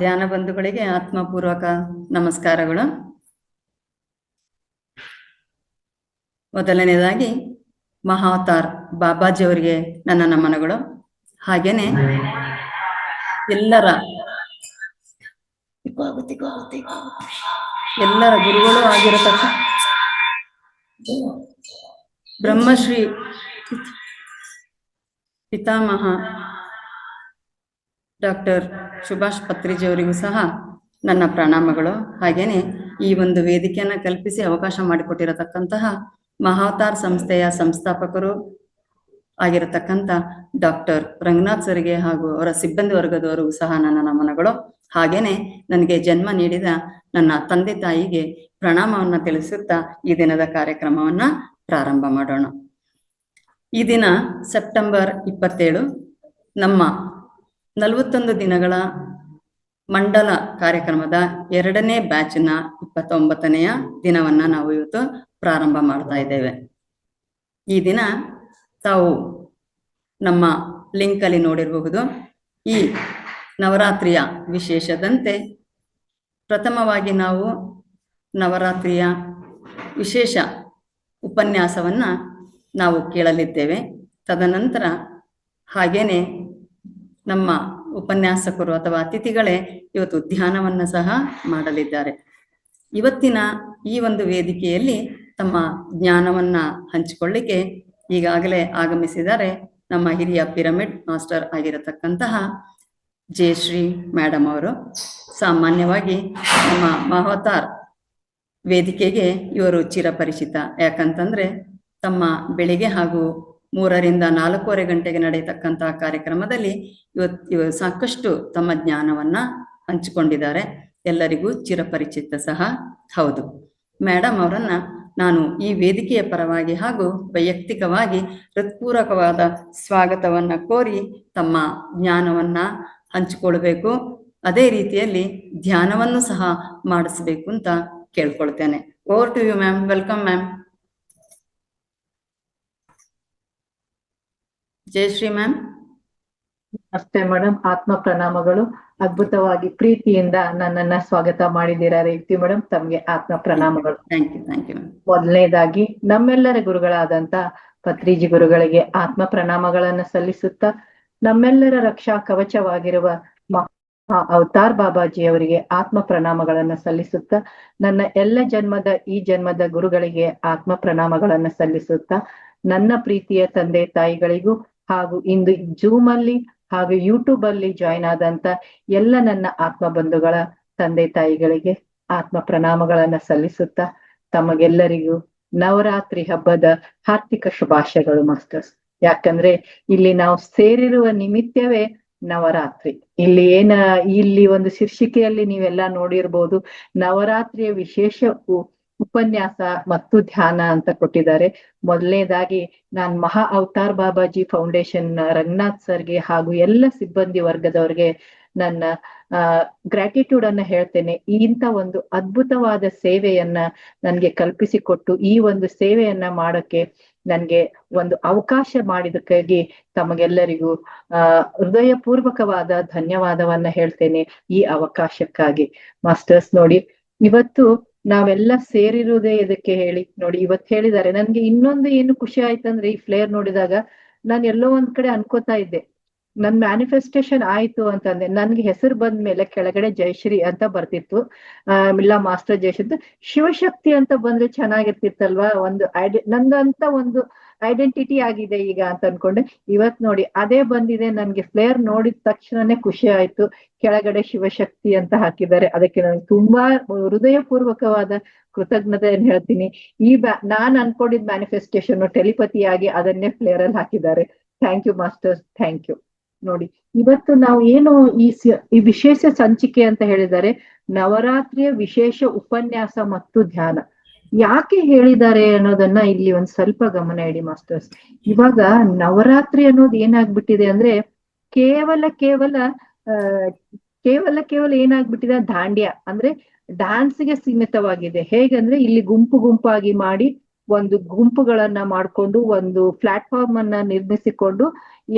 ಧ್ಯಾನ ಬಂಧುಗಳಿಗೆ ಆತ್ಮಪೂರ್ವಕ ನಮಸ್ಕಾರಗಳು. ಮೊದಲನೇದಾಗಿ ಮಹಾವತಾರ್ ಬಾಬಾಜಿಯವರಿಗೆ ನನ್ನ ನಮನಗಳು. ಹಾಗೇನೆ ಎಲ್ಲರ ಗುರುಗಳು ಆಗಿರತಕ್ಕ ಬ್ರಹ್ಮಶ್ರೀ ಪಿತಾಮಹ ಡಾಕ್ಟರ್ ಸುಭಾಷ್ ಪತ್ರಿಜಿಯವರಿಗೂ ಸಹ ನನ್ನ ಪ್ರಣಾಮಗಳು. ಹಾಗೇನೆ ಈ ಒಂದು ವೇದಿಕೆಯನ್ನು ಕಲ್ಪಿಸಿ ಅವಕಾಶ ಮಾಡಿಕೊಟ್ಟಿರತಕ್ಕಂತಹ ಮಹಾವತಾರ್ ಸಂಸ್ಥೆಯ ಸಂಸ್ಥಾಪಕರು ಆಗಿರತಕ್ಕಂಥ ಡಾಕ್ಟರ್ ರಂಗನಾಥ್ ಸರ್ಗೆ ಹಾಗೂ ಅವರ ಸಿಬ್ಬಂದಿ ವರ್ಗದವರಿಗೂ ಸಹ ನನ್ನ ನಮನಗಳು. ಹಾಗೇನೆ ನನಗೆ ಜನ್ಮ ನೀಡಿದ ನನ್ನ ತಂದೆ ತಾಯಿಗೆ ಪ್ರಣಾಮವನ್ನು ತಿಳಿಸುತ್ತಾ ಈ ದಿನದ ಕಾರ್ಯಕ್ರಮವನ್ನ ಪ್ರಾರಂಭ ಮಾಡೋಣ. ಈ ದಿನ ಸೆಪ್ಟೆಂಬರ್ 27 ನಮ್ಮ 41 ದಿನಗಳ ಮಂಡಲ ಕಾರ್ಯಕ್ರಮದ 2ನೇ ಬ್ಯಾಚ್ನ 29ನೆಯ ದಿನವನ್ನ ನಾವು ಇವತ್ತು ಪ್ರಾರಂಭ ಮಾಡ್ತಾ ಇದ್ದೇವೆ. ಈ ದಿನ ತಾವು ನಮ್ಮ ಲಿಂಕ್ ಅಲ್ಲಿ ನೋಡಿರಬಹುದು. ಈ ನವರಾತ್ರಿಯ ವಿಶೇಷದಂತೆ ಪ್ರಥಮವಾಗಿ ನಾವು ನವರಾತ್ರಿಯ ವಿಶೇಷ ಉಪನ್ಯಾಸವನ್ನ ನಾವು ಕೇಳಲಿದ್ದೇವೆ. ತದನಂತರ ಹಾಗೇನೆ ನಮ್ಮ ಉಪನ್ಯಾಸಕರು ಅಥವಾ ಅತಿಥಿಗಳೇ ಇವತ್ತು ಧ್ಯಾನವನ್ನ ಸಹ ಮಾಡಲಿದ್ದಾರೆ. ಇವತ್ತಿನ ಈ ಒಂದು ವೇದಿಕೆಯಲ್ಲಿ ತಮ್ಮ ಜ್ಞಾನವನ್ನ ಹಂಚಿಕೊಳ್ಳಿಕ್ಕೆ ಈಗಾಗಲೇ ಆಗಮಿಸಿದ್ದಾರೆ ನಮ್ಮ ಹಿರಿಯ ಪಿರಮಿಡ್ ಮಾಸ್ಟರ್ ಆಗಿರತಕ್ಕಂತಹ ಜಯಶ್ರೀ ಮೇಡಮ್ ಅವರು. ಸಾಮಾನ್ಯವಾಗಿ ನಮ್ಮ ಮಹಾವತಾರ್ ವೇದಿಕೆಗೆ ಇವರು ಚಿರಪರಿಚಿತ. ಯಾಕಂತಂದ್ರೆ ತಮ್ಮ ಬೆಳಿಗ್ಗೆ ಹಾಗೂ 3ರಿಂದ 4:15 ಗಂಟೆಗೆ ನಡೆಯತಕ್ಕಂತಹ ಕಾರ್ಯಕ್ರಮದಲ್ಲಿ ಇವರು ಸಾಕಷ್ಟು ತಮ್ಮ ಜ್ಞಾನವನ್ನ ಹಂಚಿಕೊಂಡಿದ್ದಾರೆ. ಎಲ್ಲರಿಗೂ ಚಿರಪರಿಚಿತ ಸಹ ಹೌದು. ಮೇಡಮ್ ಅವರನ್ನ ನಾನು ಈ ವೇದಿಕೆಯ ಪರವಾಗಿ ಹಾಗೂ ವೈಯಕ್ತಿಕವಾಗಿ ಹೃತ್ಪೂರ್ವಕವಾದ ಸ್ವಾಗತವನ್ನ ಕೋರಿ ತಮ್ಮ ಜ್ಞಾನವನ್ನ ಹಂಚಿಕೊಳ್ಬೇಕು, ಅದೇ ರೀತಿಯಲ್ಲಿ ಧ್ಯಾನವನ್ನು ಸಹ ಮಾಡಿಸ್ಬೇಕು ಅಂತ ಕೇಳ್ಕೊಳ್ತೇನೆ. Over to you ma'am. Welcome ma'am. Jayashree ma'am. ನಮಸ್ತೆ ಮೇಡಮ್, ಆತ್ಮ ಪ್ರಣಾಮಗಳು. ಅದ್ಭುತವಾಗಿ ಪ್ರೀತಿಯಿಂದ ನನ್ನನ್ನ ಸ್ವಾಗತ ಮಾಡಿದ್ದೀರಾ ರೇವತಿ ಮೇಡಮ್, ತಮ್ಗೆ ಆತ್ಮ ಪ್ರಣಾಮಗಳು. Thank you ma'am. ಮೊದಲನೇದಾಗಿ ನಮ್ಮೆಲ್ಲರ ಗುರುಗಳಾದಂತ ಪತ್ರಿಜಿ ಗುರುಗಳಿಗೆ ಆತ್ಮ ಪ್ರಣಾಮಗಳನ್ನ ಸಲ್ಲಿಸುತ್ತಾ, ನಮ್ಮೆಲ್ಲರ ರಕ್ಷಾ ಕವಚವಾಗಿರುವ ಅವತಾರ್ ಬಾಬಾಜಿ ಅವರಿಗೆ ಆತ್ಮ ಪ್ರಣಾಮಗಳನ್ನ ಸಲ್ಲಿಸುತ್ತಾ, ನನ್ನ ಎಲ್ಲ ಜನ್ಮದ ಈ ಜನ್ಮದ ಗುರುಗಳಿಗೆ ಆತ್ಮ ಪ್ರಣಾಮಗಳನ್ನ ಸಲ್ಲಿಸುತ್ತಾ, ನನ್ನ ಪ್ರೀತಿಯ ತಂದೆ ತಾಯಿಗಳಿಗೂ ಹಾಗೂ ಇಂದು ಜೂಮ್ ಅಲ್ಲಿ ಹಾಗೂ ಯೂಟ್ಯೂಬ್ ಅಲ್ಲಿ ಜಾಯಿನ್ ಆದಂತ ಎಲ್ಲ ನನ್ನ ಆತ್ಮ ಬಂಧುಗಳ ತಂದೆ ತಾಯಿಗಳಿಗೆ ಆತ್ಮ ಪ್ರಣಾಮಗಳನ್ನ ಸಲ್ಲಿಸುತ್ತಾ, ತಮಗೆಲ್ಲರಿಗೂ ನವರಾತ್ರಿ ಹಬ್ಬದ ಹಾರ್ದಿಕ ಶುಭಾಶಯಗಳು ಮಾಸ್ಟರ್ಸ್. ಯಾಕಂದ್ರೆ ಇಲ್ಲಿ ನಾವು ಸೇರಿರುವ ನಿಮಿತ್ತವೇ ನವರಾತ್ರಿ. ಇಲ್ಲಿ ಒಂದು ಶೀರ್ಷಿಕೆಯಲ್ಲಿ ನೀವೆಲ್ಲ ನೋಡಿರ್ಬೋದು, ನವರಾತ್ರಿಯ ವಿಶೇಷ ಉಪನ್ಯಾಸ ಮತ್ತು ಧ್ಯಾನ ಅಂತ ಕೊಟ್ಟಿದ್ದಾರೆ. ಮೊದಲನೇದಾಗಿ ನಾನ್ ಮಹಾ ಅವತಾರ್ ಬಾಬಾಜಿ ಫೌಂಡೇಶನ್ ರಂಗನಾಥ್ ಸರ್ಗೆ ಹಾಗೂ ಎಲ್ಲ ಸಿಬ್ಬಂದಿ ವರ್ಗದವ್ರಿಗೆ ನನ್ನ ಗ್ರಾಟಿಟ್ಯೂಡ್ ಅನ್ನ ಹೇಳ್ತೇನೆ. ಇಂಥ ಒಂದು ಅದ್ಭುತವಾದ ಸೇವೆಯನ್ನ ನನ್ಗೆ ಕಲ್ಪಿಸಿಕೊಟ್ಟು ಈ ಒಂದು ಸೇವೆಯನ್ನ ಮಾಡೋಕೆ ನನ್ಗೆ ಒಂದು ಅವಕಾಶ ಮಾಡಿದಕ್ಕಾಗಿ ತಮಗೆಲ್ಲರಿಗೂ ಹೃದಯಪೂರ್ವಕವಾದ ಧನ್ಯವಾದವನ್ನ ಹೇಳ್ತೇನೆ ಈ ಅವಕಾಶಕ್ಕಾಗಿ. ಮಾಸ್ಟರ್ಸ್ ನೋಡಿ, ಇವತ್ತು ನಾವೆಲ್ಲ ಸೇರಿರುವುದೇ ಇದಕ್ಕೆ ಹೇಳಿ. ನೋಡಿ, ಇವತ್ತು ಹೇಳಿದ್ದಾರೆ. ನನ್ಗೆ ಇನ್ನೊಂದು ಏನು ಖುಷಿ ಆಯ್ತಂದ್ರೆ, ಈ ಫ್ಲೇರ್ ನೋಡಿದಾಗ ನಾನು ಎಲ್ಲೋ ಒಂದ್ ಕಡೆ ಅನ್ಕೋತಾ ಇದ್ದೆ, ನನ್ ಮ್ಯಾನಿಫೆಸ್ಟೇಶನ್ ಆಯ್ತು ಅಂತಂದೆ. ನನ್ಗೆ ಹೆಸರು ಬಂದ ಮೇಲೆ ಕೆಳಗಡೆ ಜಯಶ್ರೀ ಅಂತ ಬರ್ತಿತ್ತು, ಇಲ್ಲ ಮಾಸ್ಟರ್ ಜಯಶ್ರೀ, ಶಿವಶಕ್ತಿ ಅಂತ ಬಂದ್ರೆ ಚೆನ್ನಾಗಿರ್ತಿತ್ತಲ್ವಾ, ಒಂದು ನಂದಂತ ಒಂದು ಐಡೆಂಟಿಟಿ ಆಗಿದೆ ಈಗ ಅಂತ ಅನ್ಕೊಂಡೆ. ಇವತ್ ನೋಡಿ ಅದೇ ಬಂದಿದೆ. ನನ್ಗೆ ಫ್ಲೇರ್ ನೋಡಿದ ತಕ್ಷಣನೇ ಖುಷಿ ಆಯ್ತು. ಕೆಳಗಡೆ ಶಿವಶಕ್ತಿ ಅಂತ ಹಾಕಿದ್ದಾರೆ. ಅದಕ್ಕೆ ನನಗೆ ತುಂಬಾ ಹೃದಯಪೂರ್ವಕವಾದ ಕೃತಜ್ಞತೆಯನ್ನು ಹೇಳ್ತೀನಿ. ನಾನ್ ಅನ್ಕೊಂಡಿದ್ ಮ್ಯಾನಿಫೆಸ್ಟೇಶನ್ ಟೆಲಿಪತಿಯಾಗಿ ಅದನ್ನೇ ಫ್ಲೇರ್ ಅಲ್ಲಿ ಹಾಕಿದ್ದಾರೆ. Thank you masters, thank you. ನೋಡಿ, ಇವತ್ತು ನಾವು ಏನು ಈ ವಿಶೇಷ ಸಂಚಿಕೆ ಅಂತ ಹೇಳಿದ್ದಾರೆ, ನವರಾತ್ರಿಯ ವಿಶೇಷ ಉಪನ್ಯಾಸ ಮತ್ತು ಧ್ಯಾನ ಯಾಕೆ ಹೇಳಿದ್ದಾರೆ ಅನ್ನೋದನ್ನ ಇಲ್ಲಿ ಒಂದ್ ಸ್ವಲ್ಪ ಗಮನ ಇಡಿ ಮಾಸ್ಟರ್ಸ್. ಇವಾಗ ನವರಾತ್ರಿ ಅನ್ನೋದು ಏನಾಗ್ಬಿಟ್ಟಿದೆ ಅಂದ್ರೆ ಕೇವಲ ಏನಾಗ್ಬಿಟ್ಟಿದೆ, ದಾಂಡ್ಯ ಅಂದ್ರೆ ಡ್ಯಾನ್ಸ್ಗೆ ಸೀಮಿತವಾಗಿದೆ. ಹೇಗಂದ್ರೆ ಇಲ್ಲಿ ಗುಂಪಾಗಿ ಮಾಡಿ ಒಂದು ಗುಂಪುಗಳನ್ನ ಮಾಡ್ಕೊಂಡು ಒಂದು ಪ್ಲಾಟ್ಫಾರ್ಮ್ ಅನ್ನ ನಿರ್ಮಿಸಿಕೊಂಡು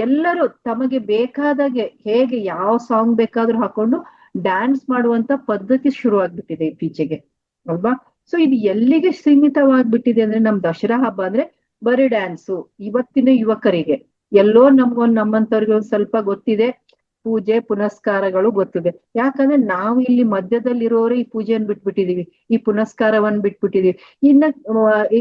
ಎಲ್ಲರೂ ತಮಗೆ ಬೇಕಾದಾಗೆ ಹೇಗೆ ಯಾವ ಸಾಂಗ್ ಬೇಕಾದ್ರೂ ಹಾಕೊಂಡು ಡ್ಯಾನ್ಸ್ ಮಾಡುವಂತ ಪದ್ಧತಿ ಶುರುವಾಗ್ಬಿಟ್ಟಿದೆ ಇತ್ತೀಚೆಗೆ ಅಲ್ವಾ. ಸೊ ಇದು ಎಲ್ಲಿಗೆ ಸೀಮಿತವಾಗ್ಬಿಟ್ಟಿದೆ ಅಂದ್ರೆ ನಮ್ ದಸರಾ ಹಬ್ಬ ಅಂದ್ರೆ ಬರೀ ಡ್ಯಾನ್ಸು. ಇವತ್ತಿನ ಯುವಕರಿಗೆ ಎಲ್ಲೋ ನಮ್ಮಂತವ್ರಿಗೆ ಒಂದ್ ಸ್ವಲ್ಪ ಗೊತ್ತಿದೆ, ಪೂಜೆ ಪುನಸ್ಕಾರಗಳು ಗೊತ್ತಿದೆ. ಯಾಕಂದ್ರೆ ನಾವು ಇಲ್ಲಿ ಮಧ್ಯದಲ್ಲಿರೋರು ಈ ಪೂಜೆಯನ್ನು ಬಿಟ್ಬಿಟ್ಟಿದೀವಿ, ಈ ಪುನಸ್ಕಾರವನ್ನ ಬಿಟ್ಬಿಟ್ಟಿದೀವಿ. ಇನ್ನ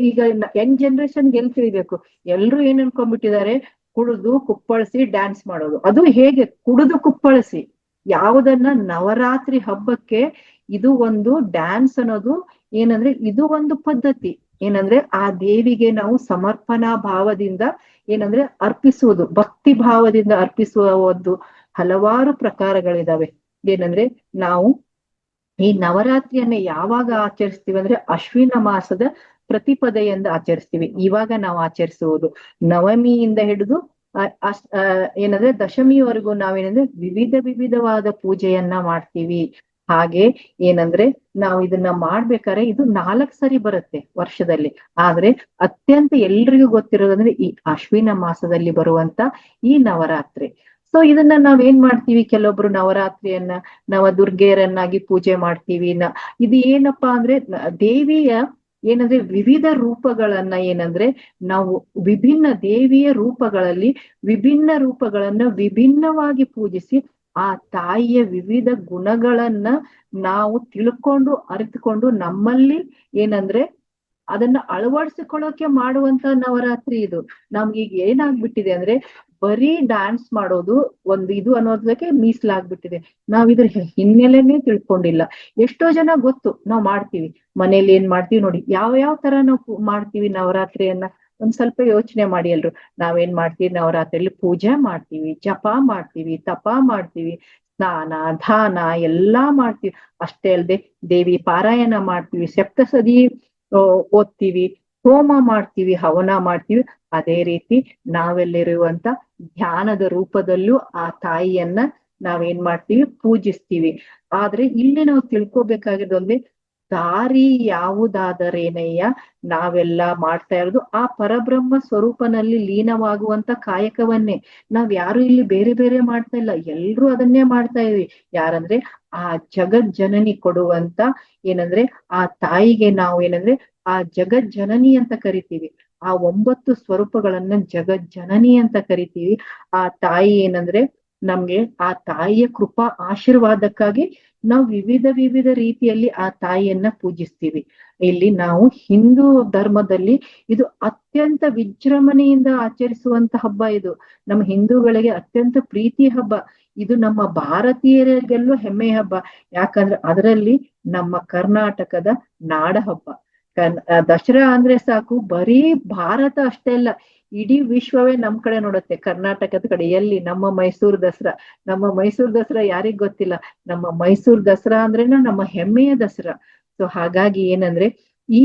ಈಗ ಯಂಗ್ ಜನರೇಷನ್ ಎಲ್ ತಿಳಿಬೇಕು, ಎಲ್ರು ಏನ್ ಅನ್ಕೊಂಡ್ಬಿಟ್ಟಿದ್ದಾರೆ, ಕುಡಿದು ಕುಪ್ಪಳಿಸಿ ಡ್ಯಾನ್ಸ್ ಮಾಡೋದು. ಅದು ಹೇಗೆ ಕುಡಿದು ಕುಪ್ಪಳಿಸಿ, ಯಾವುದನ್ನ ನವರಾತ್ರಿ ಹಬ್ಬಕ್ಕೆ ಇದು ಒಂದು ಡ್ಯಾನ್ಸ್ ಅನ್ನೋದು ಏನಂದ್ರೆ ಇದು ಒಂದು ಪದ್ಧತಿ. ಏನಂದ್ರೆ ಆ ದೇವಿಗೆ ನಾವು ಸಮರ್ಪಣಾ ಭಾವದಿಂದ ಏನಂದ್ರೆ ಅರ್ಪಿಸುವುದು, ಭಕ್ತಿ ಭಾವದಿಂದ ಅರ್ಪಿಸುವ ಒಂದು ಹಲವಾರು ಪ್ರಕಾರಗಳಿದಾವೆ. ಏನಂದ್ರೆ ನಾವು ಈ ನವರಾತ್ರಿಯನ್ನ ಯಾವಾಗ ಆಚರಿಸ್ತೀವಿ ಅಂದ್ರೆ ಅಶ್ವಿನ ಮಾಸದ ಪ್ರತಿಪದೆಯಿಂದ ಆಚರಿಸ್ತೀವಿ. ಇವಾಗ ನಾವು ಆಚರಿಸುವುದು ನವಮಿಯಿಂದ ಹಿಡಿದು ಏನಂದ್ರೆ ದಶಮಿವರೆಗೂ ನಾವೇನಂದ್ರೆ ವಿವಿಧವಾದ ಪೂಜೆಯನ್ನ ಮಾಡ್ತೀವಿ. ಹಾಗೆ ಏನಂದ್ರೆ ನಾವು ಇದನ್ನ ಮಾಡ್ಬೇಕಾದ್ರೆ ಇದು 4 ಸರಿ ಬರುತ್ತೆ ವರ್ಷದಲ್ಲಿ. ಆದ್ರೆ ಅತ್ಯಂತ ಎಲ್ರಿಗೂ ಗೊತ್ತಿರೋದಂದ್ರೆ ಈ ಅಶ್ವಿನ ಮಾಸದಲ್ಲಿ ಬರುವಂತ ಈ ನವರಾತ್ರಿ. ಸೊ ಇದನ್ನ ನಾವೇನ್ ಮಾಡ್ತೀವಿ, ಕೆಲವೊಬ್ರು ನವರಾತ್ರಿಯನ್ನ ನವದುರ್ಗೆಯರನ್ನಾಗಿ ಪೂಜೆ ಮಾಡ್ತೀವಿ. ಇದು ಏನಪ್ಪಾ ಅಂದ್ರೆ ದೇವಿಯ ಏನಂದ್ರೆ ವಿವಿಧ ರೂಪಗಳನ್ನ ಏನಂದ್ರೆ ನಾವು ವಿಭಿನ್ನ ದೇವಿಯ ರೂಪಗಳಲ್ಲಿ ವಿಭಿನ್ನ ರೂಪಗಳನ್ನ ವಿಭಿನ್ನವಾಗಿ ಪೂಜಿಸಿ ಆ ತಾಯಿಯ ವಿವಿಧ ಗುಣಗಳನ್ನ ನಾವು ತಿಳ್ಕೊಂಡು ಅರಿತುಕೊಂಡು ನಮ್ಮಲ್ಲಿ ಏನಂದ್ರೆ ಅದನ್ನ ಅಳವಡಿಸಿಕೊಳ್ಳೋಕೆ ಮಾಡುವಂತ ನವರಾತ್ರಿ ಇದು. ನಮ್ಗೀಗ ಏನಾಗ್ಬಿಟ್ಟಿದೆ ಅಂದ್ರೆ ಬರೀ ಡ್ಯಾನ್ಸ್ ಮಾಡೋದು ಒಂದು ಇದು ಅನ್ನೋದಕ್ಕೆ ಮೀಸಲಾಗ್ಬಿಟ್ಟಿದೆ. ನಾವ್ ಇದ್ರ ಹಿನ್ನೆಲೆನೇ ತಿಳ್ಕೊಂಡಿಲ್ಲ. ಎಷ್ಟೋ ಜನ ಗೊತ್ತು ನಾವ್ ಮಾಡ್ತೀವಿ, ಮನೇಲಿ ಏನ್ ಮಾಡ್ತೀವಿ ನೋಡಿ, ಯಾವ ತರ ನಾವು ಮಾಡ್ತೀವಿ ನವರಾತ್ರಿಯನ್ನ. ಒಂದ್ ಸ್ವಲ್ಪ ಯೋಚನೆ ಮಾಡಿ ಎಲ್ರು. ನಾವೇನ್ ಮಾಡ್ತೀವಿ ನವರಾತ್ರಿಯಲ್ಲಿ ಪೂಜೆ ಮಾಡ್ತೀವಿ, ಜಪ ಮಾಡ್ತೀವಿ, ತಪ ಮಾಡ್ತೀವಿ, ಸ್ನಾನ ದಾನ ಎಲ್ಲಾ ಮಾಡ್ತೀವಿ. ಅಷ್ಟೇ ಅಲ್ಲದೆ ದೇವಿ ಪಾರಾಯಣ ಮಾಡ್ತೀವಿ, ಸಪ್ತಸತಿ ಓದ್ತೀವಿ, ಹೋಮ ಮಾಡ್ತೀವಿ, ಹವನ ಮಾಡ್ತೀವಿ. ಅದೇ ರೀತಿ ನಾವೆಲ್ಲಿರುವಂತ ಧ್ಯಾನದ ರೂಪದಲ್ಲೂ ಆ ತಾಯಿಯನ್ನ ನಾವೇನ್ ಮಾಡ್ತೀವಿ, ಪೂಜಿಸ್ತೀವಿ. ಆದ್ರೆ ಇಲ್ಲಿ ನಾವು ತಿಳ್ಕೊಬೇಕಾಗಿರೋದು ದಾರಿ ಯಾವುದಾದರೇನಯ್ಯ, ನಾವೆಲ್ಲ ಮಾಡ್ತಾ ಇರೋದು ಆ ಪರಬ್ರಹ್ಮ ಸ್ವರೂಪನಲ್ಲಿ ಲೀನವಾಗುವಂತ ಕಾಯಕವನ್ನೇ. ನಾವ್ ಯಾರು ಇಲ್ಲಿ ಬೇರೆ ಬೇರೆ ಮಾಡ್ತಾ ಇಲ್ಲ, ಎಲ್ರು ಅದನ್ನೇ ಮಾಡ್ತಾ ಇದೀವಿ. ಯಾರಂದ್ರೆ ಆ ಜಗಜ್ಜನನಿ ಕೊಡುವಂತ ಏನಂದ್ರೆ ಆ ತಾಯಿಗೆ ನಾವು ಏನಂದ್ರೆ ಆ ಜಗಜ್ಜನನಿ ಅಂತ ಕರಿತೀವಿ. ಆ 9 ಸ್ವರೂಪಗಳನ್ನ ಜಗಜ್ಜನನಿ ಅಂತ ಕರಿತೀವಿ. ಆ ತಾಯಿ ಏನಂದ್ರೆ ನಮ್ಗೆ ಆ ತಾಯಿಯ ಕೃಪಾ ಆಶೀರ್ವಾದಕ್ಕಾಗಿ ನಾವು ವಿವಿಧ ರೀತಿಯಲ್ಲಿ ಆ ತಾಯಿಯನ್ನ ಪೂಜಿಸ್ತೀವಿ. ಇಲ್ಲಿ ನಾವು ಹಿಂದೂ ಧರ್ಮದಲ್ಲಿ ಇದು ಅತ್ಯಂತ ವಿಜೃಂಭಣೆಯಿಂದ ಆಚರಿಸುವಂತ ಹಬ್ಬ. ಇದು ನಮ್ಮ ಹಿಂದೂಗಳಿಗೆ ಅತ್ಯಂತ ಪ್ರೀತಿ ಹಬ್ಬ. ಇದು ನಮ್ಮ ಭಾರತೀಯರಿಗೆಲ್ಲೂ ಹೆಮ್ಮೆಯ ಹಬ್ಬ. ಯಾಕಂದ್ರೆ ಅದರಲ್ಲಿ ನಮ್ಮ ಕರ್ನಾಟಕದ ನಾಡ ಹಬ್ಬ. ದಸರಾ ಅಂದ್ರೆ ಸಾಕು, ಬರೀ ಭಾರತ ಅಷ್ಟೇ ಅಲ್ಲ, ಇಡೀ ವಿಶ್ವವೇ ನಮ್ ಕಡೆ ನೋಡುತ್ತೆ, ಕರ್ನಾಟಕದ ಕಡೆ. ಎಲ್ಲಿ? ನಮ್ಮ ಮೈಸೂರು ದಸರಾ. ನಮ್ಮ ಮೈಸೂರು ದಸರಾ ಯಾರಿಗ್ ಗೊತ್ತಿಲ್ಲ? ನಮ್ಮ ಮೈಸೂರು ದಸರಾ ಅಂದ್ರೇನ ನಮ್ಮ ಹೆಮ್ಮೆಯ ದಸರಾ. ಸೊ ಹಾಗಾಗಿ ಏನಂದ್ರೆ ಈ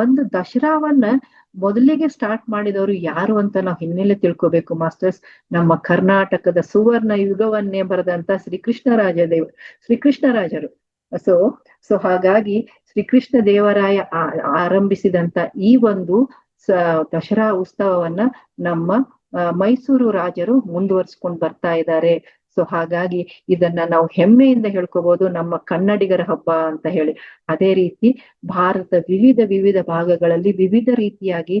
ಒಂದು ದಸರಾವನ್ನ ಮೊದಲಿಗೆ ಸ್ಟಾರ್ಟ್ ಮಾಡಿದವರು ಯಾರು ಅಂತ ನಾವು ಹಿನ್ನೆಲೆ ತಿಳ್ಕೊಬೇಕು ಮಾಸ್ಟರ್ಸ್. ನಮ್ಮ ಕರ್ನಾಟಕದ ಸುವರ್ಣ ಯುಗವನ್ನೇ ಬರೆದಂತ ಶ್ರೀಕೃಷ್ಣರಾಜರು. ಸೊ ಹಾಗಾಗಿ ಶ್ರೀಕೃಷ್ಣ ದೇವರಾಯ ಆರಂಭಿಸಿದಂತ ಈ ಒಂದು ದಸರಾ ಉತ್ಸವವನ್ನ ನಮ್ಮ ಮೈಸೂರು ರಾಜರು ಮುಂದುವರ್ಸ್ಕೊಂಡ್ ಬರ್ತಾ ಇದ್ದಾರೆ. ಸೊ ಹಾಗಾಗಿ ಇದನ್ನ ನಾವು ಹೆಮ್ಮೆಯಿಂದ ಹೇಳ್ಕೋಬಹುದು, ನಮ್ಮ ಕನ್ನಡಿಗರ ಹಬ್ಬ ಅಂತ ಹೇಳಿ. ಅದೇ ರೀತಿ ಭಾರತ ವಿವಿಧ ಭಾಗಗಳಲ್ಲಿ ವಿವಿಧ ರೀತಿಯಾಗಿ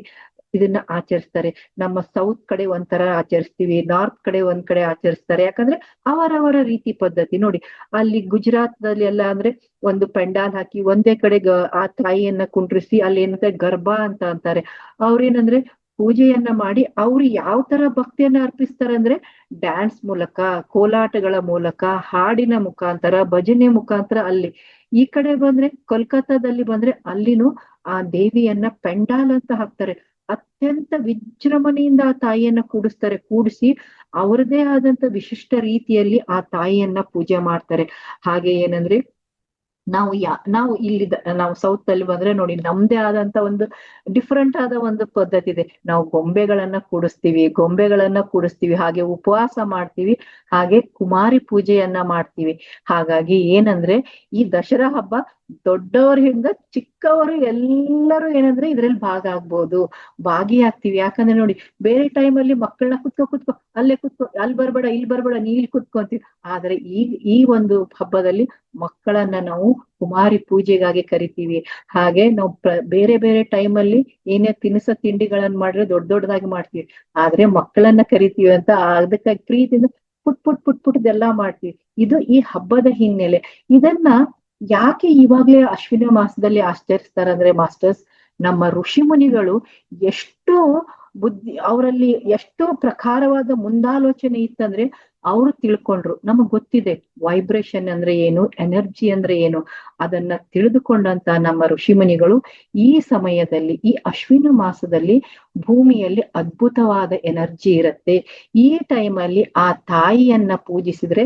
ಇದನ್ನ ಆಚರಿಸ್ತಾರೆ. ನಮ್ಮ ಸೌತ್ ಕಡೆ ಒಂಥರ ಆಚರಿಸ್ತೀವಿ, ನಾರ್ತ್ ಕಡೆ ಒಂದ್ ಕಡೆ ಆಚರಿಸ್ತಾರೆ. ಯಾಕಂದ್ರೆ ಅವರವರ ರೀತಿ ಪದ್ಧತಿ ನೋಡಿ. ಅಲ್ಲಿ ಗುಜರಾತ್ನಲ್ಲಿ ಎಲ್ಲ ಅಂದ್ರೆ ಒಂದು ಪೆಂಡಾಲ್ ಹಾಕಿ ಒಂದೇ ಕಡೆ ಆ ತಾಯಿಯನ್ನ ಕುಂಡ್ರಿಸಿ ಅಲ್ಲಿ ಏನಂತಾರೆ ಗರ್ಭಾ ಅಂತ ಅಂತಾರೆ. ಅವ್ರೇನಂದ್ರೆ ಪೂಜೆಯನ್ನ ಮಾಡಿ ಅವ್ರು ಯಾವ ತರ ಭಕ್ತಿಯನ್ನ ಅರ್ಪಿಸ್ತಾರೆ ಅಂದ್ರೆ ಡ್ಯಾನ್ಸ್ ಮೂಲಕ, ಕೋಲಾಟಗಳ ಮೂಲಕ, ಹಾಡಿನ ಮುಖಾಂತರ, ಭಜನೆ ಮುಖಾಂತರ. ಅಲ್ಲಿ ಈ ಕಡೆ ಬಂದ್ರೆ ಕೋಲ್ಕತ್ತಾದಲ್ಲಿ ಬಂದ್ರೆ ಅಲ್ಲಿನೂ ಆ ದೇವಿಯನ್ನ ಪೆಂಡಾಲ್ ಅಂತ ಹಾಕ್ತಾರೆ. ಅತ್ಯಂತ ವಿಜೃಂಭಣೆಯಿಂದ ಆ ತಾಯಿಯನ್ನ ಕೂಡಿಸಿ ಅವ್ರದೇ ಆದಂತ ವಿಶಿಷ್ಟ ರೀತಿಯಲ್ಲಿ ಆ ತಾಯಿಯನ್ನ ಪೂಜೆ ಮಾಡ್ತಾರೆ. ಹಾಗೆ ಏನಂದ್ರೆ ನಾವು ನಾವು ಸೌತ್ ಅಲ್ಲಿ ಬಂದ್ರೆ ನೋಡಿ, ನಮ್ದೇ ಆದಂತ ಒಂದು ಡಿಫ್ರೆಂಟ್ ಆದ ಒಂದು ಪದ್ಧತಿ ಇದೆ. ನಾವು ಗೊಂಬೆಗಳನ್ನ ಕೂಡಿಸ್ತೀವಿ, ಹಾಗೆ ಉಪವಾಸ ಮಾಡ್ತೀವಿ, ಹಾಗೆ ಕುಮಾರಿ ಪೂಜೆಯನ್ನ ಮಾಡ್ತೀವಿ. ಹಾಗಾಗಿ ಏನಂದ್ರೆ ಈ ದಸರಾ ಹಬ್ಬ ದೊಡ್ಡವರಿಂದ ಚಿಕ್ಕವರು ಎಲ್ಲರೂ ಏನಂದ್ರೆ ಇದ್ರಲ್ಲಿ ಭಾಗಿಯಾಗ್ತೀವಿ. ಯಾಕಂದ್ರೆ ನೋಡಿ, ಬೇರೆ ಟೈಮಲ್ಲಿ ಮಕ್ಕಳನ್ನ ಕುತ್ಕೋ ಅಲ್ಲೇ ಕುತ್ಕೋ, ಅಲ್ಲಿ ಬರ್ಬೇಡ ಇಲ್ಲಿ ಬರ್ಬೇಡ, ನೀ ಇಲ್ಲಿ ಕುತ್ಕೊಂತೀವಿ. ಆದ್ರೆ ಈ ಒಂದು ಹಬ್ಬದಲ್ಲಿ ಮಕ್ಕಳನ್ನ ನಾವು ಕುಮಾರಿ ಪೂಜೆಗಾಗಿ ಕರಿತೀವಿ. ಹಾಗೆ ನಾವು ಬೇರೆ ಬೇರೆ ಟೈಮಲ್ಲಿ ಏನೇ ತಿಂಡಿಗಳನ್ನ ಮಾಡ್ರೆ ದೊಡ್ಡದಾಗಿ ಮಾಡ್ತೀವಿ. ಆದ್ರೆ ಮಕ್ಕಳನ್ನ ಕರಿತೀವಿ ಅಂತ ಅದಕ್ಕಾಗಿ ಪ್ರೀತಿಯಿಂದ ಪುಟ್ದೆಲ್ಲಾ ಮಾಡ್ತೀವಿ. ಇದು ಈ ಹಬ್ಬದ ಹಿನ್ನೆಲೆ. ಇದನ್ನ ಯಾಕೆ ಇವಾಗ್ಲೇ ಅಶ್ವಿನ ಮಾಸದಲ್ಲಿ ಆಚರಿಸ್ತಾರಂದ್ರೆ ಮಾಸ್ಟರ್ಸ್, ನಮ್ಮ ಋಷಿ ಮುನಿಗಳು ಎಷ್ಟು ಅವರಲ್ಲಿ ಎಷ್ಟು ಪ್ರಕಾರವಾದ ಮುಂದಾಲೋಚನೆ ಇತ್ತಂದ್ರೆ ಅವರು ತಿಳ್ಕೊಂಡ್ರು. ನಮಗ್ ಗೊತ್ತಿದೆ ವೈಬ್ರೇಷನ್ ಅಂದ್ರೆ ಏನು, ಎನರ್ಜಿ ಅಂದ್ರೆ ಏನು, ಅದನ್ನ ತಿಳಿದುಕೊಂಡಂತ ನಮ್ಮ ಋಷಿ ಮುನಿಗಳು ಈ ಸಮಯದಲ್ಲಿ, ಈ ಅಶ್ವಿನ ಮಾಸದಲ್ಲಿ ಭೂಮಿಯಲ್ಲಿ ಅದ್ಭುತವಾದ ಎನರ್ಜಿ ಇರುತ್ತೆ. ಈ ಟೈಮಲ್ಲಿ ಆ ತಾಯಿಯನ್ನ ಪೂಜಿಸಿದ್ರೆ,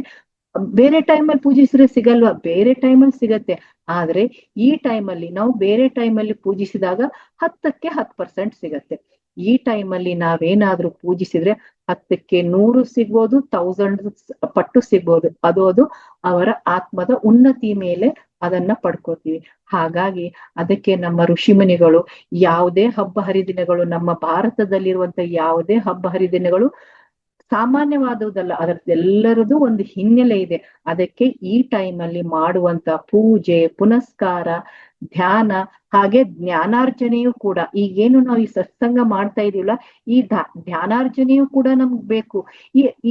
ಬೇರೆ ಟೈಮಲ್ಲಿ ಪೂಜಿಸಿದ್ರೆ ಸಿಗಲ್ವಾ? ಬೇರೆ ಟೈಮಲ್ಲಿ ಸಿಗತ್ತೆ. ಆದ್ರೆ ಈ ಟೈಮಲ್ಲಿ ನಾವು ಬೇರೆ ಟೈಮಲ್ಲಿ ಪೂಜಿಸಿದಾಗ 10ಕ್ಕೆ 10% ಸಿಗತ್ತೆ. ಈ ಟೈಮಲ್ಲಿ ನಾವೇನಾದ್ರೂ ಪೂಜಿಸಿದ್ರೆ 10ಕ್ಕೆ 100 ಸಿಗ್ಬೋದು, 1000 ಪಟ್ಟು ಸಿಗ್ಬೋದು. ಅದು ಅವರ ಆತ್ಮದ ಉನ್ನತಿ ಮೇಲೆ ಅದನ್ನ ಪಡ್ಕೋತೀವಿ. ಹಾಗಾಗಿ ಅದಕ್ಕೆ ನಮ್ಮ ಋಷಿಮುನಿಗಳು ಯಾವುದೇ ಹಬ್ಬ ಹರಿದಿನಗಳು, ನಮ್ಮ ಭಾರತದಲ್ಲಿರುವಂತ ಯಾವುದೇ ಹಬ್ಬ ಹರಿದಿನಗಳು ಸಾಮಾನ್ಯವಾದುದಲ್ಲ, ಅದರದ್ದೆಲ್ಲರದು ಒಂದು ಹಿನ್ನೆಲೆ ಇದೆ. ಅದಕ್ಕೆ ಈ ಟೈಮಲ್ಲಿ ಮಾಡುವಂತ ಪೂಜೆ, ಪುನಸ್ಕಾರ, ಧ್ಯಾನ, ಹಾಗೆ ಜ್ಞಾನಾರ್ಜನೆಯೂ ಕೂಡ. ಈಗೇನು ನಾವು ಈ ಸತ್ಸಂಗ ಮಾಡ್ತಾ ಇದೀವಲ್ಲ, ಈ ಧ್ಯಾನಾರ್ಜನೆಯೂ ಕೂಡ ನಮ್ಗ್ ಬೇಕು.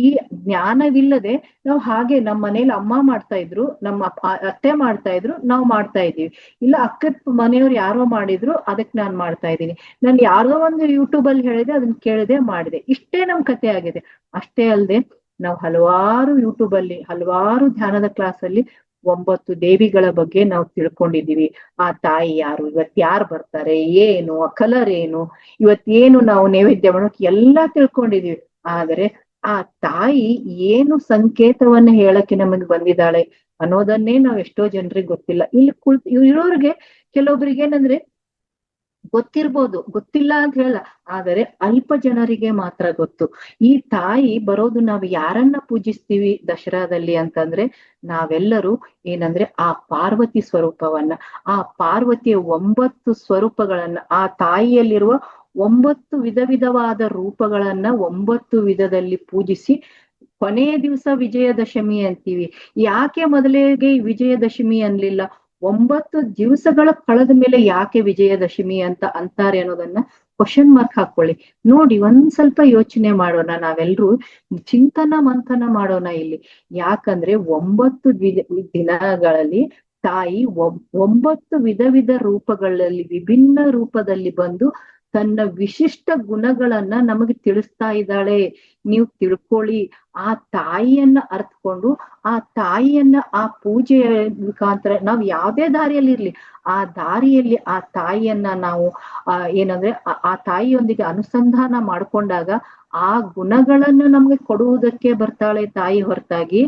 ಈ ಜ್ಞಾನವಿಲ್ಲದೆ ನಾವು ಹಾಗೆ ನಮ್ಮ ಮನೇಲಿ ಅಮ್ಮ ಮಾಡ್ತಾ ಇದ್ರು, ನಮ್ಮ ಅತ್ತೆ ಮಾಡ್ತಾ ಇದ್ರು, ನಾವು ಮಾಡ್ತಾ ಇದೀವಿ. ಇಲ್ಲ ಅಕ್ಕದ ಮನೆಯವ್ರು ಯಾರೋ ಮಾಡಿದ್ರು, ಅದಕ್ಕೆ ನಾನ್ ಮಾಡ್ತಾ ಇದ್ದೀನಿ. ನಾನು ಯಾರೋ ಒಂದು ಯೂಟ್ಯೂಬ್ ಅಲ್ಲಿ ಹೇಳಿದೆ, ಅದನ್ನ ಕೇಳಿದೆ, ಮಾಡಿದೆ. ಇಷ್ಟೇ ನಮ್ ಕತೆ ಆಗಿದೆ. ಅಷ್ಟೇ ಅಲ್ಲದೆ ನಾವು ಹಲವಾರು ಯೂಟ್ಯೂಬ್ ಅಲ್ಲಿ, ಹಲವಾರು ಧ್ಯಾನದ ಕ್ಲಾಸ್ ಅಲ್ಲಿ 9 ದೇವಿಗಳ ಬಗ್ಗೆ ನಾವು ತಿಳ್ಕೊಂಡಿದೀವಿ. ಆ ತಾಯಿ ಯಾರು, ಇವತ್ ಯಾರು ಬರ್ತಾರೆ, ಏನು, ಆ ಕಲರ್ ಏನು, ಇವತ್ತೇನು ನಾವು ನೈವೇದ್ಯ ಮಾಡೋಕೆ ಎಲ್ಲ ತಿಳ್ಕೊಂಡಿದೀವಿ. ಆದ್ರೆ ಆ ತಾಯಿ ಏನು ಸಂಕೇತವನ್ನ ಹೇಳಕ್ಕೆ ನಮಗೆ ಬಂದಿದ್ದಾಳೆ ಅನ್ನೋದನ್ನೇ ನಾವ್ ಎಷ್ಟೋ ಜನರಿಗೆ ಗೊತ್ತಿಲ್ಲ. ಇಲ್ಲಿ ಇರೋರಿಗೆ ಕೆಲವೊಬ್ರಿಗೆ ಏನಂದ್ರೆ ಗೊತ್ತಿರ್ಬೋದು, ಗೊತ್ತಿಲ್ಲ ಅಂತ ಹೇಳಲ್ಲ, ಆದರೆ ಅಲ್ಪ ಜನರಿಗೆ ಮಾತ್ರ ಗೊತ್ತು. ಈ ತಾಯಿ ಬರೋದು ನಾವು ಯಾರನ್ನ ಪೂಜಿಸ್ತೀವಿ ದಸರಾದಲ್ಲಿ ಅಂತಂದ್ರೆ, ನಾವೆಲ್ಲರೂ ಏನಂದ್ರೆ ಆ ಪಾರ್ವತಿ ಸ್ವರೂಪವನ್ನ, ಆ ಪಾರ್ವತಿಯ 9 ಸ್ವರೂಪಗಳನ್ನ, ಆ ತಾಯಿಯಲ್ಲಿರುವ 9 ವಿಧವಾದ ರೂಪಗಳನ್ನ 9 ವಿಧದಲ್ಲಿ ಪೂಜಿಸಿ ಕೊನೆಯ ದಿವಸ ವಿಜಯದಶಮಿ ಅಂತೀವಿ. ಯಾಕೆ ಮೊದಲಿಗೆ ವಿಜಯದಶಮಿ ಅನ್ಲಿಲ್ಲ? 9 ದಿವಸಗಳ ಕಳೆದ ಮೇಲೆ ಯಾಕೆ ವಿಜಯದಶಮಿ ಅಂತ ಅಂತಾರೆ ಅನ್ನೋದನ್ನ ಕ್ವಶನ್ ಮಾರ್ಕ್ ಹಾಕೊಳ್ಳಿ. ನೋಡಿ, ಒಂದ್ ಸ್ವಲ್ಪ ಯೋಚನೆ ಮಾಡೋಣ, ನಾವೆಲ್ರೂ ಮಂಥನ ಮಾಡೋಣ ಇಲ್ಲಿ. ಯಾಕಂದ್ರೆ 9 ದಿನಗಳಲ್ಲಿ ತಾಯಿ 9 ವಿಧ ರೂಪಗಳಲ್ಲಿ, ವಿಭಿನ್ನ ರೂಪದಲ್ಲಿ ಬಂದು ತನ್ನ ವಿಶಿಷ್ಟ ಗುಣಗಳನ್ನ ನಮಗೆ ತಿಳಿಸ್ತಾ ಇದ್ದಾಳೆ. ನೀವು ತಿಳ್ಕೊಳ್ಳಿ. ಆ ತಾಯಿಯನ್ನ ಅರ್ಥಕೊಂಡು, ಆ ತಾಯಿಯನ್ನ ಆ ಪೂಜೆಯ ಮುಖಾಂತರ ನಾವು ಯಾವ್ದೇ ದಾರಿಯಲ್ಲಿ ಇರ್ಲಿ, ಆ ದಾರಿಯಲ್ಲಿ ಆ ತಾಯಿಯನ್ನ ನಾವು ಏನಂದ್ರೆ ಆ ತಾಯಿಯೊಂದಿಗೆ ಅನುಸಂಧಾನ ಮಾಡ್ಕೊಂಡಾಗ ಆ ಗುಣಗಳನ್ನು ನಮ್ಗೆ ಕೊಡುವುದಕ್ಕೆ ಬರ್ತಾಳೆ ತಾಯಿ, ಹೊರತಾಗಿ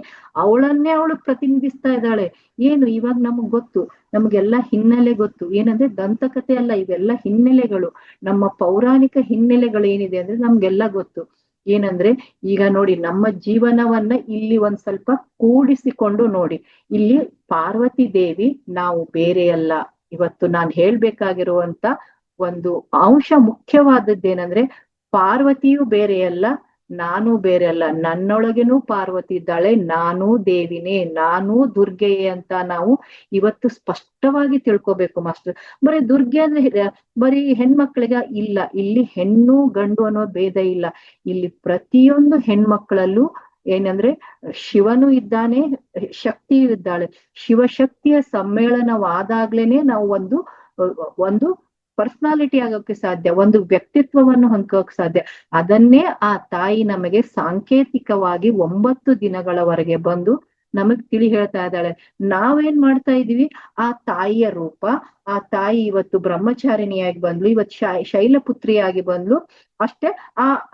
ಅವಳನ್ನೇ ಅವಳು ಪ್ರತಿನಿಧಿಸ್ತಾ ಇದ್ದಾಳೆ. ಏನು ಇವಾಗ ನಮಗ್ ಗೊತ್ತು, ನಮ್ಗೆಲ್ಲ ಹಿನ್ನೆಲೆ ಗೊತ್ತು. ಏನಂದ್ರೆ ದಂತಕಥೆ ಅಲ್ಲ, ಇವೆಲ್ಲ ಹಿನ್ನೆಲೆಗಳು, ನಮ್ಮ ಪೌರಾಣಿಕ ಹಿನ್ನೆಲೆಗಳು ಏನಿದೆ ಅಂದ್ರೆ ನಮ್ಗೆಲ್ಲ ಗೊತ್ತು. ಏನಂದ್ರೆ ಈಗ ನೋಡಿ, ನಮ್ಮ ಜೀವನವನ್ನ ಇಲ್ಲಿ ಒಂದ್ ಸ್ವಲ್ಪ ಕೂಡಿಸಿಕೊಂಡು ನೋಡಿ. ಇಲ್ಲಿ ಪಾರ್ವತಿ ದೇವಿ ನಾವು ಬೇರೆಯಲ್ಲ. ಇವತ್ತು ನಾನು ಹೇಳ್ಬೇಕಾಗಿರುವಂತ ಒಂದು ಅಂಶ ಮುಖ್ಯವಾದದ್ದೇನಂದ್ರೆ, ಪಾರ್ವತಿಯೂ ಬೇರೆಯಲ್ಲ, ನಾನು ಬೇರೆ ಅಲ್ಲ. ನನ್ನೊಳಗೇನೂ ಪಾರ್ವತಿ ಇದ್ದಾಳೆ, ನಾನೂ ದೇವಿನೇ, ನಾನೂ ದುರ್ಗೆಯೇ ಅಂತ ನಾವು ಇವತ್ತು ಸ್ಪಷ್ಟವಾಗಿ ತಿಳ್ಕೊಬೇಕು ಮಾಸ್ಟರ್. ಬರೀ ದುರ್ಗೆ ಅಂದ್ರೆ ಬರೀ ಹೆಣ್ಮಕ್ಳಿಗ ಇಲ್ಲ, ಇಲ್ಲಿ ಹೆಣ್ಣು ಗಂಡು ಅನ್ನೋ ಭೇದ ಇಲ್ಲ. ಇಲ್ಲಿ ಪ್ರತಿಯೊಂದು ಹೆಣ್ಮಕ್ಳಲ್ಲೂ ಏನಂದ್ರೆ ಶಿವನು ಇದ್ದಾನೆ, ಶಕ್ತಿಯೂ ಇದ್ದಾಳೆ. ಶಿವಶಕ್ತಿಯ ಸಮ್ಮೇಳನವಾದಾಗ್ಲೇನೆ ನಾವು ಒಂದು ಪರ್ಸನಾಲಿಟಿ ಆಗೋಕೆ ಸಾಧ್ಯ, ಒಂದು ವ್ಯಕ್ತಿತ್ವವನ್ನು ಹೊಂದ್ಕೋಕ್ ಸಾಧ್ಯ. ಅದನ್ನೇ ಆ ತಾಯಿ ನಮಗೆ ಸಾಂಕೇತಿಕವಾಗಿ 9 ದಿನಗಳವರೆಗೆ ಬಂದು ನಮಗ್ ತಿಳಿ ಹೇಳ್ತಾ ಇದ್ದಾಳೆ. ನಾವೇನ್ ಮಾಡ್ತಾ ಇದೀವಿ? ಆ ತಾಯಿಯ ರೂಪ, ಆ ತಾಯಿ ಇವತ್ತು ಬ್ರಹ್ಮಚಾರಿಣಿಯಾಗಿ ಬಂದ್ಲು, ಇವತ್ತು ಶೈಲಪುತ್ರಿಯಾಗಿ ಬಂದ್ಲು, ಅಷ್ಟೇ.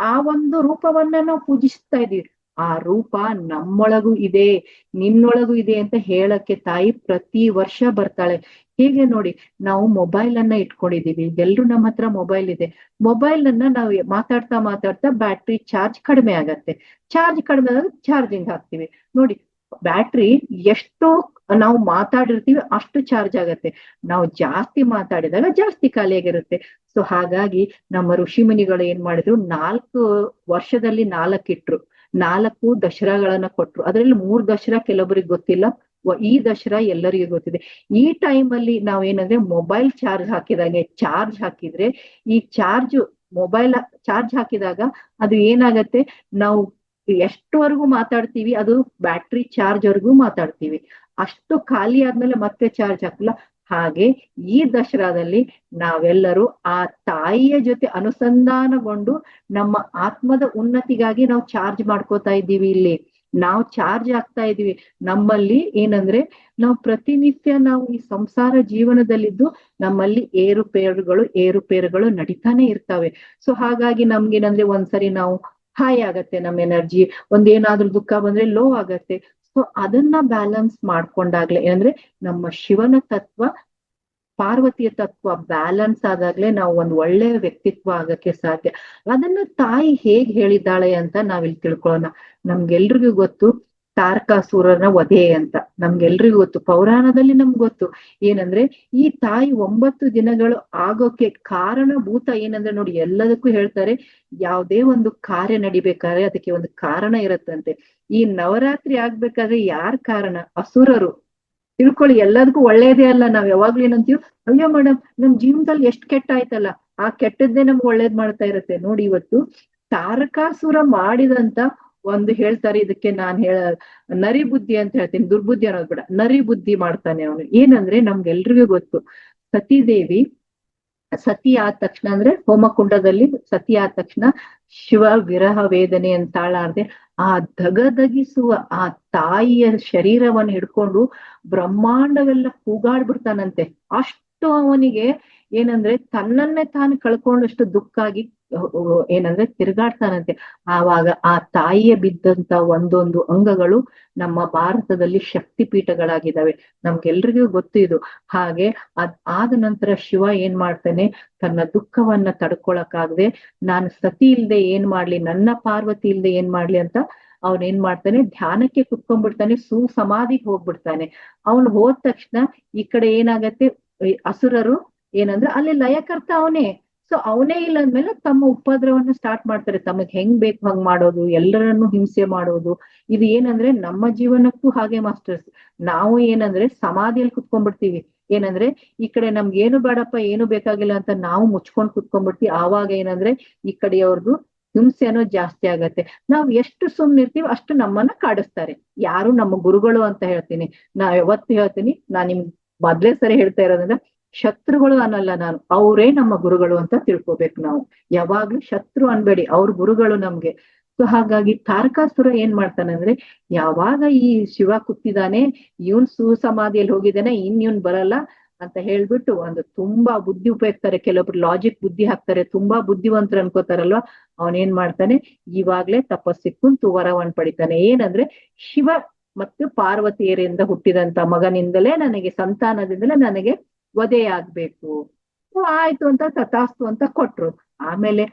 ಆ ಒಂದು ರೂಪವನ್ನ ನಾವು ಪೂಜಿಸ್ತಾ ಇದೀವಿ. ಆ ರೂಪ ನಮ್ಮೊಳಗೂ ಇದೆ, ನಿನ್ನೊಳಗೂ ಇದೆ ಅಂತ ಹೇಳಕ್ಕೆ ತಾಯಿ ಪ್ರತಿ ವರ್ಷ ಬರ್ತಾಳೆ. ಹೇಗೆ ನೋಡಿ, ನಾವು ಮೊಬೈಲ್ ಅನ್ನ ಇಟ್ಕೊಂಡಿದೀವಿ, ಎಲ್ರು ನಮ್ಮ ಹತ್ರ ಮೊಬೈಲ್ ಇದೆ. ಮೊಬೈಲ್ ಅನ್ನ ನಾವು ಮಾತಾಡ್ತಾ ಮಾತಾಡ್ತಾ ಬ್ಯಾಟ್ರಿ ಚಾರ್ಜ್ ಕಡಿಮೆ ಆಗತ್ತೆ. ಚಾರ್ಜ್ ಕಡಿಮೆ ಆದಾಗ ಚಾರ್ಜಿಂಗ್ ಹಾಕ್ತಿವಿ. ನೋಡಿ, ಬ್ಯಾಟ್ರಿ ಎಷ್ಟು ನಾವು ಮಾತಾಡಿರ್ತೀವಿ ಅಷ್ಟು ಚಾರ್ಜ್ ಆಗತ್ತೆ. ನಾವು ಜಾಸ್ತಿ ಮಾತಾಡಿದಾಗ ಜಾಸ್ತಿ ಖಾಲಿಯಾಗಿರುತ್ತೆ. ಸೊ ಹಾಗಾಗಿ ನಮ್ಮ ಋಷಿ ಮುನಿಗಳು ಏನ್ ಮಾಡಿದ್ರು, 4 ವರ್ಷದಲ್ಲಿ 4 ಇಟ್ರು, 4 ದಸರಾಗಳನ್ನ ಕೊಟ್ರು. ಅದ್ರಲ್ಲಿ 3 ದಸರಾ ಕೆಲವರಿಗೆ ಗೊತ್ತಿಲ್ಲ, ಈ ದಸರಾ ಎಲ್ಲರಿಗೂ ಗೊತ್ತಿದೆ. ಈ ಟೈಮ್ ಅಲ್ಲಿ ನಾವೇನಂದ್ರೆ ಮೊಬೈಲ್ ಚಾರ್ಜ್ ಹಾಕಿದ್ರೆ ಈ ಮೊಬೈಲ್ ಚಾರ್ಜ್ ಹಾಕಿದಾಗ ಅದು ಏನಾಗತ್ತೆ, ನಾವು ಎಷ್ಟುವರೆಗೂ ಮಾತಾಡ್ತೀವಿ ಅದು ಬ್ಯಾಟ್ರಿ ಚಾರ್ಜ್ ವರೆಗೂ ಮಾತಾಡ್ತೀವಿ. ಅಷ್ಟು ಖಾಲಿ ಆದ್ಮೇಲೆ ಮತ್ತೆ ಚಾರ್ಜ್ ಹಾಕಲ್ಲ. ಹಾಗೆ ಈ ದಸರಾದಲ್ಲಿ ನಾವೆಲ್ಲರೂ ಆ ತಾಯಿಯ ಜೊತೆ ಅನುಸಂಧಾನಗೊಂಡು ನಮ್ಮ ಆತ್ಮದ ಉನ್ನತಿಗಾಗಿ ನಾವು ಚಾರ್ಜ್ ಮಾಡ್ಕೋತಾ ಇದ್ದೀವಿ. ಇಲ್ಲಿ ನಾವು ಚಾರ್ಜ್ ಆಗ್ತಾ ಇದೀವಿ. ನಮ್ಮಲ್ಲಿ ಏನಂದ್ರೆ ನಾವು ಪ್ರತಿನಿತ್ಯ ನಾವು ಈ ಸಂಸಾರ ಜೀವನದಲ್ಲಿದ್ದು ನಮ್ಮಲ್ಲಿ ಏರುಪೇರುಗಳು ನಡೀತಾನೆ ಇರ್ತವೆ. ಸೊ ಹಾಗಾಗಿ ನಮ್ಗೇನಂದ್ರೆ ಒಂದ್ಸರಿ ನಾವು ಹೈ ಆಗತ್ತೆ ನಮ್ಮ ಎನರ್ಜಿ, ಒಂದೇನಾದ್ರೂ ದುಃಖ ಬಂದ್ರೆ ಲೋ ಆಗತ್ತೆ. ಸೊ ಅದನ್ನ ಬ್ಯಾಲೆನ್ಸ್ ಮಾಡ್ಕೊಂಡಾಗ್ಲೆ ಅಂದ್ರೆ ನಮ್ಮ ಶಿವನ ತತ್ವ ಪಾರ್ವತಿಯ ತತ್ವ ಬ್ಯಾಲೆನ್ಸ್ ಆದಾಗ್ಲೇ ನಾವು ಒಂದ್ ಒಳ್ಳೆ ವ್ಯಕ್ತಿತ್ವ ಆಗಕ್ಕೆ ಸಾಧ್ಯ. ಅದನ್ನ ತಾಯಿ ಹೇಗ್ ಹೇಳಿದ್ದಾಳೆ ಅಂತ ನಾವಿಲ್ಲಿ ತಿಳ್ಕೊಳ್ಳೋಣ. ನಮ್ಗೆಲ್ರಿಗೂ ಗೊತ್ತು ತಾರಕಾಸುರನ ವಧೆ ಅಂತ, ನಮ್ಗೆಲ್ರಿಗೂ ಗೊತ್ತು, ಪೌರಾಣದಲ್ಲಿ ನಮ್ಗೆ ಗೊತ್ತು. ಏನಂದ್ರೆ ಈ ತಾಯಿ 9 ದಿನಗಳು ಆಗೋಕೆ ಕಾರಣಭೂತ ಏನಂದ್ರೆ ನೋಡಿ, ಎಲ್ಲದಕ್ಕೂ ಹೇಳ್ತಾರೆ ಯಾವುದೇ ಒಂದು ಕಾರ್ಯ ನಡಿಬೇಕಾದ್ರೆ ಅದಕ್ಕೆ ಒಂದು ಕಾರಣ ಇರತ್ತಂತೆ. ಈ ನವರಾತ್ರಿ ಆಗ್ಬೇಕಾದ್ರೆ ಯಾರ್ ಕಾರಣ? ಅಸುರರು. ತಿಳ್ಕೊಳ್ಳಿ, ಎಲ್ಲದಕ್ಕೂ ಒಳ್ಳೇದೇ ಅಲ್ಲ. ನಾವ್ ಯಾವಾಗ್ಲೂ ಏನಂತೀವಿ, ಅಯ್ಯೋ ಮೇಡಮ್ ನಮ್ ಜೀವನದಲ್ಲಿ ಎಷ್ಟ್ ಕೆಟ್ಟ ಆಯ್ತಲ್ಲ, ಆ ಕೆಟ್ಟದ್ದೇ ನಮ್ಗೆ ಒಳ್ಳೇದ್ ಮಾಡ್ತಾ ಇರತ್ತೆ. ನೋಡಿ, ಇವತ್ತು ತಾರಕಾಸುರ ಮಾಡಿದಂತ ಒಂದು ಹೇಳ್ತಾರೆ, ಇದಕ್ಕೆ ನಾನ್ ನರಿ ಬುದ್ಧಿ ಅಂತ ಹೇಳ್ತೀನಿ, ದುರ್ಬುದ್ಧಿ ಅನ್ನೋದು ಬೇಡ, ನರಿ ಬುದ್ಧಿ ಮಾಡ್ತಾನೆ ಅವನು. ಏನಂದ್ರೆ ನಮ್ಗೆಲ್ರಿಗೂ ಗೊತ್ತು, ಸತೀದೇವಿ ಸತಿ ಆದ ತಕ್ಷಣ ಅಂದ್ರೆ ಹೋಮಕುಂಡದಲ್ಲಿ ಸತಿ ಆದ ತಕ್ಷಣ ಶಿವ ವಿರಹ ವೇದನೆ ಅಂತಾಳಾರ್ದೆ ಆ ಧಗಧಗಿಸುವ ಆ ತಾಯಿಯ ಶರೀರವನ್ನು ಹಿಡ್ಕೊಂಡು ಬ್ರಹ್ಮಾಂಡವೆಲ್ಲ ಕೂಗಾಡ್ಬಿಡ್ತಾನಂತೆ. ಅಷ್ಟು ಅವನಿಗೆ ಏನಂದ್ರೆ ತನ್ನನ್ನೇ ತಾನು ಕಳ್ಕೊಂಡಷ್ಟು ದುಃಖ ಆಗಿ ಏನಂದ್ರೆ ತಿರುಗಾಡ್ತಾನಂತೆ. ಆವಾಗ ಆ ತಾಯಿಯ ಬಿದ್ದಂತ ಒಂದೊಂದು ಅಂಗಗಳು ನಮ್ಮ ಭಾರತದಲ್ಲಿ ಶಕ್ತಿ ಪೀಠಗಳಾಗಿದ್ದಾವೆ. ನಮ್ಗೆಲ್ರಿಗೂ ಗೊತ್ತು ಇದು. ಹಾಗೆ ಆದ ನಂತರ ಶಿವ ಏನ್ ಮಾಡ್ತಾನೆ, ತನ್ನ ದುಃಖವನ್ನ ತಡ್ಕೊಳಕ್ಕಾಗದೆ ನಾನು ಸತಿ ಇಲ್ದೆ ಏನ್ ಮಾಡ್ಲಿ, ನನ್ನ ಪಾರ್ವತಿ ಇಲ್ದೆ ಏನ್ ಮಾಡ್ಲಿ ಅಂತ ಅವನ್ ಏನ್ ಮಾಡ್ತಾನೆ, ಧ್ಯಾನಕ್ಕೆ ಕುತ್ಕೊಂಡ್ಬಿಡ್ತಾನೆ, ಸಮಾಧಿಗೆ ಹೋಗ್ಬಿಡ್ತಾನೆ. ಅವನು ಹೋದ ತಕ್ಷಣ ಈ ಕಡೆ ಏನಾಗತ್ತೆ, ಅಸುರರು ಏನಂದ್ರೆ ಅಲ್ಲಿ ಲಯಕರ್ತ ಅವನೇ. ಸೊ ಅವನೇ ಇಲ್ಲ ಅಂದ್ಮೇಲೆ ತಮ್ಮ ಉಪದ್ರವನ್ನ ಸ್ಟಾರ್ಟ್ ಮಾಡ್ತಾರೆ, ತಮಗ್ ಹೆಂಗ್ ಬೇಕು ಹಂಗ್ ಮಾಡೋದು, ಎಲ್ಲರನ್ನು ಹಿಂಸೆ ಮಾಡೋದು. ಇದು ಏನಂದ್ರೆ ನಮ್ಮ ಜೀವನಕ್ಕೂ ಹಾಗೆ ಮಾಸ್ಟರ್ಸ್. ನಾವು ಏನಂದ್ರೆ ಸಮಾಧಿಯಲ್ಲಿ ಕುತ್ಕೊಂಡ್ಬಿಡ್ತೀವಿ. ಏನಂದ್ರೆ ಈ ಕಡೆ ನಮ್ಗೆ ಏನು ಬೇಡಪ್ಪ, ಏನು ಬೇಕಾಗಿಲ್ಲ ಅಂತ ನಾವು ಮುಚ್ಕೊಂಡ್ ಕುತ್ಕೊಂಡ್ಬಿಡ್ತೀವಿ. ಆವಾಗ ಏನಂದ್ರೆ ಈ ಕಡೆಯವ್ರದ್ದು ಹಿಂಸೆ ಅನ್ನೋದು ಜಾಸ್ತಿ ಆಗತ್ತೆ. ನಾವ್ ಎಷ್ಟು ಸುಮ್ನಿರ್ತೀವಿ ಅಷ್ಟು ನಮ್ಮನ್ನ ಕಾಡಿಸ್ತಾರೆ. ಯಾರು ನಮ್ಮ ಗುರುಗಳು ಅಂತ ಹೇಳ್ತೀನಿ, ನಾವ್ ಯಾವತ್ತು ಹೇಳ್ತೀನಿ, ನಾನ್ ನಿಮ್ಗೆ ಮೊದ್ಲೇ ಸರಿ ಹೇಳ್ತಾ ಇರೋದ್ರಿಂದ ಶತ್ರುಗಳು ಅನ್ನಲ್ಲ ನಾನು, ಅವರೇ ನಮ್ಮ ಗುರುಗಳು ಅಂತ ತಿಳ್ಕೊಬೇಕು ನಾವು. ಯಾವಾಗ್ಲೂ ಶತ್ರು ಅನ್ಬೇಡಿ, ಅವ್ರ ಗುರುಗಳು ನಮ್ಗೆ. ಸೊ ಹಾಗಾಗಿ ತಾರಕಾಸುರ ಏನ್ ಮಾಡ್ತಾನೆ ಅಂದ್ರೆ, ಯಾವಾಗ ಈ ಶಿವ ಕೂತಿದ್ದಾನೆ, ಇವನ್ ಸುಸಮಾಧಿಯಲ್ಲಿ ಹೋಗಿದ್ದಾನೆ, ಇವ್ನ್ ಬರಲ್ಲ ಅಂತ ಹೇಳ್ಬಿಟ್ಟು ಒಂದು ತುಂಬಾ ಬುದ್ಧಿ ಉಪಯೋಗಿಸ್ತಾರೆ. ಕೆಲವೊಬ್ರು ಲಾಜಿಕ್ ಬುದ್ಧಿ ಹಾಕ್ತಾರೆ, ತುಂಬಾ ಬುದ್ಧಿವಂತರು ಅನ್ಕೋತಾರಲ್ವಾ. ಅವನೇನ್ ಮಾಡ್ತಾನೆ, ಇವಾಗ್ಲೇ ತಪಸ್ಸಿಗೆ ಕುಂತು ವರವನ್ ಪಡಿತಾನೆ. ಏನಂದ್ರೆ ಶಿವ ಮತ್ತು ಪಾರ್ವತಿಯರಿಂದ ಹುಟ್ಟಿದಂತ ಮಗನಿಂದಲೇ ನನಗೆ, ಸಂತಾನದಿಂದಲೇ ನನಗೆ ವಧೆ ಆಗ್ಬೇಕು. ಆಯ್ತು ಅಂತ ತಥಾಸ್ತು ಅಂತ ಕೊಟ್ರು. ಆಮೇಲೆ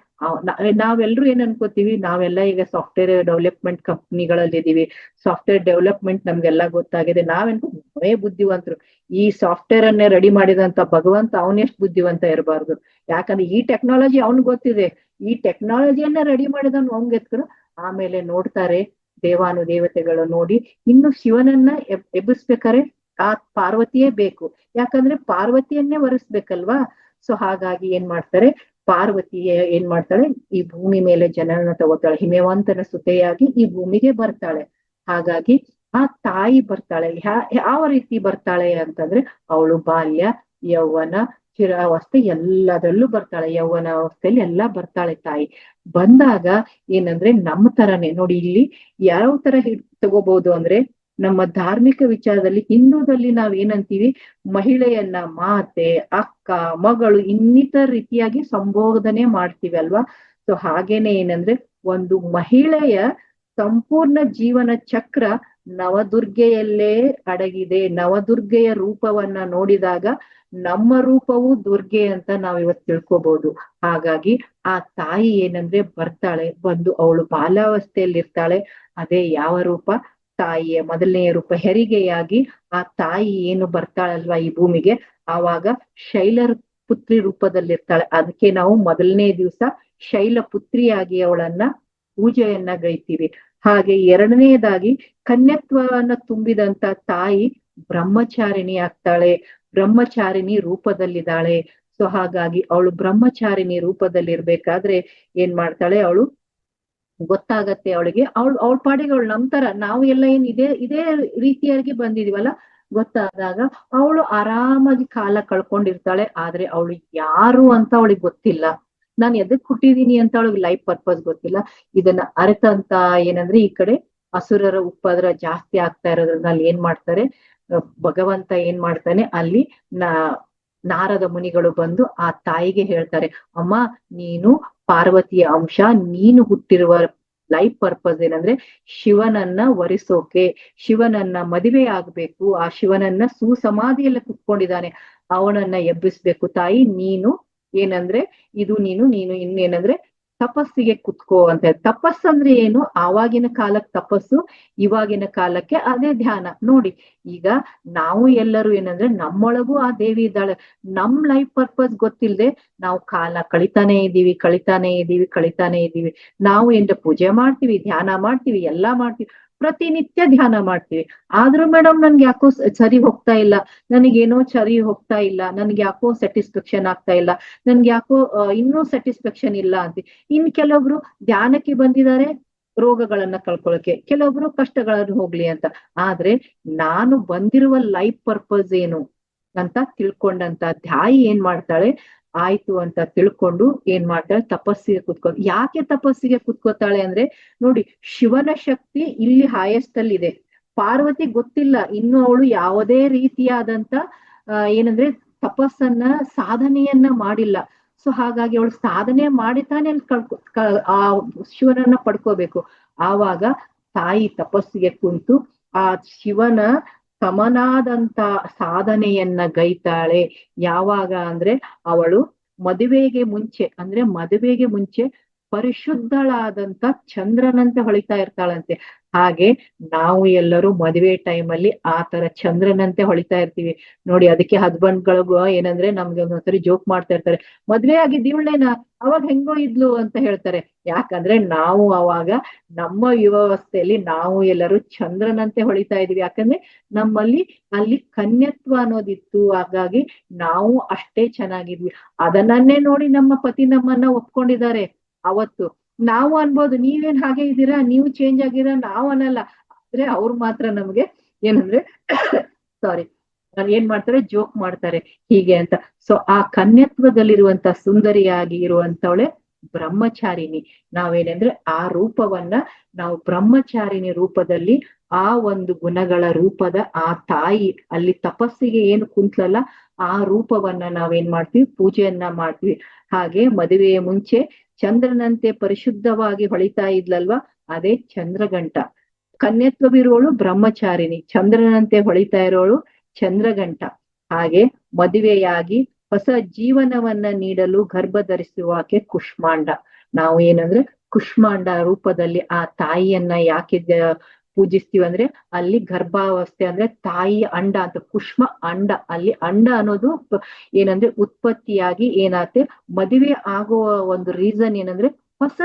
ನಾವೆಲ್ರು ಏನ್ ಅನ್ಕೋತೀವಿ, ನಾವೆಲ್ಲ ಈಗ ಸಾಫ್ಟ್ವೇರ್ ಡೆವಲಪ್ಮೆಂಟ್ ಕಂಪ್ನಿಗಳಲ್ಲಿ ಇದೀವಿ, ಸಾಫ್ಟ್ವೇರ್ ಡೆವಲಪ್ಮೆಂಟ್ ನಮ್ಗೆಲ್ಲ ಗೊತ್ತಾಗಿದೆ. ನಾವೇ ಬುದ್ಧಿವಂತರು. ಈ ಸಾಫ್ಟ್ವೇರ್ ಅನ್ನೇ ರೆಡಿ ಮಾಡಿದಂತ ಭಗವಂತ ಅವನೆಷ್ಟು ಬುದ್ಧಿವಂತ ಇರಬಾರ್ದು? ಯಾಕಂದ್ರೆ ಈ ಟೆಕ್ನಾಲಜಿ ಅವ್ನ್ ಗೊತ್ತಿದೆ, ಈ ಟೆಕ್ನಾಲಜಿಯನ್ನ ರೆಡಿ ಮಾಡಿದವ್ನು ಅವ್ನ್ಗೆ ಎತ್ಕರು. ಆಮೇಲೆ ನೋಡ್ತಾರೆ ದೇವಾನುದೇವತೆಗಳು ನೋಡಿ, ಇನ್ನು ಶಿವನನ್ನ ಎಬ್ಬಿಸ್ಬೇಕಾರೆ ಆ ಪಾರ್ವತಿಯೇ ಬೇಕು, ಯಾಕಂದ್ರೆ ಪಾರ್ವತಿಯನ್ನೇ ವರಿಸ್ಬೇಕಲ್ವಾ. ಸೊ ಹಾಗಾಗಿ ಏನ್ ಮಾಡ್ತಾರೆ, ಪಾರ್ವತಿಯ ಏನ್ ಮಾಡ್ತಾಳೆ, ಈ ಭೂಮಿ ಮೇಲೆ ಜನನ ತಗೋತಾಳೆ, ಹಿಮವಂತನ ಸುತೆಯಾಗಿ ಈ ಭೂಮಿಗೆ ಬರ್ತಾಳೆ. ಹಾಗಾಗಿ ಆ ತಾಯಿ ಬರ್ತಾಳೆ. ಯಾವ ರೀತಿ ಬರ್ತಾಳೆ ಅಂತಂದ್ರೆ, ಅವಳು ಬಾಲ್ಯ, ಯೌವನ, ಚಿರಾವಸ್ಥೆ ಎಲ್ಲದರಲ್ಲೂ ಬರ್ತಾಳೆ. ಯೌವನ ಅವಸ್ಥೆಯಲ್ಲಿ ಎಲ್ಲಾ ಬರ್ತಾಳೆ ತಾಯಿ. ಬಂದಾಗ ಏನಂದ್ರೆ ನಮ್ಮ ತರನೇ ನೋಡಿ, ಇಲ್ಲಿ ಯಾವ ತರ ತಗೋಬಹುದು ಅಂದ್ರೆ, ನಮ್ಮ ಧಾರ್ಮಿಕ ವಿಚಾರದಲ್ಲಿ ಹಿಂದೂದಲ್ಲಿ ನಾವ್ ಏನಂತೀವಿ, ಮಹಿಳೆಯನ್ನ ಮಾತೆ, ಅಕ್ಕ, ಮಗಳು ಇನ್ನಿತರ ರೀತಿಯಾಗಿ ಸಂಬೋಧನೆ ಮಾಡ್ತೀವಿ ಅಲ್ವಾ. ಸೊ ಹಾಗೇನೆ ಏನಂದ್ರೆ, ಒಂದು ಮಹಿಳೆಯ ಸಂಪೂರ್ಣ ಜೀವನ ಚಕ್ರ ನವದುರ್ಗೆಯಲ್ಲೇ ಅಡಗಿದೆ. ನವದುರ್ಗೆಯ ರೂಪವನ್ನ ನೋಡಿದಾಗ ನಮ್ಮ ರೂಪವು ದುರ್ಗೆ ಅಂತ ನಾವ್ ಇವತ್ತು ತಿಳ್ಕೊಬಹುದು. ಹಾಗಾಗಿ ಆ ತಾಯಿ ಏನಂದ್ರೆ ಬರ್ತಾಳೆ, ಬಂದು ಅವಳು ಬಾಲ್ಯಾವಸ್ಥೆಯಲ್ಲಿ ಇರ್ತಾಳೆ. ಅದೇ ಯಾವ ರೂಪ? ತಾಯಿಯ ಮೊದಲನೆಯ ರೂಪ ಹೆರಿಗೆಯಾಗಿ ಆ ತಾಯಿ ಏನು ಬರ್ತಾಳಲ್ವಾ ಈ ಭೂಮಿಗೆ, ಆವಾಗ ಶೈಲರ ಪುತ್ರಿ ರೂಪದಲ್ಲಿರ್ತಾಳೆ. ಅದಕ್ಕೆ ನಾವು ಮೊದಲನೇ ದಿವಸ ಶೈಲಪುತ್ರಿಯಾಗಿ ಅವಳನ್ನ ಪೂಜೆಯನ್ನ ಗೈತೀವಿ. ಹಾಗೆ ಎರಡನೆಯದಾಗಿ ಕನ್ಯತ್ವವನ್ನ ತುಂಬಿದಂತ ತಾಯಿ ಬ್ರಹ್ಮಚಾರಿಣಿ ಆಗ್ತಾಳೆ, ಬ್ರಹ್ಮಚಾರಿಣಿ ರೂಪದಲ್ಲಿದ್ದಾಳೆ. ಸೊ ಹಾಗಾಗಿ ಅವಳು ಬ್ರಹ್ಮಚಾರಿಣಿ ರೂಪದಲ್ಲಿ ಇರ್ಬೇಕಾದ್ರೆ ಏನ್ ಮಾಡ್ತಾಳೆ, ಅವಳು ಗೊತ್ತಾಗತ್ತೆ ಅವಳಿಗೆ, ಅವಳ ಪಾಡಿಗೆ ಅವಳು ನಂಬ್ತಾರ ನಾವು ಎಲ್ಲ ಏನ್ ಇದೇ ರೀತಿಯಾಗಿ ಬಂದಿದೀವಲ್ಲ, ಗೊತ್ತಾದಾಗ ಅವಳು ಆರಾಮಾಗಿ ಕಾಲ ಕಳ್ಕೊಂಡಿರ್ತಾಳೆ. ಆದ್ರೆ ಅವಳು ಯಾರು ಅಂತ ಅವಳಿಗೆ ಗೊತ್ತಿಲ್ಲ, ನಾನ್ ಎದಕ್ ಹುಟ್ಟಿದೀನಿ ಅಂತ ಅವಳಿಗೆ ಲೈಫ್ ಪರ್ಪಸ್ ಗೊತ್ತಿಲ್ಲ. ಇದನ್ನ ಅರಿತಂತ ಏನಂದ್ರೆ ಈ ಕಡೆ ಅಸುರರ ಉಪದ್ರ ಜಾಸ್ತಿ ಆಗ್ತಾ ಇರೋದ್ರಿಂದ ಅಲ್ಲಿ ಏನ್ ಮಾಡ್ತಾರೆ, ಭಗವಂತ ಏನ್ ಮಾಡ್ತಾನೆ ಅಲ್ಲಿ ನಾರದ ಮುನಿಗಳು ಬಂದು ಆ ತಾಯಿಗೆ ಹೇಳ್ತಾರೆ, ಅಮ್ಮ ನೀನು ಪಾರ್ವತಿಯ ಅಂಶ, ನೀನು ಹುಟ್ಟಿರುವ ಲೈಫ್ ಪರ್ಪಸ್ ಏನಂದ್ರೆ ಶಿವನನ್ನ ವರಿಸೋಕೆ, ಶಿವನನ್ನ ಮದುವೆ ಆಗ್ಬೇಕು, ಆ ಶಿವನನ್ನ ಸುಸಮಾಧಿಯಲ್ಲಿ ಕುತ್ಕೊಂಡಿದ್ದಾನೆ ಅವನನ್ನ ಎಬ್ಬಿಸ್ಬೇಕು ತಾಯಿ, ನೀನು ಏನಂದ್ರೆ ನೀನು ಇನ್ನೇನಂದ್ರೆ ತಪಸ್ಸಿಗೆ ಕುತ್ಕೋ ಅಂತ. ತಪಸ್ಸಂದ್ರೆ ಏನು? ಆವಾಗಿನ ಕಾಲಕ್ಕೆ ತಪಸ್ಸು, ಇವಾಗಿನ ಕಾಲಕ್ಕೆ ಅದೇ ಧ್ಯಾನ. ನೋಡಿ ಈಗ ನಾವು ಎಲ್ಲರೂ ಏನಂದ್ರೆ ನಮ್ಮೊಳಗೂ ಆ ದೇವಿ ಇದ್ದಾಳೆ. ನಮ್ ಲೈಫ್ ಪರ್ಪಸ್ ಗೊತ್ತಿಲ್ಲದೆ ನಾವು ಕಾಲ ಕಳಿತಾನೆ ಇದೀವಿ. ನಾವು ಏನ್ರ ಪೂಜೆ ಮಾಡ್ತೀವಿ, ಧ್ಯಾನ ಮಾಡ್ತೀವಿ, ಎಲ್ಲಾ ಮಾಡ್ತೀವಿ, ಪ್ರತಿನಿತ್ಯ ಧ್ಯಾನ ಮಾಡ್ತೀವಿ. ಆದ್ರೂ ಮೇಡಮ್ ನನ್ಗೆ ಯಾಕೋ ಸರಿ ಹೋಗ್ತಾ ಇಲ್ಲ, ನನ್ಗೆ ಯಾಕೋ ಸ್ಯಾಟಿಸ್ಫ್ಯಾಕ್ಷನ್ ಆಗ್ತಾ ಇಲ್ಲ, ನನ್ಗೆ ಯಾಕೋ ಇನ್ನೂ ಸ್ಯಾಟಿಸ್ಫ್ಯಾಕ್ಷನ್ ಇಲ್ಲ ಅಂತ. ಇನ್ ಕೆಲವೊಬ್ರು ಧ್ಯಾನಕ್ಕೆ ಬಂದಿದ್ದಾರೆ ರೋಗಗಳನ್ನ ಕಳ್ಕೊಳಕ್ಕೆ, ಕೆಲವೊಬ್ರು ಕಷ್ಟಗಳನ್ನು ಹೋಗ್ಲಿ ಅಂತ. ಆದ್ರೆ ನಾನು ಬಂದಿರುವ ಲೈಫ್ ಪರ್ಪಸ್ ಏನು ಅಂತ ತಿಳ್ಕೊಂಡಂತ ತಾಯಿ ಏನ್ ಮಾಡ್ತಾಳೆ, ಆಯ್ತು ಅಂತ ತಿಳ್ಕೊಂಡು ಏನ್ ಮಾಡ್ತಾಳೆ, ತಪಸ್ಸಿಗೆ ಯಾಕೆ ತಪಸ್ಸಿಗೆ ಕುತ್ಕೋತಾಳೆ ಅಂದ್ರೆ ನೋಡಿ, ಶಿವನ ಶಕ್ತಿ ಇಲ್ಲಿ ಹೈಯೆಸ್ಟ್ ಅಲ್ಲಿ ಇದೆ, ಪಾರ್ವತಿ ಗೊತ್ತಿಲ್ಲ ಇನ್ನು, ಅವಳು ಯಾವುದೇ ರೀತಿಯಾದಂತ ಏನಂದ್ರೆ ತಪಸ್ಸನ್ನ ಸಾಧನೆಯನ್ನ ಮಾಡಿಲ್ಲ. ಸೊ ಹಾಗಾಗಿ ಅವಳು ಸಾಧನೆ ಮಾಡಿ ತಾನೇ ಆ ಶಿವನನ್ನ ಪಡ್ಕೋಬೇಕು. ಆವಾಗ ತಾಯಿ ತಪಸ್ಸಿಗೆ ಕುಂತು ಆ ಶಿವನ ಸಮನಾದಂತ ಸಾಧನೆಯನ್ನ ಗೈತಾಳೆ. ಯಾವಾಗ ಅಂದ್ರೆ ಅವಳು ಮದುವೆಗೆ ಮುಂಚೆ ಪರಿಶುದ್ಧಳಾದಂತ ಚಂದ್ರನಂತೆ ಹೊಳಿತಾ ಇರ್ತಾಳಂತೆ. ಹಾಗೆ ನಾವು ಎಲ್ಲರೂ ಮದುವೆ ಟೈಮಲ್ಲಿ ಆ ತರ ಚಂದ್ರನಂತೆ ಹೊಳಿತಾ ಇರ್ತೀವಿ ನೋಡಿ. ಅದಕ್ಕೆ ಹಸ್ಬೆಂಡ್ಗಳಿಗೂ ಏನಂದ್ರೆ ನಮ್ಗೆ ಒಂದೊಂದ್ಸರಿ ಜೋಕ್ ಮಾಡ್ತಾ ಇರ್ತಾರೆ, ಮದ್ವೆ ಆಗಿದ್ದೀವಳೇನಾ ಅವಾಗ ಹೆಂಗೋ ಇದ್ಲು ಅಂತ ಹೇಳ್ತಾರೆ. ಯಾಕಂದ್ರೆ ನಾವು ಅವಾಗ ನಮ್ಮ ಯುವಾವಸ್ಥೆಯಲ್ಲಿ ನಾವು ಎಲ್ಲರೂ ಚಂದ್ರನಂತೆ ಹೊಳಿತಾ ಇದೀವಿ. ಯಾಕಂದ್ರೆ ನಮ್ಮಲ್ಲಿ ಅಲ್ಲಿ ಕನ್ಯತ್ವ ಅನ್ನೋದಿತ್ತು, ಹಾಗಾಗಿ ನಾವು ಅಷ್ಟೇ ಚೆನ್ನಾಗಿದ್ವಿ. ಅದನ್ನೇ ನೋಡಿ ನಮ್ಮ ಪತಿ ನಮ್ಮನ್ನ ಒಪ್ಕೊಂಡಿದ್ದಾರೆ. ಅವತ್ತು ನಾವು ಅನ್ಬೋದು ನೀವೇನ್ ಹಾಗೆ ಇದ್ದೀರಾ, ನೀವು ಚೇಂಜ್ ಆಗಿರಾ, ನಾವು ಅನ್ನಲ್ಲ. ಆದ್ರೆ ಅವ್ರು ಮಾತ್ರ ನಮ್ಗೆ ಏನಂದ್ರೆ ಸಾರಿ ಏನ್ ಮಾಡ್ತಾರೆ, ಜೋಕ್ ಮಾಡ್ತಾರೆ ಹೀಗೆ ಅಂತ. ಸೊ ಆ ಕನ್ಯತ್ವದಲ್ಲಿರುವಂತ ಸುಂದರಿಯಾಗಿ ಇರುವಂತವಳೆ ಬ್ರಹ್ಮಚಾರಿಣಿ. ನಾವೇನಂದ್ರೆ ಆ ರೂಪವನ್ನ ನಾವು ಬ್ರಹ್ಮಚಾರಿಣಿ ರೂಪದಲ್ಲಿ ಆ ಒಂದು ಗುಣಗಳ ರೂಪದ ಆ ತಾಯಿ ಅಲ್ಲಿ ತಪಸ್ಸಿಗೆ ಏನು ಕುಂತ್ಲಲ್ಲ ಆ ರೂಪವನ್ನ ನಾವೇನ್ ಮಾಡ್ತೀವಿ, ಪೂಜೆಯನ್ನ ಮಾಡ್ತೀವಿ. ಹಾಗೆ ಮದುವೆಯ ಮುಂಚೆ ಚಂದ್ರನಂತೆ ಪರಿಶುದ್ಧವಾಗಿ ಹೊಳಿತಾ ಇದ್ಲಲ್ವಾ, ಅದೇ ಚಂದ್ರಗಂಟ. ಕನ್ಯತ್ವವಿರೋಳು ಬ್ರಹ್ಮಚಾರಿಣಿ, ಚಂದ್ರನಂತೆ ಹೊಳಿತಾ ಇರೋಳು ಚಂದ್ರಗಂಟ. ಹಾಗೆ ಮದುವೆಯಾಗಿ ಹೊಸ ಜೀವನವನ್ನ ನೀಡಲು ಗರ್ಭ ಧರಿಸುವಾಕೆ ಕುಷ್ಮಾಂಡ. ನಾವು ಏನಂದ್ರೆ ಕುಷ್ಮಾಂಡ ರೂಪದಲ್ಲಿ ಆ ತಾಯಿಯನ್ನ ಯಾಕೆ ಪೂಜಿಸ್ತೀವಿ ಅಂದ್ರೆ ಅಲ್ಲಿ ಗರ್ಭಾವಸ್ಥೆ ಅಂದ್ರೆ ತಾಯಿ ಅಂಡ ಅಂತ, ಕುಷ್ಮ ಅಂಡ, ಅಲ್ಲಿ ಅಂಡ ಅನ್ನೋದು ಏನಂದ್ರೆ ಉತ್ಪತ್ತಿಯಾಗಿ ಏನಾಗುತ್ತೆ, ಮದುವೆ ಆಗುವ ಒಂದು ರೀಸನ್ ಏನಂದ್ರೆ ಹೊಸ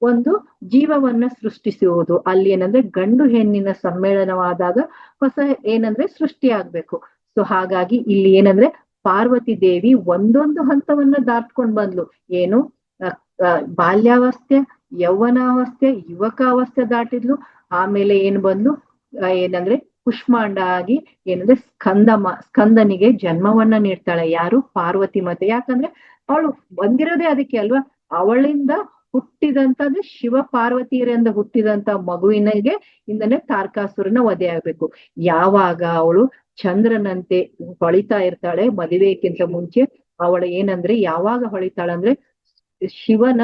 ಒಂದು ಜೀವವನ್ನ ಸೃಷ್ಟಿಸುವುದು. ಅಲ್ಲಿ ಏನಂದ್ರೆ ಗಂಡು ಹೆಣ್ಣಿನ ಸಮ್ಮೇಳನವಾದಾಗ ಹೊಸ ಏನಂದ್ರೆ ಸೃಷ್ಟಿ ಆಗ್ಬೇಕು. ಸೊ ಹಾಗಾಗಿ ಇಲ್ಲಿ ಏನಂದ್ರೆ ಪಾರ್ವತಿ ದೇವಿ ಒಂದೊಂದು ಹಂತವನ್ನ ದಾಟ್ಕೊಂಡ್ ಬಂದ್ಲು. ಏನು ಬಾಲ್ಯಾವಸ್ಥೆ, ಯೌವನಾವಸ್ಥೆ, ಯುವಕಾವಸ್ಥೆ ದಾಟಿದ್ಲು. ಆಮೇಲೆ ಏನ್ ಬಂದ್ಲು, ಏನಂದ್ರೆ ಕುಷ್ಮಾಂಡ ಆಗಿ ಏನಂದ್ರೆ ಸ್ಕಂದನಿಗೆ ಜನ್ಮವನ್ನ ನೀಡ್ತಾಳೆ. ಯಾರು? ಪಾರ್ವತಿ ಮಾತೆ. ಯಾಕಂದ್ರೆ ಅವಳು ಬಂದಿರೋದೇ ಅದಕ್ಕೆ ಅಲ್ವಾ, ಅವಳಿಂದ ಹುಟ್ಟಿದಂತಂದ್ರೆ ಶಿವ ಪಾರ್ವತಿಯರಿಂದ ಹುಟ್ಟಿದಂತ ಮಗುವಿನಿಗೆ ಇಂದನೆ ತಾರಕಾಸುರನ ವಧೆ ಆಗ್ಬೇಕು. ಯಾವಾಗ ಅವಳು ಚಂದ್ರನಂತೆ ಹೊಳಿತಾ ಇರ್ತಾಳೆ ಮದುವೆಕ್ಕಿಂತ ಮುಂಚೆ, ಅವಳು ಏನಂದ್ರೆ ಯಾವಾಗ ಹೊಳಿತಾಳಂದ್ರೆ ಶಿವನ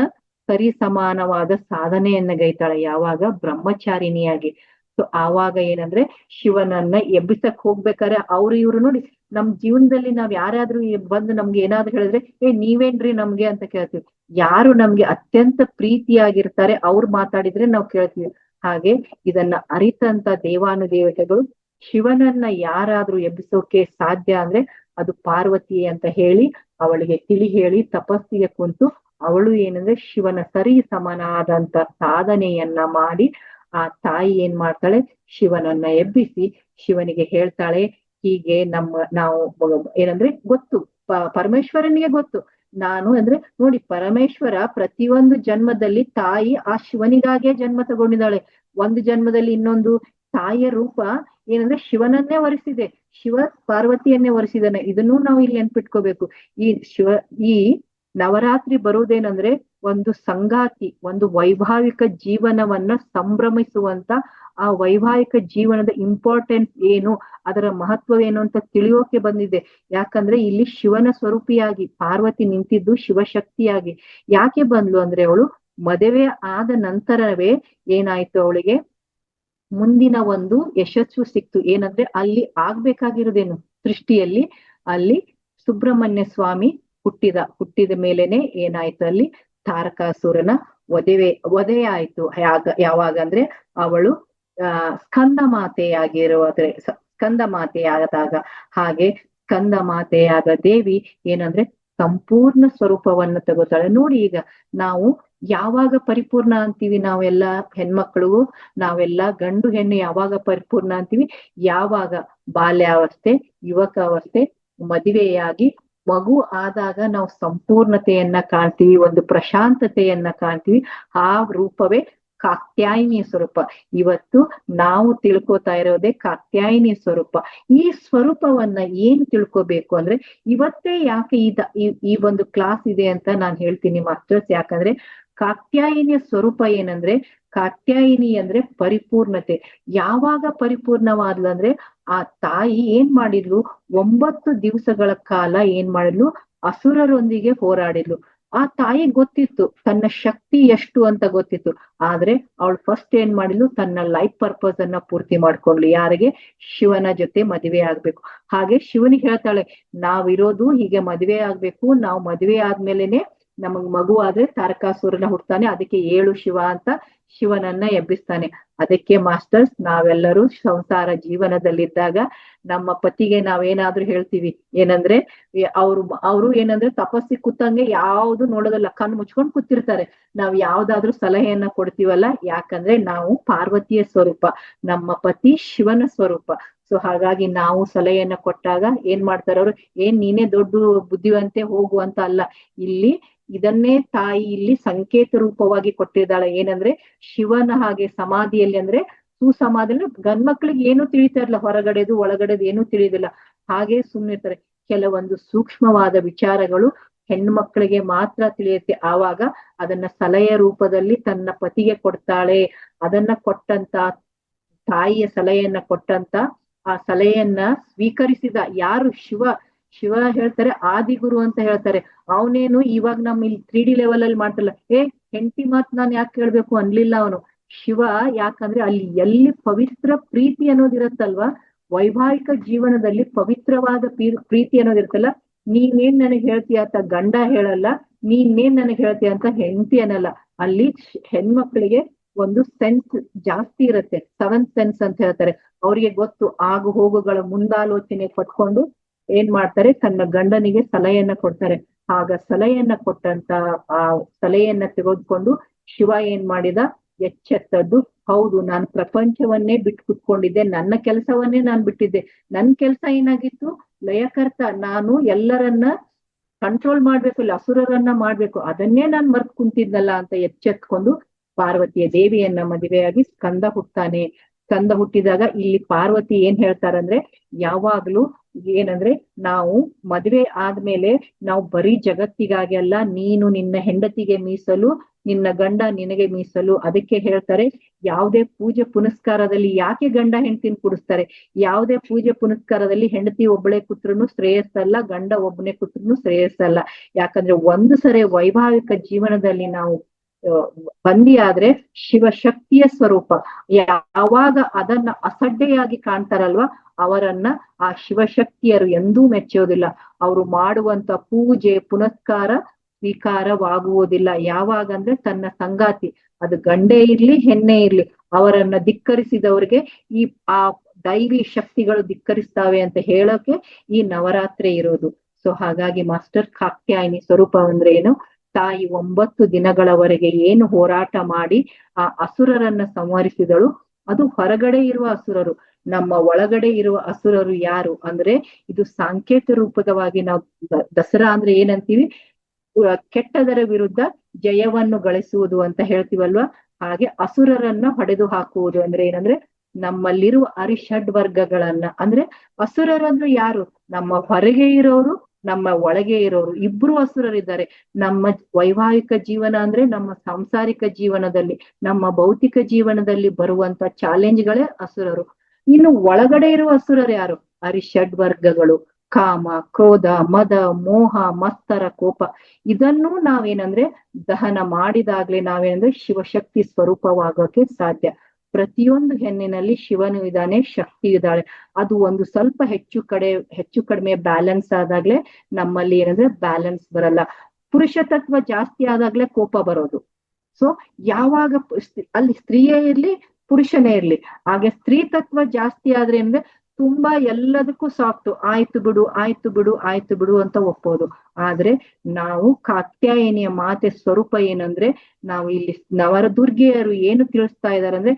ಸರಿ ಸಮಾನವಾದ ಸಾಧನೆಯನ್ನ ಗೈತಾಳೆ. ಯಾವಾಗ? ಬ್ರಹ್ಮಚಾರಿಣಿಯಾಗಿ. ಸೊ ಆವಾಗ ಏನಂದ್ರೆ ಶಿವನನ್ನ ಎಬ್ಬಿಸಕ್ ಹೋಗ್ಬೇಕಾದ್ರೆ ಅವ್ರು ಇವ್ರು ನೋಡಿ, ನಮ್ ಜೀವನದಲ್ಲಿ ನಾವ್ ಯಾರಾದ್ರೂ ಬಂದು ನಮ್ಗೆ ಏನಾದ್ರು ಹೇಳಿದ್ರೆ ನೀವೇನ್ರಿ ನಮ್ಗೆ ಅಂತ ಕೇಳ್ತೀವಿ. ಯಾರು ನಮ್ಗೆ ಅತ್ಯಂತ ಪ್ರೀತಿಯಾಗಿರ್ತಾರೆ ಅವ್ರು ಮಾತಾಡಿದ್ರೆ ನಾವು ಕೇಳ್ತೀವಿ. ಹಾಗೆ ಇದನ್ನ ಅರಿತಂತ ದೇವಾನುದೇವತೆಗಳು ಶಿವನನ್ನ ಯಾರಾದ್ರೂ ಎಬ್ಬಿಸೋಕೆ ಸಾಧ್ಯ ಅಂದ್ರೆ ಅದು ಪಾರ್ವತಿ ಅಂತ ಹೇಳಿ ಅವಳಿಗೆ ತಿಳಿ ಹೇಳಿ ತಪಸ್ಸಿಗೆ ಕುಂತು ಅವಳು ಏನಂದ್ರೆ ಶಿವನ ಸರಿ ಸಮನಾದಂತ ಸಾಧನೆಯನ್ನ ಮಾಡಿ ಆ ತಾಯಿ ಏನ್ ಮಾಡ್ತಾಳೆ, ಶಿವನನ್ನ ಎಬ್ಬಿಸಿ ಶಿವನಿಗೆ ಹೇಳ್ತಾಳೆ, ಹೀಗೆ ನಾವು ಏನಂದ್ರೆ ಗೊತ್ತು, ಪರಮೇಶ್ವರನಿಗೆ ಗೊತ್ತು. ನಾನು ಅಂದ್ರೆ ನೋಡಿ, ಪರಮೇಶ್ವರ ಪ್ರತಿಯೊಂದು ಜನ್ಮದಲ್ಲಿ ತಾಯಿ ಆ ಶಿವನಿಗಾಗೆ ಜನ್ಮ ತಗೊಂಡಿದ್ದಾಳೆ. ಒಂದು ಜನ್ಮದಲ್ಲಿ ಇನ್ನೊಂದು ತಾಯಿಯ ರೂಪ ಏನಂದ್ರೆ ಶಿವನನ್ನೇ ವರಿಸಿದೆ, ಶಿವ ಪಾರ್ವತಿಯನ್ನೇ ವರಿಸಿದಾನೆ. ಇದನ್ನೂ ನಾವು ಇಲ್ಲಿ ನೆನ್ಪಿಟ್ಕೋಬೇಕು. ಈ ನವರಾತ್ರಿ ಬರುವುದೇನಂದ್ರೆ ಒಂದು ಸಂಗಾತಿ, ಒಂದು ವೈಭಾವಿಕ ಜೀವನವನ್ನ ಸಂಭ್ರಮಿಸುವಂತ, ಆ ವೈವಾಹಿಕ ಜೀವನದ ಇಂಪಾರ್ಟೆನ್ಸ್ ಏನು, ಅದರ ಮಹತ್ವವೇನು ಅಂತ ತಿಳಿಯೋಕೆ ಬಂದಿದೆ. ಯಾಕಂದ್ರೆ ಇಲ್ಲಿ ಶಿವನ ಸ್ವರೂಪಿಯಾಗಿ ಪಾರ್ವತಿ ನಿಂತಿದ್ದು ಶಿವಶಕ್ತಿಯಾಗಿ. ಯಾಕೆ ಬಂದ್ಲು ಅಂದ್ರೆ ಅವಳು ಮದುವೆ ಆದ ನಂತರವೇ ಏನಾಯ್ತು, ಅವಳಿಗೆ ಮುಂದಿನ ಒಂದು ಯಶಸ್ಸು ಸಿಕ್ತು. ಏನಂದ್ರೆ ಅಲ್ಲಿ ಆಗ್ಬೇಕಾಗಿರೋದೇನು, ಸೃಷ್ಟಿಯಲ್ಲಿ ಅಲ್ಲಿ ಸುಬ್ರಹ್ಮಣ್ಯ ಸ್ವಾಮಿ ಹುಟ್ಟಿದ ಮೇಲೆನೆ ಏನಾಯ್ತು, ಅಲ್ಲಿ ತಾರಕಾಸುರನ ವಧೆ ಆಯ್ತು. ಯಾವಾಗ ಅಂದ್ರೆ ಅವಳು ಸ್ಕಂದ ಮಾತೆಯಾದಾಗ, ಹಾಗೆ ಸ್ಕಂದ ಮಾತೆಯಾದ ದೇವಿ ಏನಂದ್ರೆ ಸಂಪೂರ್ಣ ಸ್ವರೂಪವನ್ನು ತಗೋತಾಳೆ. ನೋಡಿ, ಈಗ ನಾವು ಯಾವಾಗ ಪರಿಪೂರ್ಣ ಅಂತೀವಿ, ನಾವೆಲ್ಲ ಹೆಣ್ಮಕ್ಳು, ನಾವೆಲ್ಲ ಗಂಡು ಹೆಣ್ಣು ಯಾವಾಗ ಪರಿಪೂರ್ಣ ಅಂತೀವಿ, ಯಾವಾಗ ಬಾಲ್ಯಾವಸ್ಥೆ, ಯುವಕಾವಸ್ಥೆ, ಮದುವೆಯಾಗಿ ಮಗು ಆದಾಗ ನಾವು ಸಂಪೂರ್ಣತೆಯನ್ನ ಕಾಣ್ತೀವಿ, ಒಂದು ಪ್ರಶಾಂತತೆಯನ್ನ ಕಾಣ್ತೀವಿ. ಆ ರೂಪವೇ ಕಾತ್ಯಾಯಿನಿ ಸ್ವರೂಪ. ಇವತ್ತು ನಾವು ತಿಳ್ಕೊತಾ ಇರೋದೇ ಕಾತ್ಯಾಯಿನಿ ಸ್ವರೂಪ. ಈ ಸ್ವರೂಪವನ್ನ ಏನ್ ತಿಳ್ಕೊಬೇಕು ಅಂದ್ರೆ, ಇವತ್ತೇ ಯಾಕೆ ಈ ಒಂದು ಕ್ಲಾಸ್ ಇದೆ ಅಂತ ನಾನು ಹೇಳ್ತೀನಿ ಮಾಸ್ಟರ್ಸ್. ಯಾಕಂದ್ರೆ ಕಾತ್ಯಾಯಿನಿಯ ಸ್ವರೂಪ ಏನಂದ್ರೆ, ಕಾತ್ಯಾಯಿನಿ ಅಂದ್ರೆ ಪರಿಪೂರ್ಣತೆ. ಯಾವಾಗ ಪರಿಪೂರ್ಣವಾದ್ಲಂದ್ರೆ ಆ ತಾಯಿ ಏನ್ ಮಾಡಿದ್ಲು, 9 ದಿವಸಗಳ ಕಾಲ ಏನ್ ಮಾಡಿದ್ಲು, ಅಸುರರೊಂದಿಗೆ ಹೋರಾಡಿದ್ಲು. ಆ ತಾಯಿ ಗೊತ್ತಿತ್ತು ತನ್ನ ಶಕ್ತಿ ಎಷ್ಟು ಅಂತ ಗೊತ್ತಿತ್ತು. ಆದ್ರೆ ಅವಳು ಫಸ್ಟ್ ಏನ್ ಮಾಡಿದ್ಲು, ತನ್ನ ಲೈಫ್ ಪರ್ಪಸ್ ಅನ್ನ ಪೂರ್ತಿ ಮಾಡ್ಕೊಂಡ್ಲು. ಯಾರಿಗೆ? ಶಿವನ ಜೊತೆ ಮದುವೆ ಆಗ್ಬೇಕು. ಹಾಗೆ ಶಿವನಿಗೆ ಹೇಳ್ತಾಳೆ, ನಾವಿರೋದು ಹೀಗೆ ಮದುವೆ ಆಗ್ಬೇಕು, ನಾವು ಮದುವೆ ಆದ್ಮೇಲೆನೆ ನಮಗ್ ಮಗು ಆದ್ರೆ ತಾರಕಾಸುರನ ಹುಡ್ತಾನೆ, ಅದಕ್ಕೆ 7 ಶಿವ ಅಂತ ಶಿವನನ್ನ ಎಬ್ಬಿಸ್ತಾನೆ. ಅದಕ್ಕೆ ಮಾಸ್ಟರ್ಸ್, ನಾವೆಲ್ಲರೂ ಜೀವನದಲ್ಲಿದ್ದಾಗ ನಮ್ಮ ಪತಿಗೆ ನಾವೇನಾದ್ರೂ ಹೇಳ್ತೀವಿ ಏನಂದ್ರೆ, ಅವ್ರು ಏನಂದ್ರೆ ತಪಸ್ಸಿ ಕೂತಂಗೆ ಯಾವ್ದು ನೋಡೋದಲ್ಲ, ಕಣ್ಣು ಮುಚ್ಕೊಂಡ್ ಕೂತಿರ್ತಾರೆ. ನಾವ್ ಯಾವ್ದಾದ್ರು ಸಲಹೆಯನ್ನ ಕೊಡ್ತೀವಲ್ಲ, ಯಾಕಂದ್ರೆ ನಾವು ಪಾರ್ವತಿಯ ಸ್ವರೂಪ, ನಮ್ಮ ಪತಿ ಶಿವನ ಸ್ವರೂಪ. ಸೊ ಹಾಗಾಗಿ ನಾವು ಸಲಹೆಯನ್ನ ಕೊಟ್ಟಾಗ ಏನ್ ಮಾಡ್ತಾರ ಅವ್ರು, ನೀನೇ ದೊಡ್ಡ ಬುದ್ಧಿವಂತೆ ಹೋಗು ಅಂತ ಅಲ್ಲ. ಇಲ್ಲಿ ಇದನ್ನೇ ತಾಯಿ ಇಲ್ಲಿ ಸಂಕೇತ ರೂಪವಾಗಿ ಕೊಟ್ಟಿದ್ದಾಳೆ. ಏನಂದ್ರೆ ಶಿವನ ಹಾಗೆ ಸಮಾಧಿಯಲ್ಲಿ ಅಂದ್ರೆ ಸುಸಮಾಧಿಯಲ್ಲಿ ಗಂಡ್ಮಕ್ಳಿಗೆ ಏನು ತಿಳಿತಾ ಇರಲ್ಲ, ಹೊರಗಡೆದು ಒಳಗಡೆದು ಏನು ತಿಳಿಯೋದಿಲ್ಲ. ಹಾಗೆ ಸುಮ್ಮನಿರ್ತಾರೆ. ಕೆಲವೊಂದು ಸೂಕ್ಷ್ಮವಾದ ವಿಚಾರಗಳು ಹೆಣ್ಮಕ್ಳಿಗೆ ಮಾತ್ರ ತಿಳಿಯುತ್ತೆ. ಆವಾಗ ಅದನ್ನ ಸಲಹೆಯ ರೂಪದಲ್ಲಿ ತನ್ನ ಪತಿಗೆ ಕೊಡ್ತಾಳೆ. ಅದನ್ನ ಕೊಟ್ಟಂತ ತಾಯಿಯ ಸಲಹೆಯನ್ನ ಕೊಟ್ಟಂತ ಆ ಸಲಹೆಯನ್ನ ಸ್ವೀಕರಿಸಿದ ಯಾರು? ಶಿವ ಹೇಳ್ತಾರೆ ಆದಿಗುರು ಅಂತ ಹೇಳ್ತಾರೆ. ಅವನೇನು ಇವಾಗ ನಮ್ಮ ಇಲ್ಲಿ 3D ಲೆವೆಲ್ ಅಲ್ಲಿ ಮಾಡ್ತಲ್ಲ, ಹೆಂಡತಿ ಮಾತ್ ನಾನ್ ಯಾಕೆ ಕೇಳ್ಬೇಕು ಅನ್ಲಿಲ್ಲ ಅವನು. ಶಿವ ಯಾಕಂದ್ರೆ ಅಲ್ಲಿ ಎಲ್ಲಿ ಪವಿತ್ರ ಪ್ರೀತಿ ಅನ್ನೋದಿರತ್ತಲ್ವಾ, ವೈವಾಹಿಕ ಜೀವನದಲ್ಲಿ ಪವಿತ್ರವಾದ ಪ್ರೀತಿ ಅನ್ನೋದಿರುತ್ತಲ್ಲ, ನೀನೇನ್ ನನಗೆ ಹೇಳ್ತೀಯ ಅಂತ ಗಂಡ ಹೇಳಲ್ಲ, ನೀನೇನ್ ನನಗೆ ಹೇಳ್ತೀಯ ಅಂತ ಹೆಂಡತಿ ಅನ್ನಲ್ಲ. ಅಲ್ಲಿ ಹೆಣ್ಮಕ್ಳಿಗೆ ಒಂದು ಸೆನ್ಸ್ ಜಾಸ್ತಿ ಇರುತ್ತೆ, 7th ಸೆನ್ಸ್ ಅಂತ ಹೇಳ್ತಾರೆ. ಅವ್ರಿಗೆ ಗೊತ್ತು, ಆಗು ಹೋಗುಗಳ ಮುಂದಾಲೋಚನೆ ಪಟ್ಕೊಂಡು ಏನ್ ಮಾಡ್ತಾರೆ, ತನ್ನ ಗಂಡನಿಗೆ ಸಲಹೆಯನ್ನ ಕೊಡ್ತಾರೆ. ಆಗ ಸಲಹೆಯನ್ನ ಕೊಟ್ಟಂತ ಆ ಸಲಹೆಯನ್ನ ತೆಗೆದುಕೊಂಡು ಶಿವ ಏನ್ ಮಾಡಿದ, ಎಚ್ಚೆತ್ತದ್ದು, ಹೌದು ನಾನು ಪ್ರಪಂಚವನ್ನೇ ಬಿಟ್ಟು ಕುತ್ಕೊಂಡಿದ್ದೆ, ನನ್ನ ಕೆಲಸವನ್ನೇ ನಾನು ಬಿಟ್ಟಿದ್ದೆ. ನನ್ ಕೆಲಸ ಏನಾಗಿತ್ತು, ಲಯಕರ್ತ, ನಾನು ಎಲ್ಲರನ್ನ ಕಂಟ್ರೋಲ್ ಮಾಡ್ಬೇಕು, ಇಲ್ಲ ಅಸುರರನ್ನ ಮಾಡ್ಬೇಕು, ಅದನ್ನೇ ನಾನ್ ಮರ್ತ್ ಕುಂತಿದ್ನಲ್ಲ ಅಂತ ಎಚ್ಚೆತ್ಕೊಂಡು ಪಾರ್ವತಿಯ ದೇವಿಯನ್ನ ಮದುವೆಯಾಗಿ ಸ್ಕಂದ ಹುಟ್ತಾನೆ. ಸ್ಕಂದ ಹುಟ್ಟಿದಾಗ ಇಲ್ಲಿ ಪಾರ್ವತಿ ಏನ್ ಹೇಳ್ತಾರಂದ್ರೆ, ಯಾವಾಗ್ಲೂ ಏನಂದ್ರೆ ನಾವು ಮದುವೆ ಆದ್ಮೇಲೆ ನಾವು ಬರೀ ಜಗತ್ತಿಗಾಗಿ ಅಲ್ಲ, ನೀನು ನಿನ್ನ ಹೆಂಡತಿಗೆ ಮೀಸಲು, ನಿನ್ನ ಗಂಡ ನಿನಗೆ ಮೀಸಲು. ಅದಕ್ಕೆ ಹೇಳ್ತಾರೆ, ಯಾವುದೇ ಪೂಜೆ ಪುನಸ್ಕಾರದಲ್ಲಿ ಯಾಕೆ ಗಂಡ ಹೆಂಡತಿನ ಕೂಡಿಸ್ತಾರೆ, ಯಾವುದೇ ಪೂಜೆ ಪುನಸ್ಕಾರದಲ್ಲಿ ಹೆಂಡತಿ ಒಬ್ಬಳೆ ಕೂತ್ರುನು ಶ್ರೇಯಸ್ಸಲ್ಲ, ಗಂಡ ಒಬ್ಬನೇ ಕೂತ್ರುನು ಶ್ರೇಯಸ್ಸಲ್ಲ. ಯಾಕಂದ್ರೆ ಒಂದು ಸರಿ ವೈವಾಹಿಕ ಜೀವನದಲ್ಲಿ ನಾವು ಬಂದಿ ಆದ್ರೆ ಶಿವಶಕ್ತಿಯ ಸ್ವರೂಪ. ಯಾವಾಗ ಅದನ್ನ ಅಸಡ್ಡೆಯಾಗಿ ಕಾಣ್ತಾರಲ್ವಾ ಅವರನ್ನ ಆ ಶಿವಶಕ್ತಿಯರು ಎಂದೂ ಮೆಚ್ಚೋದಿಲ್ಲ. ಅವರು ಮಾಡುವಂತ ಪೂಜೆ ಪುನಸ್ಕಾರ ಸ್ವೀಕಾರವಾಗುವುದಿಲ್ಲ. ಯಾವಾಗಂದ್ರೆ ತನ್ನ ಸಂಗಾತಿ, ಅದು ಗಂಡೇ ಇರ್ಲಿ ಹೆಣ್ಣೆ ಇರ್ಲಿ, ಅವರನ್ನ ಧಿಕ್ಕರಿಸಿದವ್ರಿಗೆ ಆ ದೈವಿ ಶಕ್ತಿಗಳು ಧಿಕ್ಕರಿಸ್ತಾವೆ ಅಂತ ಹೇಳೋಕೆ ಈ ನವರಾತ್ರಿ ಇರೋದು. ಸೊ ಹಾಗಾಗಿ ಮಾಸ್ಟರ್ ಕಾತ್ಯಾಯಿನಿ ಸ್ವರೂಪ ಅಂದ್ರೆ ಏನು? ತಾಯಿ 9 ದಿನಗಳವರೆಗೆ ಏನು ಹೋರಾಟ ಮಾಡಿ ಆ ಅಸುರರನ್ನ ಸಂಹರಿಸಿದಳು, ಅದು ಹೊರಗಡೆ ಇರುವ ಅಸುರರು. ನಮ್ಮ ಒಳಗಡೆ ಇರುವ ಅಸುರರು ಯಾರು ಅಂದ್ರೆ, ಇದು ಸಾಂಕೇತ ರೂಪದವಾಗಿ ನಾವು ದಸರಾ ಅಂದ್ರೆ ಏನಂತೀವಿ, ಕೆಟ್ಟದರ ವಿರುದ್ಧ ಜಯವನ್ನು ಗಳಿಸುವುದು ಅಂತ ಹೇಳ್ತೀವಲ್ವಾ. ಹಾಗೆ ಅಸುರರನ್ನ ಹೊಡೆದು ಹಾಕುವುದು ಅಂದ್ರೆ ಏನಂದ್ರೆ, ನಮ್ಮಲ್ಲಿರುವ ಅರಿಷಡ್ ವರ್ಗಗಳನ್ನ, ಅಂದ್ರೆ ಅಸುರರಂದ್ರೆ ಯಾರು? ನಮ್ಮ ಹೊರಗೆ ಇರೋರು, ನಮ್ಮ ಒಳಗೆ ಇರೋರು, ಇಬ್ರು ಅಸುರರಿದ್ದಾರೆ. ನಮ್ಮ ವೈವಾಹಿಕ ಜೀವನ ಅಂದ್ರೆ ನಮ್ಮ ಸಾಂಸಾರಿಕ ಜೀವನದಲ್ಲಿ, ನಮ್ಮ ಭೌತಿಕ ಜೀವನದಲ್ಲಿ ಬರುವಂತ ಚಾಲೆಂಜ್ಗಳೇ ಅಸುರರು. ಇನ್ನು ಒಳಗಡೆ ಇರುವ ಅಸುರರು ಯಾರು? ಅರಿಷಡ್ ವರ್ಗಗಳು, ಕಾಮ, ಕ್ರೋಧ, ಮದ, ಮೋಹ, ಮತ್ಸರ, ಕೋಪ. ಇದನ್ನು ನಾವೇನಂದ್ರೆ ದಹನ ಮಾಡಿದಾಗ್ಲೇ ನಾವೇನಂದ್ರೆ ಶಿವಶಕ್ತಿ ಸ್ವರೂಪವಾಗೋಕೆ ಸಾಧ್ಯ. ಪ್ರತಿಯೊಂದು ಹೆಣ್ಣಿನಲ್ಲಿ ಶಿವನು ಇದ್ದಾನೆ, ಶಕ್ತಿ ಇದ್ದಾಳೆ. ಅದು ಒಂದು ಸ್ವಲ್ಪ ಹೆಚ್ಚು ಕಡಿಮೆ ಬ್ಯಾಲೆನ್ಸ್ ಆದಾಗ್ಲೇ ನಮ್ಮಲ್ಲಿ ಏನಂದ್ರೆ ಬ್ಯಾಲೆನ್ಸ್ ಬರಲ್ಲ. ಪುರುಷ ತತ್ವ ಜಾಸ್ತಿ ಆದಾಗ್ಲೇ ಕೋಪ ಬರೋದು. ಸೊ ಯಾವಾಗ ಅಲ್ಲಿ ಸ್ತ್ರೀಯೇ ಇರ್ಲಿ ಪುರುಷನೇ ಇರ್ಲಿ, ಹಾಗೆ ಸ್ತ್ರೀ ತತ್ವ ಜಾಸ್ತಿ ಆದ್ರೆ ಅಂದ್ರೆ ತುಂಬಾ ಎಲ್ಲದಕ್ಕೂ ಸಾಫ್ಟ್, ಆಯ್ತು ಬಿಡು ಆಯ್ತು ಬಿಡು ಆಯ್ತು ಬಿಡು ಅಂತ ಒಪ್ಪೋದು. ಆದ್ರೆ ನಾವು ಕಾತ್ಯಾಯಿನಿಯ ಮಾತೆ ಸ್ವರೂಪ ಏನಂದ್ರೆ, ನಾವು ಇಲ್ಲಿ ನವದುರ್ಗೆಯರು ಏನು ತಿಳಿಸ್ತಾ ಇದಾರೆ ಅಂದ್ರೆ,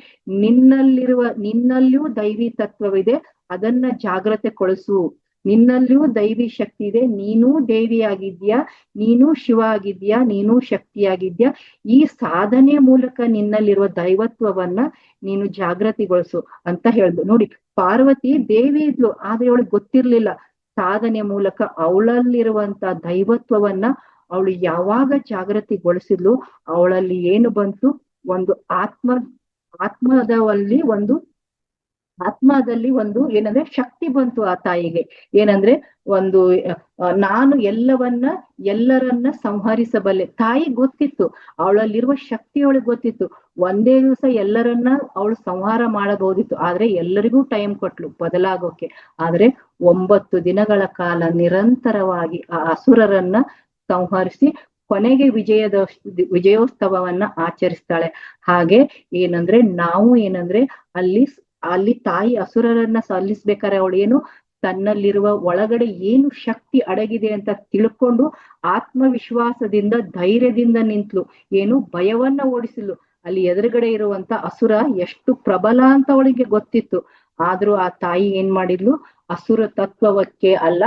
ನಿನ್ನಲ್ಲಿಯೂ ದೈವಿ ತತ್ವವಿದೆ, ಅದನ್ನ ಜಾಗ್ರತೆಗೊಳಿಸು. ನಿನ್ನಲ್ಲಿಯೂ ದೈವಿ ಶಕ್ತಿ ಇದೆ, ನೀನೂ ದೇವಿಯಾಗಿದ್ಯಾ, ನೀನೂ ಶಿವ ಆಗಿದ್ಯಾ, ನೀನೂ ಶಕ್ತಿಯಾಗಿದ್ಯಾ. ಈ ಸಾಧನೆ ಮೂಲಕ ನಿನ್ನಲ್ಲಿರುವ ದೈವತ್ವವನ್ನ ನೀನು ಜಾಗೃತಿಗೊಳಿಸು ಅಂತ ಹೇಳ್ದು. ನೋಡಿ, ಪಾರ್ವತಿ ದೇವಿ ಇದ್ಲು, ಆದ್ರೆ ಅವಳಿಗೆ ಗೊತ್ತಿರ್ಲಿಲ್ಲ. ಸಾಧನೆ ಮೂಲಕ ಅವಳಲ್ಲಿರುವಂತ ದೈವತ್ವವನ್ನ ಅವಳು ಯಾವಾಗ ಜಾಗೃತಿಗೊಳಿಸಿದ್ಲು, ಅವಳಲ್ಲಿ ಏನು ಬಂತು? ಒಂದು ಆತ್ಮದಲ್ಲಿ ಒಂದು ಏನಂದ್ರೆ ಶಕ್ತಿ ಬಂತು ಆ ತಾಯಿಗೆ. ಏನಂದ್ರೆ ಒಂದು ನಾನು ಎಲ್ಲರನ್ನ ಸಂಹರಿಸಬಲ್ಲೆ. ತಾಯಿ ಗೊತ್ತಿತ್ತು, ಅವಳಲ್ಲಿರುವ ಶಕ್ತಿ ಅವಳಿಗೆ ಗೊತ್ತಿತ್ತು. ಒಂದೇ ದಿವಸ ಎಲ್ಲರನ್ನ ಅವಳು ಸಂಹಾರ ಮಾಡಬಹುದಿತ್ತು, ಆದ್ರೆ ಎಲ್ಲರಿಗೂ ಟೈಮ್ ಕೊಟ್ಲು ಬದಲಾಗೋಕೆ. ಆದ್ರೆ 9 ದಿನಗಳ ಕಾಲ ನಿರಂತರವಾಗಿ ಆ ಅಸುರರನ್ನ ಸಂಹರಿಸಿ ಕೊನೆಗೆ ವಿಜಯೋತ್ಸವವನ್ನ ಆಚರಿಸ್ತಾಳೆ. ಹಾಗೆ ಏನಂದ್ರೆ ನಾವು ಏನಂದ್ರೆ ಅಲ್ಲಿ ತಾಯಿ ಅಸುರರನ್ನ ಸಲ್ಲಿಸ್ಬೇಕಾದ್ರೆ ಅವಳು ಏನು, ತನ್ನಲ್ಲಿರುವ ಒಳಗಡೆ ಏನು ಶಕ್ತಿ ಅಡಗಿದೆ ಅಂತ ತಿಳ್ಕೊಂಡು ಆತ್ಮವಿಶ್ವಾಸದಿಂದ ಧೈರ್ಯದಿಂದ ನಿಂತ್ಲು. ಏನು ಭಯವನ್ನ ಓಡಿಸಿದ್ಲು. ಅಲ್ಲಿ ಎದುರುಗಡೆ ಇರುವಂತ ಅಸುರ ಎಷ್ಟು ಪ್ರಬಲ ಅಂತ ಅವಳಿಗೆ ಗೊತ್ತಿತ್ತು. ಆದ್ರೂ ಆ ತಾಯಿ ಏನ್ ಮಾಡಿದ್ಲು, ಅಸುರ ತತ್ವಕ್ಕೆ ಅಲ್ಲ,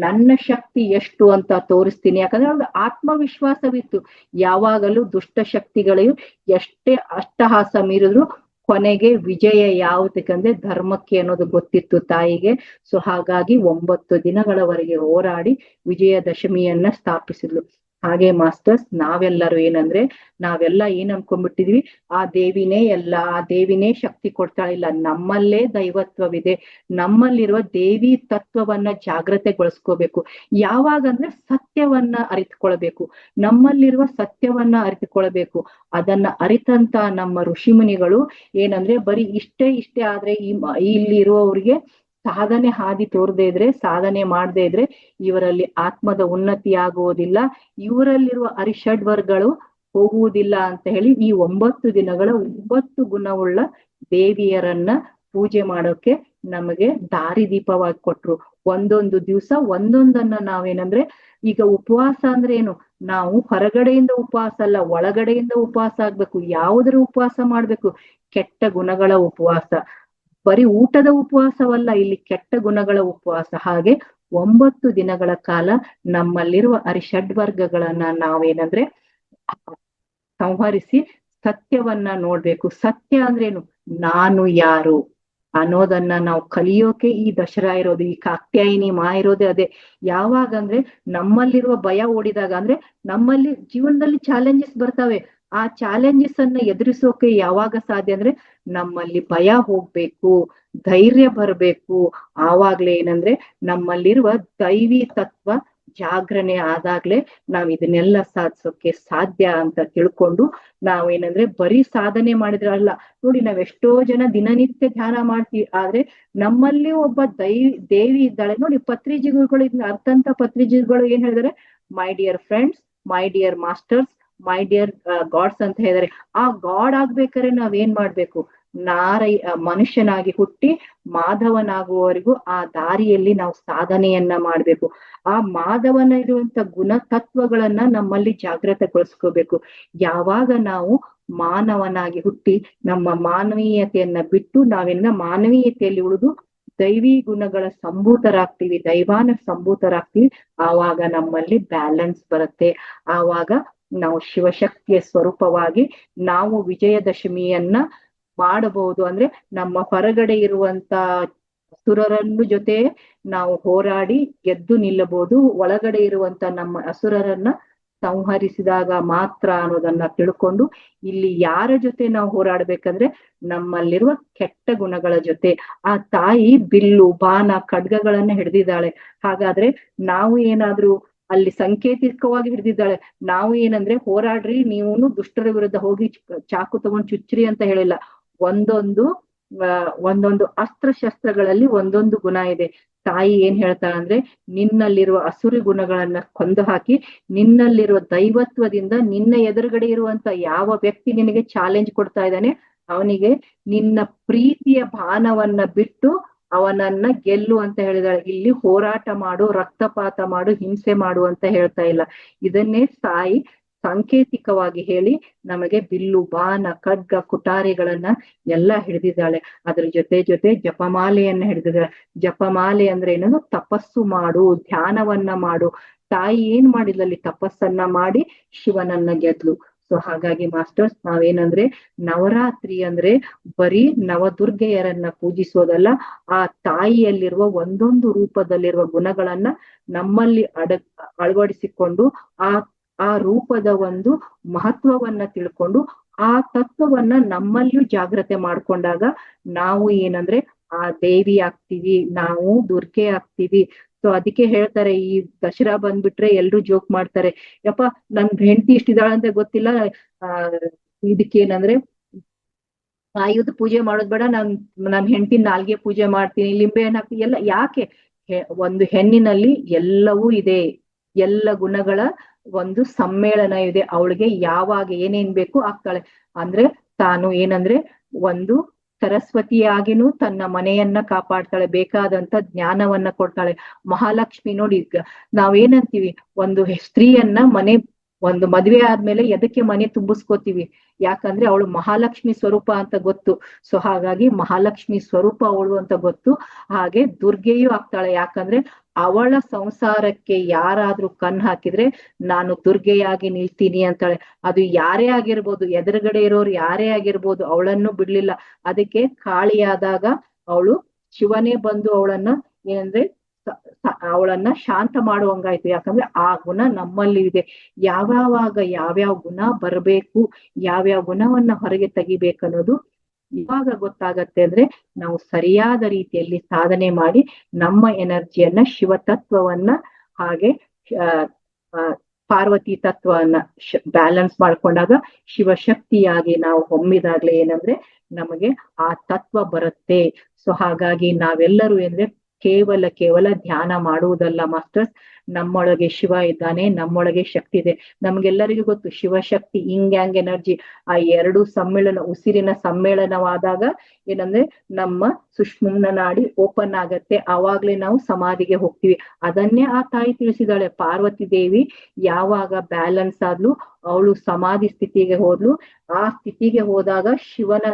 ನನ್ನ ಶಕ್ತಿ ಎಷ್ಟು ಅಂತ ತೋರಿಸ್ತೀನಿ. ಯಾಕಂದ್ರೆ ಅವ್ಳಿಗೆ ಆತ್ಮವಿಶ್ವಾಸವಿತ್ತು. ಯಾವಾಗಲೂ ದುಷ್ಟ ಶಕ್ತಿಗಳು ಎಷ್ಟೇ ಅಟ್ಟಹಾಸ ಮೀರಿದ್ರು ಕೊನೆಗೆ ವಿಜಯ ಯಾವುದಕ್ಕಂದ್ರೆ ಧರ್ಮಕ್ಕೆ ಅನ್ನೋದು ಗೊತ್ತಿತ್ತು ತಾಯಿಗೆ. ಸೊ ಹಾಗಾಗಿ 9 ದಿನಗಳವರೆಗೆ ಹೋರಾಡಿ ವಿಜಯದಶಮಿಯನ್ನ ಸ್ಥಾಪಿಸಿದ್ಲು. ಹಾಗೆ ಮಾಸ್ಟರ್ಸ್, ನಾವೆಲ್ಲರೂ ಏನಂದ್ರೆ, ನಾವೆಲ್ಲ ಏನ್ ಅನ್ಕೊಂಡ್ಬಿಟ್ಟಿದ್ವಿ, ಆ ದೇವಿನೇ ಶಕ್ತಿ ಕೊಡ್ತಾಳೆ. ಇಲ್ಲ, ನಮ್ಮಲ್ಲೇ ದೈವತ್ವವಿದೆ. ನಮ್ಮಲ್ಲಿರುವ ದೇವಿ ತತ್ವವನ್ನ ಜಾಗೃತೆಗೊಳಿಸ್ಕೋಬೇಕು. ಯಾವಾಗಂದ್ರೆ ಸತ್ಯವನ್ನ ಅರಿತುಕೊಳ್ಬೇಕು, ನಮ್ಮಲ್ಲಿರುವ ಸತ್ಯವನ್ನ ಅರಿತುಕೊಳ್ಬೇಕು. ಅದನ್ನ ಅರಿತಂತ ನಮ್ಮ ಋಷಿಮುನಿಗಳು ಏನಂದ್ರೆ, ಬರೀ ಇಷ್ಟೇ ಆದ್ರೆ ಇಲ್ಲಿ ಇರುವವ್ರಿಗೆ ಸಾಧನೆ ಹಾದಿ ತೋರದೇ ಇದ್ರೆ, ಸಾಧನೆ ಮಾಡದೇ ಇದ್ರೆ ಇವರಲ್ಲಿ ಆತ್ಮದ ಉನ್ನತಿ ಆಗುವುದಿಲ್ಲ, ಇವರಲ್ಲಿರುವ ಅರಿಷಡ್ ವರ್ಗಗಳು ಹೋಗುವುದಿಲ್ಲ ಅಂತ ಹೇಳಿ ಈ 9 ದಿನಗಳ 9 ಗುಣವುಳ್ಳ ದೇವಿಯರನ್ನ ಪೂಜೆ ಮಾಡೋಕೆ ನಮಗೆ ದಾರಿದೀಪವಾಗಿ ಕೊಟ್ರು. ಒಂದೊಂದು ದಿವಸ ಒಂದೊಂದನ್ನ ನಾವೇನಂದ್ರೆ, ಈಗ ಉಪವಾಸ ಅಂದ್ರೆ ಏನು, ನಾವು ಹೊರಗಡೆಯಿಂದ ಉಪವಾಸ ಅಲ್ಲ, ಒಳಗಡೆಯಿಂದ ಉಪವಾಸ ಆಗ್ಬೇಕು. ಯಾವುದರ ಉಪವಾಸ ಮಾಡ್ಬೇಕು? ಕೆಟ್ಟ ಗುಣಗಳ ಉಪವಾಸ. ಬರೀ ಊಟದ ಉಪವಾಸವಲ್ಲ, ಇಲ್ಲಿ ಕೆಟ್ಟ ಗುಣಗಳ ಉಪವಾಸ. ಹಾಗೆ 9 ದಿನಗಳ ಕಾಲ ನಮ್ಮಲ್ಲಿರುವ ಅರಿಷಡ್ ವರ್ಗಗಳನ್ನ ನಾವೇನಂದ್ರೆ ಸಂಹರಿಸಿ ಸತ್ಯವನ್ನ ನೋಡ್ಬೇಕು. ಸತ್ಯ ಅಂದ್ರೇನು, ನಾನು ಯಾರು ಅನ್ನೋದನ್ನ ನಾವು ಕಲಿಯೋಕೆ ಈ ದಸರಾ ಇರೋದು, ಈ ಕಾತ್ಯಾಯಿನಿ ಮಾ ಇರೋದೇ ಅದೇ. ಯಾವಾಗಂದ್ರೆ ನಮ್ಮಲ್ಲಿರುವ ಭಯ ಓಡಿದಾಗ, ಅಂದ್ರೆ ನಮ್ಮಲ್ಲಿ ಜೀವನದಲ್ಲಿ ಚಾಲೆಂಜಸ್ ಬರ್ತವೆ, ಆ ಚಾಲೆಂಜಸ್ ಅನ್ನ ಎದುರಿಸೋಕೆ ಯಾವಾಗ ಸಾಧ್ಯ ಅಂದ್ರೆ, ನಮ್ಮಲ್ಲಿ ಭಯ ಹೋಗ್ಬೇಕು, ಧೈರ್ಯ ಬರ್ಬೇಕು. ಆವಾಗ್ಲೇ ಏನಂದ್ರೆ ನಮ್ಮಲ್ಲಿರುವ ದೈವಿ ತತ್ವ ಜಾಗರಣೆ ಆದಾಗ್ಲೇ ನಾವ್ ಇದನ್ನೆಲ್ಲ ಸಾಧಿಸೋಕೆ ಸಾಧ್ಯ ಅಂತ ತಿಳ್ಕೊಂಡು ನಾವೇನಂದ್ರೆ ಬರೀ ಸಾಧನೆ ಮಾಡಿದ್ರೆ ಅಲ್ಲ. ನೋಡಿ, ನಾವ್ ಎಷ್ಟೋ ಜನ ದಿನನಿತ್ಯ ಧ್ಯಾನ ಮಾಡ್ತೀವಿ, ಆದ್ರೆ ನಮ್ಮಲ್ಲಿ ಒಬ್ಬ ದೇವಿ ಇದ್ದಾಳೆ ನೋಡಿ. ಪತ್ರಿಜಿಗಳು ಅರ್ಥಂತ ಪತ್ರಿಜಿಗಳು ಏನ್ ಹೇಳಿದಾರೆ? My dear friends, my dear masters, my dear God's ಅಂತ ಹೇಳಿದಾರೆ. ಆ ಗಾಡ್ ಆಗ್ಬೇಕಾದ್ರೆ ನಾವೇನ್ ಮಾಡ್ಬೇಕು? ಮನುಷ್ಯನಾಗಿ ಹುಟ್ಟಿ ಮಾಧವನಾಗುವವರೆಗೂ ಆ ದಾರಿಯಲ್ಲಿ ನಾವು ಸಾಧನೆಯನ್ನ ಮಾಡ್ಬೇಕು. ಆ ಮಾಧವನ ಇರುವಂತ ಗುಣ ತತ್ವಗಳನ್ನ ನಮ್ಮಲ್ಲಿ ಜಾಗೃತಗೊಳಿಸ್ಕೋಬೇಕು. ಯಾವಾಗ ನಾವು ಮಾನವನಾಗಿ ಹುಟ್ಟಿ ನಮ್ಮ ಮಾನವೀಯತೆಯನ್ನ ಬಿಟ್ಟು ನಾವೆಲ್ಲ ಮಾನವೀಯತೆಯಲ್ಲಿ ಉಳಿದು ದೈವಿ ಗುಣಗಳ ಸಂಭೂತರಾಗ್ತೀವಿ, ದೈವಾನ ಸಂಭೂತರಾಗ್ತೀವಿ, ಆವಾಗ ನಮ್ಮಲ್ಲಿ ಬ್ಯಾಲೆನ್ಸ್ ಬರುತ್ತೆ. ಆವಾಗ ನಾವು ಶಿವಶಕ್ತಿಯ ಸ್ವರೂಪವಾಗಿ ನಾವು ವಿಜಯದಶಮಿಯನ್ನ ಮಾಡಬಹುದು. ಅಂದ್ರೆ ನಮ್ಮ ಹೊರಗಡೆ ಇರುವಂತ ಅಸುರರನ್ನು ಜೊತೆ ನಾವು ಹೋರಾಡಿ ಗೆದ್ದು ನಿಲ್ಲಬಹುದು. ಒಳಗಡೆ ಇರುವಂತ ನಮ್ಮ ಅಸುರರನ್ನ ಸಂಹರಿಸಿದಾಗ ಮಾತ್ರ ಅನ್ನೋದನ್ನ ತಿಳ್ಕೊಂಡು, ಇಲ್ಲಿ ಯಾರ ಜೊತೆ ನಾವು ಹೋರಾಡ್ಬೇಕಂದ್ರೆ ನಮ್ಮಲ್ಲಿರುವ ಕೆಟ್ಟ ಗುಣಗಳ ಜೊತೆ. ಆ ತಾಯಿ ಬಿಲ್ಲು, ಬಾಣ, ಖಡ್ಗಗಳನ್ನ ಹಿಡ್ದಿದ್ದಾಳೆ. ಹಾಗಾದ್ರೆ ನಾವು ಏನಾದ್ರೂ ಅಲ್ಲಿ ಸಾಂಕೇತಿಕವಾಗಿ ಹಿಡ್ದಿದ್ದಾಳೆ. ನಾವು ಏನಂದ್ರೆ ಹೋರಾಡ್ರಿ, ನೀವು ದುಷ್ಟರ ವಿರುದ್ಧ ಹೋಗಿ ಚಾಕು ತಗೊಂಡ್ ಚುಚ್ಚ್ರಿ ಅಂತ ಹೇಳಿಲ್ಲ. ಒಂದೊಂದು ಅಸ್ತ್ರಶಸ್ತ್ರಗಳಲ್ಲಿ ಒಂದೊಂದು ಗುಣ ಇದೆ. ತಾಯಿ ಏನ್ ಹೇಳ್ತಾಳೆ ಅಂದ್ರೆ, ನಿನ್ನಲ್ಲಿರುವ ಅಸುರಿ ಗುಣಗಳನ್ನ ಕೊಂದು ಹಾಕಿ ನಿನ್ನಲ್ಲಿರುವ ದೈವತ್ವದಿಂದ ನಿನ್ನ ಎದುರುಗಡೆ ಇರುವಂತ ಯಾವ ವ್ಯಕ್ತಿ ನಿನಗೆ ಚಾಲೆಂಜ್ ಕೊಡ್ತಾ ಇದ್ದಾನೆ ಅವನಿಗೆ ನಿನ್ನ ಪ್ರೀತಿಯ ಬಾಣವನ್ನ ಬಿಟ್ಟು ಅವನನ್ನ ಗೆಲ್ಲು ಅಂತ ಹೇಳಿದಾಳೆ. ಇಲ್ಲಿ ಹೋರಾಟ ಮಾಡು, ರಕ್ತಪಾತ ಮಾಡು, ಹಿಂಸೆ ಮಾಡು ಅಂತ ಹೇಳ್ತಾ ಇಲ್ಲ. ಇದನ್ನೇ ತಾಯಿ ಸಾಂಕೇತಿಕವಾಗಿ ಹೇಳಿ ನಮಗೆ ಬಿಲ್ಲು, ಬಾಣ, ಖಡ್ಗ, ಕುಟಾರಿಗಳನ್ನ ಎಲ್ಲ ಹಿಡಿದಿದ್ದಾಳೆ. ಅದ್ರ ಜೊತೆ ಜಪಮಾಲೆಯನ್ನ ಹಿಡಿದಿದ್ದಾಳೆ. ಜಪಮಾಲೆ ಅಂದ್ರೆ ಏನಂದ್ರೆ ತಪಸ್ಸು ಮಾಡು, ಧ್ಯಾನವನ್ನ ಮಾಡು. ತಾಯಿ ಏನ್ ಮಾಡಿದ್ಲಲ್ಲಿ? ತಪಸ್ಸನ್ನ ಮಾಡಿ ಶಿವನನ್ನ ಗೆದ್ಲು. ಸೊ ಹಾಗಾಗಿ ಮಾಸ್ಟರ್ಸ್, ನಾವೇನಂದ್ರೆ ನವರಾತ್ರಿ ಅಂದ್ರೆ ಬರೀ ನವದುರ್ಗೆಯರನ್ನ ಪೂಜಿಸೋದಲ್ಲ, ಆ ತಾಯಿಯಲ್ಲಿರುವ ಒಂದೊಂದು ರೂಪದಲ್ಲಿರುವ ಗುಣಗಳನ್ನ ನಮ್ಮಲ್ಲಿ ಅಳವಡಿಸಿಕೊಂಡು ಆ ರೂಪದ ಒಂದು ಮಹತ್ವವನ್ನ ತಿಳ್ಕೊಂಡು ಆ ತತ್ವವನ್ನ ನಮ್ಮಲ್ಲಿಯೂ ಜಾಗ್ರತೆ ಮಾಡ್ಕೊಂಡಾಗ ನಾವು ಏನಂದ್ರೆ ಆ ದೇವಿ ಆಗ್ತೀವಿ, ನಾವು ದುರ್ಗೆ ಆಗ್ತೀವಿ. ಸೊ ಅದಕ್ಕೆ ಹೇಳ್ತಾರೆ, ಈ ದಸರಾ ಬಂದ್ಬಿಟ್ರೆ ಎಲ್ರು ಜೋಕ್ ಮಾಡ್ತಾರೆ, ಯಪ್ಪ ನನ್ ಹೆಂಡತಿ ಇಷ್ಟಿದಾಳ ಅಂತ ಗೊತ್ತಿಲ್ಲ, ಇದಕ್ಕೇನಂದ್ರೆ ಆಯುಧ ಪೂಜೆ ಮಾಡೋದ್ ಬೇಡ, ನನ್ ಹೆಂಡತಿ ನಾಲ್ಗೆ ಪೂಜೆ ಮಾಡ್ತೀನಿ, ಲಿಂಬೆ ಹಣ್ಣು ಹಾಕ್ತೀನಿ ಎಲ್ಲ. ಯಾಕೆ? ಒಂದು ಹೆಣ್ಣಿನಲ್ಲಿ ಎಲ್ಲವೂ ಇದೆ, ಎಲ್ಲ ಗುಣಗಳ ಒಂದು ಸಮ್ಮೇಳನ ಇದೆ. ಅವಳಿಗೆ ಯಾವಾಗ ಏನೇನ್ ಬೇಕು ಆಗ್ತಾಳೆ. ಅಂದ್ರೆ ತಾನು ಏನಂದ್ರೆ ಒಂದು ಸರಸ್ವತಿಯಾಗಿನೂ ತನ್ನ ಮನೆಯನ್ನ ಕಾಪಾಡ್ತಾಳೆ, ಬೇಕಾದಂತ ಜ್ಞಾನವನ್ನ ಕೊಡ್ತಾಳೆ. ಮಹಾಲಕ್ಷ್ಮಿ ನೋಡಿ, ನಾವೇನಂತೀವಿ, ಒಂದು ಸ್ತ್ರೀಯನ್ನ ಒಂದು ಮದ್ವೆ ಆದ್ಮೇಲೆ ಎದಕ್ಕೆ ಮನೆ ತುಂಬಿಸ್ಕೋತೀವಿ? ಯಾಕಂದ್ರೆ ಅವಳು ಮಹಾಲಕ್ಷ್ಮಿ ಸ್ವರೂಪ ಅಂತ ಗೊತ್ತು. ಸೊ ಹಾಗಾಗಿ ಮಹಾಲಕ್ಷ್ಮಿ ಸ್ವರೂಪ ಅವಳು ಅಂತ ಗೊತ್ತು. ಹಾಗೆ ದುರ್ಗೆಯೂ ಆಗ್ತಾಳೆ. ಯಾಕಂದ್ರೆ ಅವಳ ಸಂಸಾರಕ್ಕೆ ಯಾರಾದ್ರೂ ಹಾಕಿದ್ರೆ ನಾನು ದುರ್ಗೆಯಾಗಿ ನಿಲ್ತೀನಿ ಅಂತಾಳೆ. ಅದು ಯಾರೇ ಆಗಿರ್ಬೋದು, ಎದುರುಗಡೆ ಇರೋರು ಯಾರೇ ಆಗಿರ್ಬೋದು, ಅವಳನ್ನು ಬಿಡ್ಲಿಲ್ಲ. ಅದಕ್ಕೆ ಕಾಳಿಯಾದಾಗ ಅವಳು ಶಿವನೇ ಬಂದು ಅವಳನ್ನ ಶಾಂತ ಮಾಡುವಂಗಾಯ್ತು. ಯಾಕಂದ್ರೆ ಆ ಗುಣ ನಮ್ಮಲ್ಲಿ ಇದೆ. ಯಾವ್ಯಾವ ಗುಣ ಬರಬೇಕು, ಯಾವ್ಯಾವ ಗುಣವನ್ನ ಹೊರಗೆ ತೆಗಿಬೇಕನ್ನೋದು ಇವಾಗ ಗೊತ್ತಾಗತ್ತೆ. ಅಂದ್ರೆ ನಾವು ಸರಿಯಾದ ರೀತಿಯಲ್ಲಿ ಸಾಧನೆ ಮಾಡಿ ನಮ್ಮ ಎನರ್ಜಿಯನ್ನ, ಶಿವತತ್ವವನ್ನ ಹಾಗೆ ಪಾರ್ವತಿ ತತ್ವವನ್ನ ಬ್ಯಾಲೆನ್ಸ್ ಮಾಡ್ಕೊಂಡಾಗ ಶಿವಶಕ್ತಿಯಾಗಿ ನಾವು ಹೊಮ್ಮಿದಾಗ್ಲೇ ಏನಂದ್ರೆ ನಮಗೆ ಆ ತತ್ವ ಬರುತ್ತೆ. ಸೊ ಹಾಗಾಗಿ ನಾವೆಲ್ಲರೂ ಅಂದ್ರೆ ಕೇವಲ ಧ್ಯಾನ ಮಾಡುವುದಲ್ಲ ಮಾಸ್ಟರ್ಸ್, ನಮ್ಮೊಳಗೆ ಶಿವ ಇದ್ದಾನೆ, ನಮ್ಮೊಳಗೆ ಶಕ್ತಿ ಇದೆ. ನಮ್ಗೆಲ್ಲರಿಗೂ ಗೊತ್ತು ಶಿವಶಕ್ತಿ ಇಂಗ್ಯಾಂಗ್ ಎನರ್ಜಿ, ಆ ಎರಡು ಉಸಿರಿನ ಸಮ್ಮೇಳನವಾದಾಗ ಏನಂದ್ರೆ ನಮ್ಮ ಸುಷ್ಮುಮ್ನ ನಾಡಿ ಓಪನ್ ಆಗತ್ತೆ, ಆವಾಗ್ಲೇ ನಾವು ಸಮಾಧಿಗೆ ಹೋಗ್ತೀವಿ. ಅದನ್ನೇ ಆ ತಾಯಿ ತಿಳಿಸಿದಾಳೆ. ಪಾರ್ವತಿ ದೇವಿ ಯಾವಾಗ ಬ್ಯಾಲೆನ್ಸ್ ಆದ್ಲು, ಅವಳು ಸಮಾಧಿ ಸ್ಥಿತಿಗೆ ಹೋದ್ಲು. ಆ ಸ್ಥಿತಿಗೆ ಹೋದಾಗ ಶಿವನ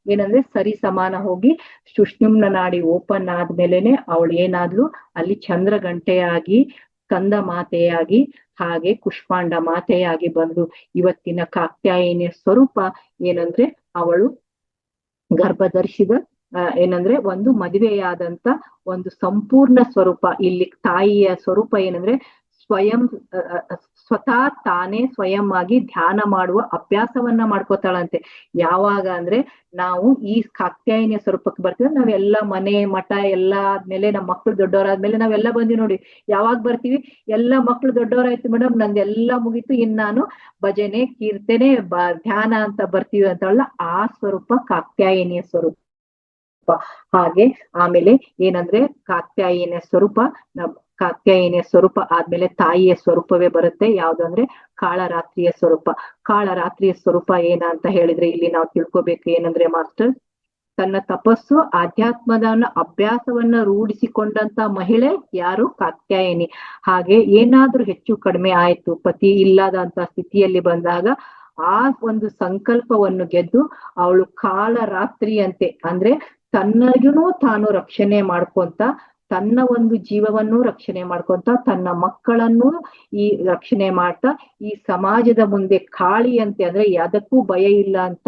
ಏನಂದ್ರೆ ಸರಿ ಸಮಾನ ಹೋಗಿ ಸುಷ್ಮುಮ್ನ ನಾಡಿ ಓಪನ್ ಆದ್ಮೇಲೆನೆ ಅವಳು ಏನಾದ್ಲು ಅಲ್ಲಿ ಚಂದ್ರ ಗಂಟೆಯಾಗಿ, ಕಂದ ಮಾತೆಯಾಗಿ, ಹಾಗೆ ಕುಷ್ಮಾಂಡ ಮಾತೆಯಾಗಿ ಬಂದು ಇವತ್ತಿನ ಕಾತ್ಯಾಯಿನಿಯ ಸ್ವರೂಪ ಏನಂದ್ರೆ ಅವಳು ಗರ್ಭಧರಿಸಿದ ಏನಂದ್ರೆ ಒಂದು ಮದುವೆಯಾದಂತ ಒಂದು ಸಂಪೂರ್ಣ ಸ್ವರೂಪ. ಇಲ್ಲಿ ತಾಯಿಯ ಸ್ವರೂಪ ಏನಂದ್ರೆ ಸ್ವಯಂ ಸ್ವತಃ ತಾನೇ ಸ್ವಯಂ ಆಗಿ ಧ್ಯಾನ ಮಾಡುವ ಅಭ್ಯಾಸವನ್ನ ಮಾಡ್ಕೋತಾಳಂತೆ. ಯಾವಾಗ ಅಂದ್ರೆ ನಾವು ಈ ಕಾತ್ಯಾಯನಿಯ ಸ್ವರೂಪಕ್ಕೆ ಬರ್ತೀವಿ, ನಾವೆಲ್ಲ ಮನೆ ಮಠ ಎಲ್ಲ ಆದ್ಮೇಲೆ ನಮ್ಮ ಮಕ್ಳು ದೊಡ್ಡವರಾದ್ಮೇಲೆ ನಾವೆಲ್ಲ ಬಂದಿವಿ ನೋಡಿ. ಯಾವಾಗ ಬರ್ತೀವಿ? ಎಲ್ಲ ಮಕ್ಳು ದೊಡ್ಡವರಾಯ್ತು ಮೇಡಮ್, ನಂದೆಲ್ಲ ಮುಗೀತು, ಇನ್ ನಾನು ಭಜನೆ ಕೀರ್ತನೆ ಧ್ಯಾನ ಅಂತ ಬರ್ತೀವಿ ಅಂತಲ್ಲ, ಆ ಸ್ವರೂಪ ಕಾತ್ಯಾಯನಿಯ ಸ್ವರೂಪ. ಹಾಗೆ ಆಮೇಲೆ ಏನಂದ್ರೆ ಕಾತ್ಯಾಯನಿಯ ಸ್ವರೂಪ ಕಾತ್ಯಾಯನಿಯ ಸ್ವರೂಪ ಆದ್ಮೇಲೆ ತಾಯಿಯ ಸ್ವರೂಪವೇ ಬರುತ್ತೆ. ಯಾವ್ದು ಅಂದ್ರೆ ಕಾಳರಾತ್ರಿಯ ಸ್ವರೂಪ. ಕಾಳರಾತ್ರಿಯ ಸ್ವರೂಪ ಏನ ಅಂತ ಹೇಳಿದ್ರೆ ಇಲ್ಲಿ ನಾವು ತಿಳ್ಕೊಬೇಕು ಏನಂದ್ರೆ ಮಾಸ್ಟರ್, ತನ್ನ ತಪಸ್ಸು ಆಧ್ಯಾತ್ಮದ ಅಭ್ಯಾಸವನ್ನ ರೂಢಿಸಿಕೊಂಡಂತ ಮಹಿಳೆ ಯಾರು? ಕಾತ್ಯಾಯನಿ. ಹಾಗೆ ಏನಾದ್ರೂ ಹೆಚ್ಚು ಕಡಿಮೆ ಆಯ್ತು, ಪತಿ ಇಲ್ಲದಂತ ಸ್ಥಿತಿಯಲ್ಲಿ ಬಂದಾಗ ಆ ಒಂದು ಸಂಕಲ್ಪವನ್ನು ಗೆದ್ದು ಅವಳು ಕಾಳರಾತ್ರಿ ಅಂತೆ, ಅಂದ್ರೆ ತನ್ನಗಿನೂ ತಾನು ರಕ್ಷಣೆ ಮಾಡ್ಕೊಂತ, ತನ್ನ ಒಂದು ಜೀವವನ್ನು ರಕ್ಷಣೆ ಮಾಡ್ಕೊಂತ, ತನ್ನ ಮಕ್ಕಳನ್ನು ಈ ರಕ್ಷಣೆ ಮಾಡ್ತಾ, ಈ ಸಮಾಜದ ಮುಂದೆ ಕಾಳಿಯಂತೆ ಅಂದ್ರೆ ಯಾವುದಕ್ಕೂ ಭಯ ಇಲ್ಲ ಅಂತ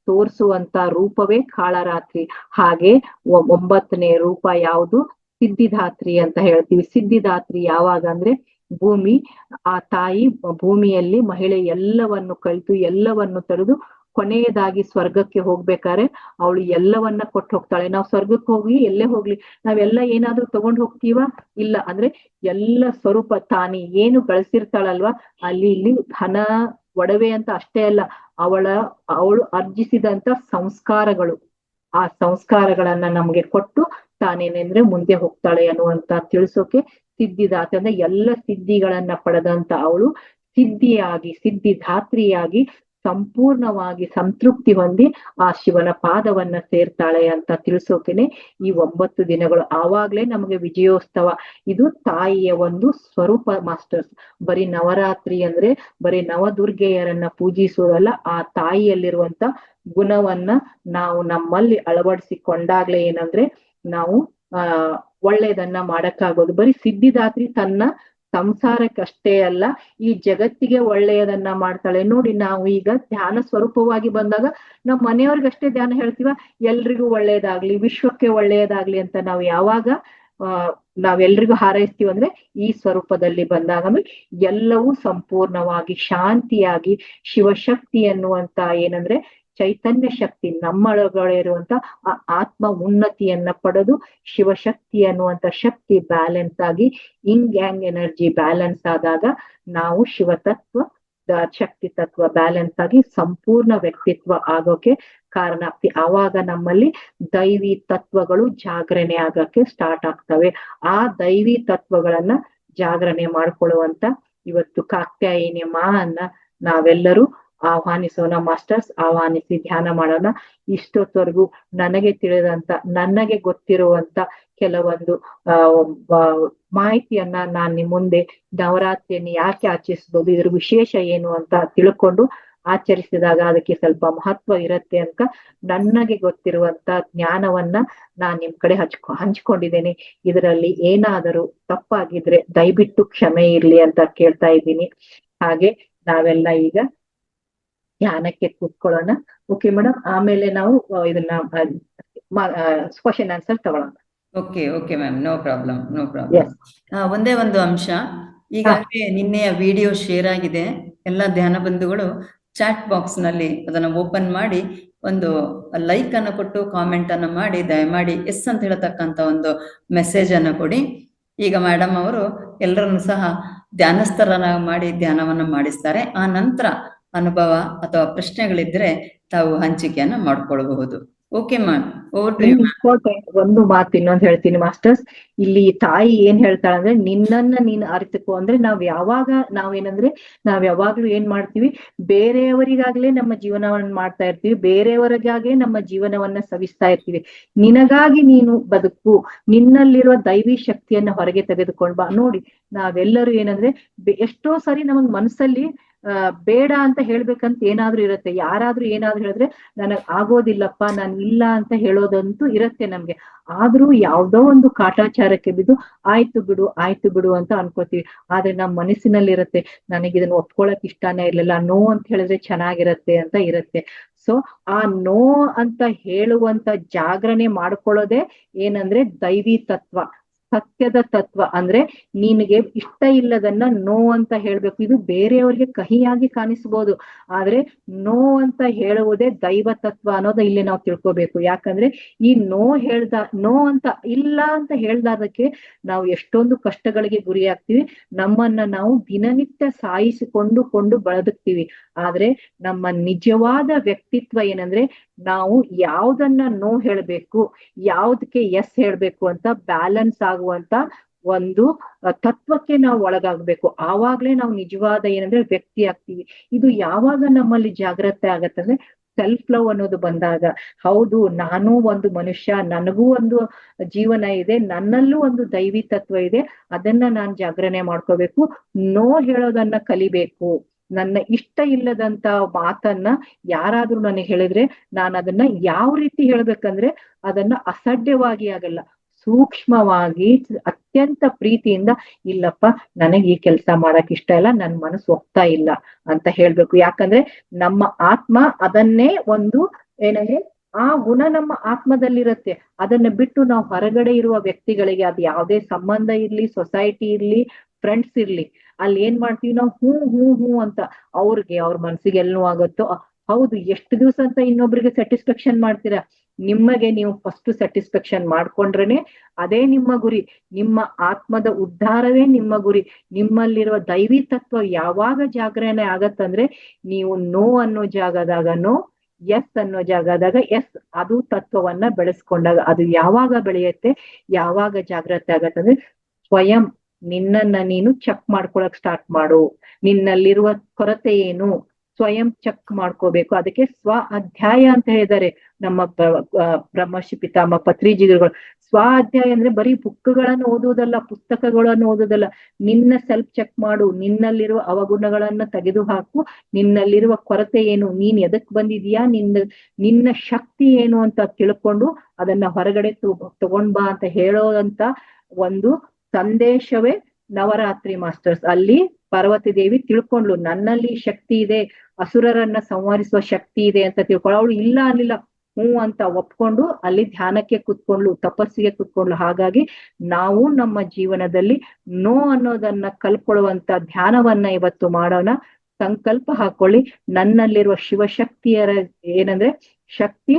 ತೋರಿಸುವಂತ ರೂಪವೇ ಕಾಳರಾತ್ರಿ. ಹಾಗೆ 9ನೇ ರೂಪ ಯಾವುದು? ಸಿದ್ಧಿದಾತ್ರಿ ಅಂತ ಹೇಳ್ತೀವಿ. ಸಿದ್ಧಿದಾತ್ರಿ ಯಾವಾಗ ಅಂದ್ರೆ ಭೂಮಿ, ಆ ತಾಯಿ ಭೂಮಿಯಲ್ಲಿ ಮಹಿಳೆ ಎಲ್ಲವನ್ನು ಕಲಿತು ಎಲ್ಲವನ್ನು ತಡೆದು ಕೊನೆಯದಾಗಿ ಸ್ವರ್ಗಕ್ಕೆ ಹೋಗ್ಬೇಕಾದ್ರೆ ಅವಳು ಎಲ್ಲವನ್ನ ಕೊಟ್ಟು ಹೋಗ್ತಾಳೆ. ನಾವು ಸ್ವರ್ಗಕ್ಕೆ ಹೋಗಿ ಎಲ್ಲೇ ಹೋಗ್ಲಿ ನಾವೆಲ್ಲ ಏನಾದ್ರೂ ತಗೊಂಡ್ ಹೋಗ್ತೀವ? ಇಲ್ಲ. ಅಂದ್ರೆ ಎಲ್ಲ ಸ್ವರೂಪ ತಾನಿ ಏನು ಗಳಿಸಿರ್ತಾಳಲ್ವಾ, ಅಲ್ಲಿ ಇಲ್ಲಿ ಧನ ಒಡವೆ ಅಂತ ಅಷ್ಟೇ ಅಲ್ಲ, ಅವಳು ಅರ್ಜಿಸಿದಂತ ಸಂಸ್ಕಾರಗಳು, ಆ ಸಂಸ್ಕಾರಗಳನ್ನ ನಮ್ಗೆ ಕೊಟ್ಟು ತಾನೇನೆಂದ್ರೆ ಮುಂದೆ ಹೋಗ್ತಾಳೆ ಅನ್ನುವಂತ ತಿಳಿಸೋಕೆ ಸಿದ್ಧಿದಾತ್ರಿ ಅಂದ್ರೆ ಎಲ್ಲ ಸಿದ್ಧಿಗಳನ್ನ ಪಡೆದಂತ ಅವಳು ಸಿದ್ಧಿದಾತ್ರಿಯಾಗಿ ಸಂಪೂರ್ಣವಾಗಿ ಸಂತೃಪ್ತಿ ಹೊಂದಿ ಆ ಶಿವನ ಪಾದವನ್ನ ಸೇರ್ತಾಳೆ ಅಂತ ತಿಳಿಸೋಕೆನೆ ಈ 9 ದಿನಗಳು. ಆವಾಗ್ಲೇ ನಮಗೆ ವಿಜಯೋತ್ಸವ. ಇದು ತಾಯಿಯ ಒಂದು ಸ್ವರೂಪ ಮಾಸ್ಟರ್ಸ್. ಬರೀ ನವರಾತ್ರಿ ಅಂದ್ರೆ ಬರೀ ನವದುರ್ಗೆಯರನ್ನ ಪೂಜಿಸುವುದಲ್ಲ, ಆ ತಾಯಿಯಲ್ಲಿರುವಂತ ಗುಣವನ್ನ ನಾವು ನಮ್ಮಲ್ಲಿ ಅಳವಡಿಸಿಕೊಂಡಾಗ್ಲೇ ಏನಂದ್ರೆ ನಾವು ಒಳ್ಳೇದನ್ನ ಮಾಡಕ್ಕಾಗೋದು. ಬರೀ ಸಿದ್ಧಿದಾತ್ರಿ ತನ್ನ ಸಂಸಾರಕ್ಕಷ್ಟೇ ಅಲ್ಲ, ಈ ಜಗತ್ತಿಗೆ ಒಳ್ಳೆಯದನ್ನ ಮಾಡ್ತಾಳೆ ನೋಡಿ. ನಾವು ಈಗ ಧ್ಯಾನ ಸ್ವರೂಪವಾಗಿ ಬಂದಾಗ ನಮ್ಮ ಮನೆಯವ್ರಿಗಷ್ಟೇ ಧ್ಯಾನ ಹೇಳ್ತೀವ, ಎಲ್ರಿಗೂ ಒಳ್ಳೇದಾಗ್ಲಿ, ವಿಶ್ವಕ್ಕೆ ಒಳ್ಳೆಯದಾಗ್ಲಿ ಅಂತ ನಾವು ಯಾವಾಗ ನಾವೆಲ್ರಿಗೂ ಹಾರೈಸ್ತೀವಿ ಅಂದ್ರೆ ಈ ಸ್ವರೂಪದಲ್ಲಿ ಬಂದಾಗ ಎಲ್ಲವೂ ಸಂಪೂರ್ಣವಾಗಿ ಶಾಂತಿಯಾಗಿ ಶಿವಶಕ್ತಿ ಅನ್ನುವಂತ ಏನಂದ್ರೆ ಚೈತನ್ಯ ಶಕ್ತಿ ನಮ್ಮೊಳಗಡೆ ಇರುವಂತ ಆ ಆತ್ಮ ಉನ್ನತಿಯನ್ನ ಪಡೆದು ಶಿವಶಕ್ತಿ ಅನ್ನುವಂತ ಶಕ್ತಿ ಬ್ಯಾಲೆನ್ಸ್ ಆಗಿ ಇಂಗ್ ಯಾಂಗ್ ಎನರ್ಜಿ ಬ್ಯಾಲೆನ್ಸ್ ಆದಾಗ ನಾವು ಶಿವತತ್ವ ಶಕ್ತಿ ತತ್ವ ಬ್ಯಾಲೆನ್ಸ್ ಆಗಿ ಸಂಪೂರ್ಣ ವ್ಯಕ್ತಿತ್ವ ಆಗೋಕೆ ಕಾರಣ ಆಗ್ತಿ. ಆವಾಗ ನಮ್ಮಲ್ಲಿ ದೈವಿ ತತ್ವಗಳು ಜಾಗರಣೆ ಆಗಕ್ಕೆ ಸ್ಟಾರ್ಟ್ ಆಗ್ತವೆ. ಆ ದೈವಿ ತತ್ವಗಳನ್ನ ಜಾಗರಣೆ ಮಾಡ್ಕೊಳ್ಳುವಂತ ಇವತ್ತು ಕಾತ್ಯಾಯಿನಿ ಮಾನ್ನ ನಾವೆಲ್ಲರೂ ಆಹ್ವಾನಿಸೋಣ ಮಾಸ್ಟರ್ಸ್. ಆಹ್ವಾನಿಸಿ ಧ್ಯಾನ ಮಾಡೋಣ. ಇಷ್ಟೊತ್ತವರೆಗೂ ನನಗೆ ತಿಳಿದಂತ ನನಗೆ ಗೊತ್ತಿರುವಂತ ಕೆಲವೊಂದು ಮಾಹಿತಿಯನ್ನ ನಾನ್ ನಿಮ್ ಮುಂದೆ ನವರಾತ್ರಿಯನ್ನು ಯಾಕೆ ಆಚರಿಸ್ಬೋದು, ಇದ್ರ ವಿಶೇಷ ಏನು ಅಂತ ತಿಳ್ಕೊಂಡು ಆಚರಿಸಿದಾಗ ಅದಕ್ಕೆ ಸ್ವಲ್ಪ ಮಹತ್ವ ಇರುತ್ತೆ ಅಂತ ನನಗೆ ಗೊತ್ತಿರುವಂತ ಜ್ಞಾನವನ್ನ ನಾನ್ ನಿಮ್ ಕಡೆ ಹಂಚ್ಕೊಂಡಿದ್ದೇನೆ. ಇದರಲ್ಲಿ ಏನಾದರೂ ತಪ್ಪಾಗಿದ್ರೆ ದಯವಿಟ್ಟು ಕ್ಷಮೆ ಇರ್ಲಿ ಅಂತ ಕೇಳ್ತಾ ಇದ್ದೀನಿ. ಹಾಗೆ ನಾವೆಲ್ಲ ಈಗ ಧ್ಯಾನಕ್ಕೆ ಕೂತ್ಕೊಳ್ಳೋಣ. ಓಕೆ ಮೇಡಮ್, ಆಮೇಲೆ ನಾವು ಇದನ್ನ ಕ್ವಶನ್ ಆನ್ಸರ್ ತಗೊಳ್ಳೋಣ. Okay ma'am, no problem. ಒಂದೇ ಒಂದು ಅಂಶ, ಈಗಾಗಲೇ ನಿನ್ನೆಯ ವಿಡಿಯೋ ಶೇರ್ ಆಗಿದೆ. ಎಲ್ಲ ಧ್ಯಾನ ಬಂಧುಗಳು ಚಾಟ್ ಬಾಕ್ಸ್ ನಲ್ಲಿ ಅದನ್ನ ಓಪನ್ ಮಾಡಿ ಒಂದು ಲೈಕ್ ಅನ್ನು ಕೊಟ್ಟು ಕಾಮೆಂಟ್ ಅನ್ನು ಮಾಡಿ ದಯಮಾಡಿ ಎಸ್ ಅಂತ ಹೇಳತಕ್ಕಂತ ಒಂದು ಮೆಸೇಜ್ ಅನ್ನು ಕೊಡಿ. ಈಗ ಮೇಡಮ್ ಅವರು ಎಲ್ಲರನ್ನು ಸಹ ಧ್ಯಾನಸ್ಥರನ್ನ ಮಾಡಿ ಧ್ಯಾನವನ್ನ ಮಾಡಿಸ್ತಾರೆ. ಆ ನಂತರ ಅನುಭವ ಅಥವಾ ಪ್ರಶ್ನೆಗಳಿದ್ರೆ ತಾವು ಹಂಚಿಕೆಯನ್ನ ಮಾಡ್ಕೊಳ್ಬಹುದು. Okay ma'am, over to you ma'am. Important ಒಂದು ಮಾತು ಇನ್ನೊಂದು ಹೇಳ್ತೀನಿ ಮಾಸ್ಟರ್ಸ್. ಇಲ್ಲಿ ತಾಯಿ ಏನ್ ಹೇಳ್ತಾಳೆ ಅಂದ್ರೆ ನಿನ್ನನ್ನ ನೀನು ಅರಿತುಕೋ ಅಂದ್ರೆ ನಾವೇನಂದ್ರೆ ನಾವ್ ಯಾವಾಗ್ಲೂ ಏನ್ ಮಾಡ್ತೀವಿ, ಬೇರೆಯವರಿಗಾಗ್ಲೇ ನಮ್ಮ ಜೀವನವನ್ನ ಮಾಡ್ತಾ ಇರ್ತೀವಿ, ಬೇರೆಯವರಿಗಾಗೇ ನಮ್ಮ ಜೀವನವನ್ನ ಸವಿಸ್ತಾ ಇರ್ತೀವಿ. ನಿನಗಾಗಿ ನೀನು ಬದುಕು, ನಿನ್ನಲ್ಲಿರುವ ದೈವಿ ಶಕ್ತಿಯನ್ನ ಹೊರಗೆ ತೆಗೆದುಕೊಂಡ್ ಬಾ. ನೋಡಿ ನಾವೆಲ್ಲರೂ ಏನಂದ್ರೆ ಎಷ್ಟೋ ಸರಿ ನಮಗ್ ಮನಸ್ಸಲ್ಲಿ ಬೇಡ ಅಂತ ಹೇಳ್ಬೇಕಂತ ಏನಾದ್ರೂ ಇರುತ್ತೆ. ಯಾರಾದ್ರೂ ಏನಾದ್ರೂ ಹೇಳಿದ್ರೆ ನನಗ್ ಆಗೋದಿಲ್ಲಪ್ಪ, ನಾನು ಇಲ್ಲ ಅಂತ ಹೇಳೋದಂತೂ ಇರುತ್ತೆ ನಮ್ಗೆ. ಆದ್ರೂ ಯಾವ್ದೋ ಒಂದು ಕಾಟಾಚಾರಕ್ಕೆ ಬಿದ್ದು ಆಯ್ತು ಬಿಡು ಅಂತ ಅನ್ಕೋತೀವಿ. ಆದ್ರೆ ನಮ್ ಮನಸ್ಸಿನಲ್ಲಿರುತ್ತೆ ನನಗಿದನ್ನ ಒಪ್ಕೊಳಕ್ ಇಷ್ಟಾನೇ ಇರ್ಲಿಲ್ಲ, ನೋ ಅಂತ ಹೇಳಿದ್ರೆ ಚೆನ್ನಾಗಿರತ್ತೆ ಅಂತ ಇರುತ್ತೆ. ಸೊ ಆ ನೋ ಅಂತ ಹೇಳುವಂತ ಜಾಗರಣೆ ಮಾಡ್ಕೊಳ್ಳೋದೇ ಏನಂದ್ರೆ ದೈವಿ ತತ್ವ, ಸತ್ಯದ ತತ್ವ ಅಂದ್ರೆ ನಿನಗೆ ಇಷ್ಟ ಇಲ್ಲದನ್ನ ನೋ ಅಂತ ಹೇಳ್ಬೇಕು. ಇದು ಬೇರೆಯವ್ರಿಗೆ ಕಹಿಯಾಗಿ ಕಾಣಿಸ್ಬೋದು, ಆದ್ರೆ ನೋ ಅಂತ ಹೇಳುವುದೇ ದೈವ ತತ್ವ ಅನ್ನೋದು ಇಲ್ಲಿ ನಾವು ತಿಳ್ಕೊಬೇಕು. ಯಾಕಂದ್ರೆ ಈ ನೋ ಅಂತ ಇಲ್ಲ ಅಂತ ಹೇಳ್ದಾದಕ್ಕೆ ನಾವು ಎಷ್ಟೊಂದು ಕಷ್ಟಗಳಿಗೆ ಗುರಿ ಆಗ್ತೀವಿ, ನಮ್ಮನ್ನ ನಾವು ದಿನನಿತ್ಯ ಸಾಯಿಸಿಕೊಂಡು ಬದುಕ್ತೀವಿ. ಆದ್ರೆ ನಮ್ಮ ನಿಜವಾದ ವ್ಯಕ್ತಿತ್ವ ಏನಂದ್ರೆ ನಾವು ಯಾವ್ದನ್ನ ನೋ ಹೇಳ್ಬೇಕು, ಯಾವ್ದಕ್ಕೆ ಎಸ್ ಹೇಳ್ಬೇಕು ಅಂತ ಬ್ಯಾಲೆನ್ಸ್ ಆಗುವಂತ ಒಂದು ತತ್ವಕ್ಕೆ ನಾವು ಒಳಗಾಗ್ಬೇಕು. ಆವಾಗ್ಲೇ ನಾವು ನಿಜವಾದ ಏನಂದ್ರೆ ವ್ಯಕ್ತಿ ಆಗ್ತೀವಿ. ಇದು ಯಾವಾಗ ನಮ್ಮಲ್ಲಿ ಜಾಗ್ರತೆ ಆಗತ್ತಂದ್ರೆ ಸೆಲ್ಫ್ ಲವ್ ಅನ್ನೋದು ಬಂದಾಗ, ಹೌದು ನಾನು ಒಂದು ಮನುಷ್ಯ, ನನಗೂ ಒಂದು ಜೀವನ ಇದೆ, ನನ್ನಲ್ಲೂ ಒಂದು ದೈವಿ ತತ್ವ ಇದೆ, ಅದನ್ನ ನಾನ್ ಜಾಗರಣೆ ಮಾಡ್ಕೋಬೇಕು, ನೋ ಹೇಳೋದನ್ನ ಕಲಿಬೇಕು. ನನ್ನ ಇಷ್ಟ ಇಲ್ಲದಂತ ಮಾತನ್ನ ಯಾರಾದ್ರೂ ನನಗೆ ಹೇಳಿದ್ರೆ ನಾನು ಅದನ್ನ ಯಾವ ರೀತಿ ಹೇಳ್ಬೇಕಂದ್ರೆ ಅದನ್ನ ಅಸಡ್ಯವಾಗಿ ಆಗಲ್ಲ, ಸೂಕ್ಷ್ಮವಾಗಿ ಅತ್ಯಂತ ಪ್ರೀತಿಯಿಂದ, ಇಲ್ಲಪ್ಪ ನನಗೆ ಈ ಕೆಲಸ ಮಾಡಕ್ ಇಷ್ಟ ಇಲ್ಲ, ನನ್ ಮನಸ್ಸು ಒಪ್ತಾ ಇಲ್ಲ ಅಂತ ಹೇಳ್ಬೇಕು. ಯಾಕಂದ್ರೆ ನಮ್ಮ ಆತ್ಮ ಅದನ್ನೇ ಒಂದು ಏನಂದ್ರೆ ಆ ಗುಣ ನಮ್ಮ ಆತ್ಮದಲ್ಲಿರತ್ತೆ. ಅದನ್ನ ಬಿಟ್ಟು ನಾವು ಹೊರಗಡೆ ಇರುವ ವ್ಯಕ್ತಿಗಳಿಗೆ, ಅದು ಯಾವುದೇ ಸಂಬಂಧ ಇರ್ಲಿ, ಸೊಸೈಟಿ ಇರ್ಲಿ, ಫ್ರೆಂಡ್ಸ್ ಇರ್ಲಿ, ಅಲ್ಲಿ ಏನ್ ಮಾಡ್ತೀವಿ ನಾವು ಹೂ ಅಂತ ಅವ್ರ ಮನ್ಸಿಗೆ ಎಲ್ ನೋವಾಗುತ್ತೋ, ಹೌದು ಎಷ್ಟು ದಿವಸ ಅಂತ ಇನ್ನೊಬ್ರಿಗೆ ಸ್ಯಾಟಿಸ್ಫ್ಯಾಕ್ಷನ್ ಮಾಡ್ತೀರಾ? ನಿಮಗೆ ನೀವು ಫಸ್ಟ್ ಸ್ಯಾಟಿಸ್ಫ್ಯಾಕ್ಷನ್ ಮಾಡ್ಕೊಂಡ್ರೇನೆ ಅದೇ ನಿಮ್ಮ ಗುರಿ, ನಿಮ್ಮ ಆತ್ಮದ ಉದ್ಧಾರವೇ ನಿಮ್ಮ ಗುರಿ. ನಿಮ್ಮಲ್ಲಿರುವ ದೈವಿ ತತ್ವ ಯಾವಾಗ ಜಾಗರಣೆ ಆಗತ್ತಂದ್ರೆ ನೀವು ನೋ ಅನ್ನೋ ಜಾಗದಾಗ ನೋ, ಎಸ್ ಅನ್ನೋ ಜಾಗದಾಗ ಎಸ್, ಅದು ತತ್ವವನ್ನ ಬೆಳೆಸ್ಕೊಂಡಾಗ. ಅದು ಯಾವಾಗ ಬೆಳೆಯುತ್ತೆ, ಯಾವಾಗ ಜಾಗ್ರತೆ ಆಗತ್ತಂದ್ರೆ ಸ್ವಯಂ ನಿನ್ನನ್ನ ನೀನು ಚೆಕ್ ಮಾಡ್ಕೊಳಕ್ ಸ್ಟಾರ್ಟ್ ಮಾಡು. ನಿನ್ನಲ್ಲಿರುವ ಕೊರತೆ ಏನು ಸ್ವಯಂ ಚೆಕ್ ಮಾಡ್ಕೋಬೇಕು. ಅದಕ್ಕೆ ಸ್ವ ಅಧ್ಯಾಯ ಅಂತ ಹೇಳಿದ್ದಾರೆ ನಮ್ಮ ಬ್ರಹ್ಮರ್ಷಿ ಪಿತಾಮಹ ಪತ್ರಿಜಿಗಳು. ಸ್ವ ಅಧ್ಯಾಯ ಅಂದ್ರೆ ಬರೀ ಬುಕ್ಗಳನ್ನು ಓದುವುದಲ್ಲ, ಪುಸ್ತಕಗಳನ್ನು ಓದುವುದಲ್ಲ, ನಿನ್ನ ಸೆಲ್ಫ್ ಚೆಕ್ ಮಾಡು, ನಿನ್ನಲ್ಲಿರುವ ಅವಗುಣಗಳನ್ನ ತೆಗೆದು ಹಾಕು, ನಿನ್ನಲ್ಲಿರುವ ಕೊರತೆ ಏನು, ನೀನ್ ಎದಕ್ ಬಂದಿದ್ಯಾ, ನಿನ್ನ ಶಕ್ತಿ ಏನು ಅಂತ ತಿಳ್ಕೊಂಡು ಅದನ್ನ ಹೊರಗಡೆ ತಗೊಂಡ್ ಬಾ ಅಂತ ಹೇಳೋದಂತ ಒಂದು ಸಂದೇಶವೇ ನವರಾತ್ರಿ ಮಾಸ್ಟರ್ಸ್. ಅಲ್ಲಿ ಪಾರ್ವತಿ ದೇವಿ ತಿಳ್ಕೊಂಡ್ಲು, ನನ್ನಲ್ಲಿ ಶಕ್ತಿ ಇದೆ, ಅಸುರರನ್ನ ಸಂಹರಿಸುವ ಶಕ್ತಿ ಇದೆ ಅಂತ ತಿಳ್ಕೊಳ್ಳೋ. ಅವಳು ಇಲ್ಲ ಅನ್ಲಿಲ್ಲ, ಅಂತ ಒಪ್ಕೊಂಡು ಅಲ್ಲಿ ಧ್ಯಾನಕ್ಕೆ ಕುತ್ಕೊಂಡ್ಲು, ತಪಸ್ಸಿಗೆ ಕುತ್ಕೊಂಡ್ಲು. ಹಾಗಾಗಿ ನಾವು ನಮ್ಮ ಜೀವನದಲ್ಲಿ ನೋ ಅನ್ನೋದನ್ನ ಕಲ್ಕೊಳ್ಳುವಂತ ಧ್ಯಾನವನ್ನ ಇವತ್ತು ಮಾಡೋಣ. ಸಂಕಲ್ಪ ಹಾಕೊಳ್ಳಿ, ನನ್ನಲ್ಲಿರುವ ಶಿವಶಕ್ತಿಯರ ಏನಂದ್ರೆ ಶಕ್ತಿ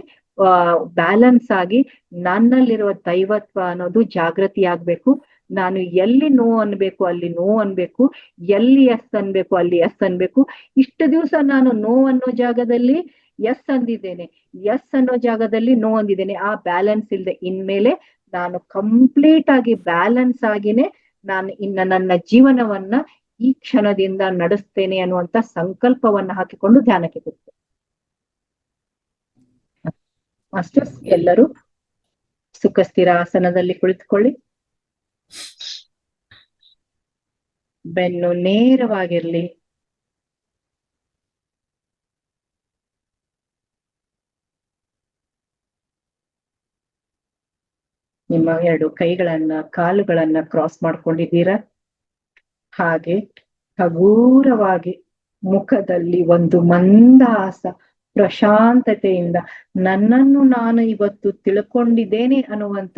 ಬ್ಯಾಲೆನ್ಸ್ ಆಗಿ ನನ್ನಲ್ಲಿರುವ ದೈವತ್ವ ಅನ್ನೋದು ಜಾಗೃತಿ ಆಗ್ಬೇಕು. ನಾನು ಎಲ್ಲಿ ನೋ ಅನ್ಬೇಕು ಅಲ್ಲಿ ನೋ ಅನ್ಬೇಕು, ಎಲ್ಲಿ ಎಸ್ ಅನ್ಬೇಕು ಅಲ್ಲಿ ಎಸ್ ಅನ್ಬೇಕು. ಇಷ್ಟು ದಿವಸ ನಾನು ನೋ ಅನ್ನೋ ಜಾಗದಲ್ಲಿ ಎಸ್ ಅಂದಿದ್ದೇನೆ, ಎಸ್ ಅನ್ನೋ ಜಾಗದಲ್ಲಿ ನೋ ಅಂದಿದ್ದೇನೆ. ಆ ಬ್ಯಾಲೆನ್ಸ್ ಇಲ್ದೆ ಇನ್ಮೇಲೆ ನಾನು ಕಂಪ್ಲೀಟ್ ಆಗಿ ಬ್ಯಾಲೆನ್ಸ್ ಆಗಿನೇ ನಾನು ನನ್ನ ಜೀವನವನ್ನ ಈ ಕ್ಷಣದಿಂದ ನಡೆಸ್ತೇನೆ ಅನ್ನುವಂತ ಸಂಕಲ್ಪವನ್ನ ಹಾಕಿಕೊಂಡು ಧ್ಯಾನಕ್ಕೆ ಕೂರ್ತೇನೆ. ಮಾಸ್ಟರ್ಸ್ ಎಲ್ಲರೂ ಸುಖ ಸ್ಥಿರ ಆಸನದಲ್ಲಿ ಕುಳಿತುಕೊಳ್ಳಿ. ಬೆನ್ನು ನೇರವಾಗಿರ್ಲಿ. ನಿಮ್ಮ ಎರಡು ಕೈಗಳನ್ನ ಕಾಲುಗಳನ್ನ ಕ್ರಾಸ್ ಮಾಡ್ಕೊಂಡಿದ್ದೀರಾ. ಹಾಗೆ ಹಗೂರವಾಗಿ ಮುಖದಲ್ಲಿ ಒಂದು ಮಂದಹಾಸ, ಪ್ರಶಾಂತತೆಯಿಂದ ನನ್ನನ್ನು ನಾನು ಇವತ್ತು ತಿಳ್ಕೊಂಡಿದ್ದೇನೆ ಅನ್ನುವಂತ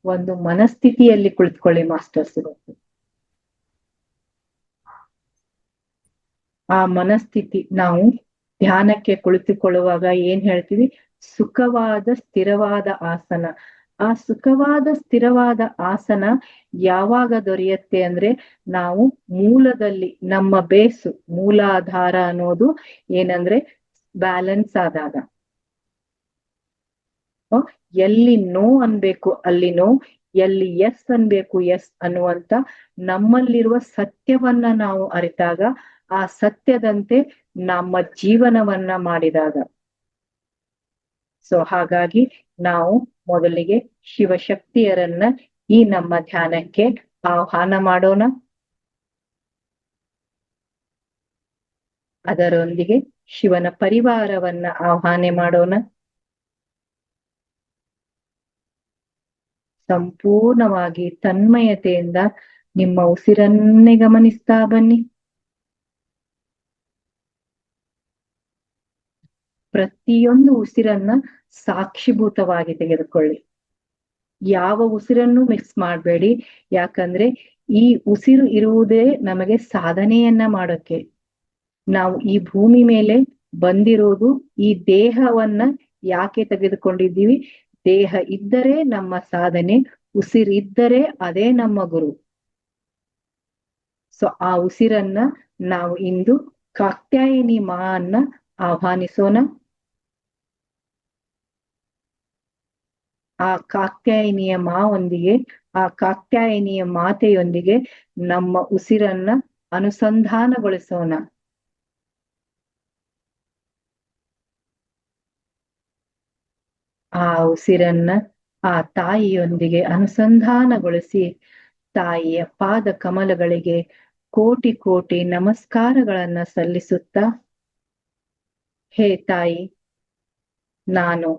ಒಂದು ಮನಸ್ಥಿತಿಯಲ್ಲಿ ಕುಳಿತುಕೊಳ್ಳಿ ಮಾಸ್ಟರ್ಸ್. ಇವತ್ತು ಆ ಮನಸ್ಥಿತಿ, ನಾವು ಧ್ಯಾನಕ್ಕೆ ಕುಳಿತುಕೊಳ್ಳುವಾಗ ಏನ್ ಹೇಳ್ತೀವಿ, ಸುಖವಾದ ಸ್ಥಿರವಾದ ಆಸನ. ಆ ಸುಖವಾದ ಸ್ಥಿರವಾದ ಆಸನ ಯಾವಾಗ ದೊರೆಯುತ್ತೆ ಅಂದ್ರೆ ನಾವು ಮೂಲದಲ್ಲಿ ನಮ್ಮ ಬೇಸು, ಮೂಲಾಧಾರ ಅನ್ನೋದು ಏನಂದ್ರೆ ಬ್ಯಾಲೆನ್ಸ್ ಆದಾಗ. ಎಲ್ಲಿ ನೋ ಅನ್ಬೇಕು ಅಲ್ಲಿ ನೋ, ಎಲ್ಲಿ ಎಸ್ ಅನ್ಬೇಕು ಎಸ್ ಅನ್ನುವಂತ ನಮ್ಮಲ್ಲಿರುವ ಸತ್ಯವನ್ನ ನಾವು ಅರಿತಾಗ, ಆ ಸತ್ಯದಂತೆ ನಮ್ಮ ಜೀವನವನ್ನ ಮಾಡಿದಾಗ. ಸೊ ಹಾಗಾಗಿ ನಾವು ಮೊದಲಿಗೆ ಶಿವಶಕ್ತಿಯರನ್ನ ಈ ನಮ್ಮ ಧ್ಯಾನಕ್ಕೆ ಆಹ್ವಾನ ಮಾಡೋಣ. ಅದರೊಂದಿಗೆ ಶಿವನ ಪರಿವಾರವನ್ನ ಆಹ್ವಾನ ಮಾಡೋಣ. ಸಂಪೂರ್ಣವಾಗಿ ತನ್ಮಯತೆಯಿಂದ ನಿಮ್ಮ ಉಸಿರನ್ನೇ ಗಮನಿಸ್ತಾ ಬನ್ನಿ. ಪ್ರತಿಯೊಂದು ಉಸಿರನ್ನ ಸಾಕ್ಷಿಭೂತವಾಗಿ ತೆಗೆದುಕೊಳ್ಳಿ. ಯಾವ ಉಸಿರನ್ನು ಮಿಕ್ಸ್ ಮಾಡಬೇಡಿ. ಯಾಕಂದ್ರೆ ಈ ಉಸಿರು ಇರುವುದೇ ನಮಗೆ ಸಾಧನೆಯನ್ನ ಮಾಡೋಕೆ. ನಾವು ಈ ಭೂಮಿ ಮೇಲೆ ಬಂದಿರೋದು ಈ ದೇಹವನ್ನ ಯಾಕೆ ತೆಗೆದುಕೊಂಡಿದ್ದೀವಿ? ದೇಹ ಇದ್ದರೆ ನಮ್ಮ ಸಾಧನೆ, ಉಸಿರಿದ್ದರೆ ಅದೇ ನಮ್ಮ ಗುರು. ಸೊ ಆ ಉಸಿರನ್ನ ನಾವು ಇಂದು ಕಾತ್ಯಾಯಿನಿ ಮಾ ಅನ್ನ ಆಹ್ವಾನಿಸೋಣ. ಆ ಕಾತ್ಯಾಯಿನಿಯ ಮಾವೊಂದಿಗೆ, ಆ ಕಾತ್ಯಾಯಿನಿಯ ಮಾತೆಯೊಂದಿಗೆ ನಮ್ಮ ಉಸಿರನ್ನ ಅನುಸಂಧಾನಗೊಳಿಸೋಣ. ಆ ಉಸಿರನ್ನ ಆ ತಾಯಿಯೊಂದಿಗೆ ಅನುಸಂಧಾನಗೊಳಿಸಿ ತಾಯಿಯ ಪಾದ ಕಮಲಗಳಿಗೆ ಕೋಟಿ ಕೋಟಿ ನಮಸ್ಕಾರಗಳನ್ನ ಸಲ್ಲಿಸುತ್ತಾ, ಹೇ ತಾಯಿ, ನಾನು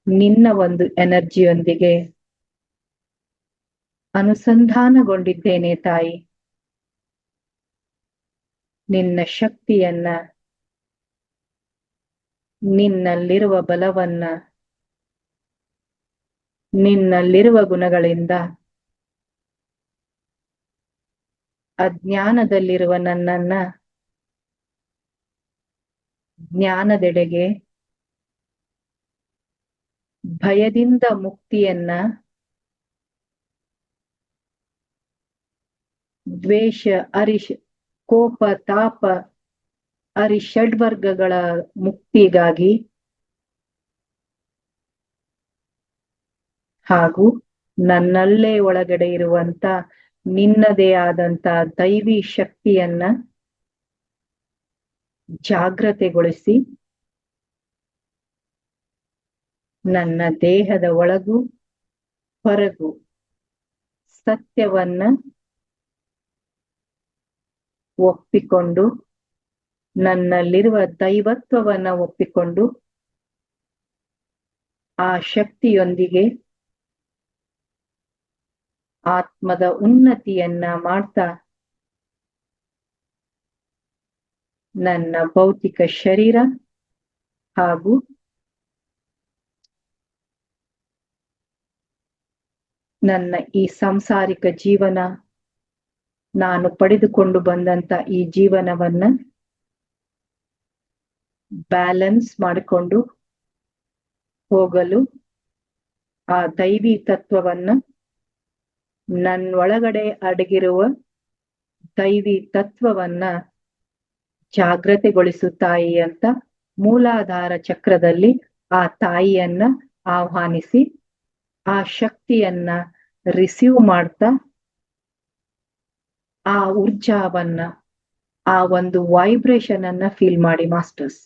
ನಿನ್ನ ಒಂದು ಎನರ್ಜಿಯೊಂದಿಗೆ ಅನುಸಂಧಾನಗೊಂಡಿದ್ದೇನೆ ತಾಯಿ. ನಿನ್ನ ಶಕ್ತಿಯನ್ನ, ನಿನ್ನಲ್ಲಿರುವ ಬಲವನ್ನ, ನಿನ್ನಲ್ಲಿರುವ ಗುಣಗಳಿಂದ ಅಜ್ಞಾನದಲ್ಲಿರುವ ನನ್ನನ್ನ ಜ್ಞಾನದೆಡೆಗೆ, ಭಯದಿಂದ ಮುಕ್ತಿಯನ್ನ, ದ್ವೇಷ, ಅರಿಷ್, ಕೋಪ, ತಾಪ, ಷಡ್ವರ್ಗಗಳ ಮುಕ್ತಿಗಾಗಿ ಹಾಗೂ ನನ್ನಲ್ಲೇ ಒಳಗಡೆ ಇರುವಂತ ನಿನ್ನದೇ ಆದಂತ ದೈವಿ ಶಕ್ತಿಯನ್ನ ಜಾಗೃತೆಗೊಳಿಸಿ ನನ್ನ ದೇಹದ ಒಳಗೂ ಹೊರಗೂ ಸತ್ಯವನ್ನ ಒಪ್ಪಿಕೊಂಡು, ನನ್ನಲ್ಲಿರುವ ದೈವತ್ವವನ್ನ ಒಪ್ಪಿಕೊಂಡು, ಆ ಶಕ್ತಿಯೊಂದಿಗೆ ಆತ್ಮದ ಉನ್ನತಿಯನ್ನ ಮಾಡ್ತಾ ನನ್ನ ಭೌತಿಕ ಶರೀರ ಹಾಗೂ ನನ್ನ ಈ ಸಾಂಸಾರಿಕ ಜೀವನ, ನಾನು ಪಡೆದುಕೊಂಡು ಬಂದಂತ ಈ ಜೀವನವನ್ನ ಬ್ಯಾಲೆನ್ಸ್ ಮಾಡಿಕೊಂಡು ಹೋಗಲು ಆ ದೈವಿ ತತ್ವವನ್ನ, ನನ್ನೊಳಗಡೆ ಅಡಗಿರುವ ದೈವಿ ತತ್ವವನ್ನ ಜಾಗೃತೆಗೊಳಿಸು ತಾಯಿ ಅಂತ ಮೂಲಾಧಾರ ಚಕ್ರದಲ್ಲಿ ಆ ತಾಯಿಯನ್ನ ಆಹ್ವಾನಿಸಿ, ಆ ಶಕ್ತಿಯನ್ನ ರಿಸೀವ್ ಮಾಡ್ತಾ, ಆ ಊರ್ಜಾವನ್ನ, ಆ ಒಂದು ವೈಬ್ರೇಷನ್ ಅನ್ನ ಫೀಲ್ ಮಾಡಿ ಮಾಸ್ಟರ್ಸ್.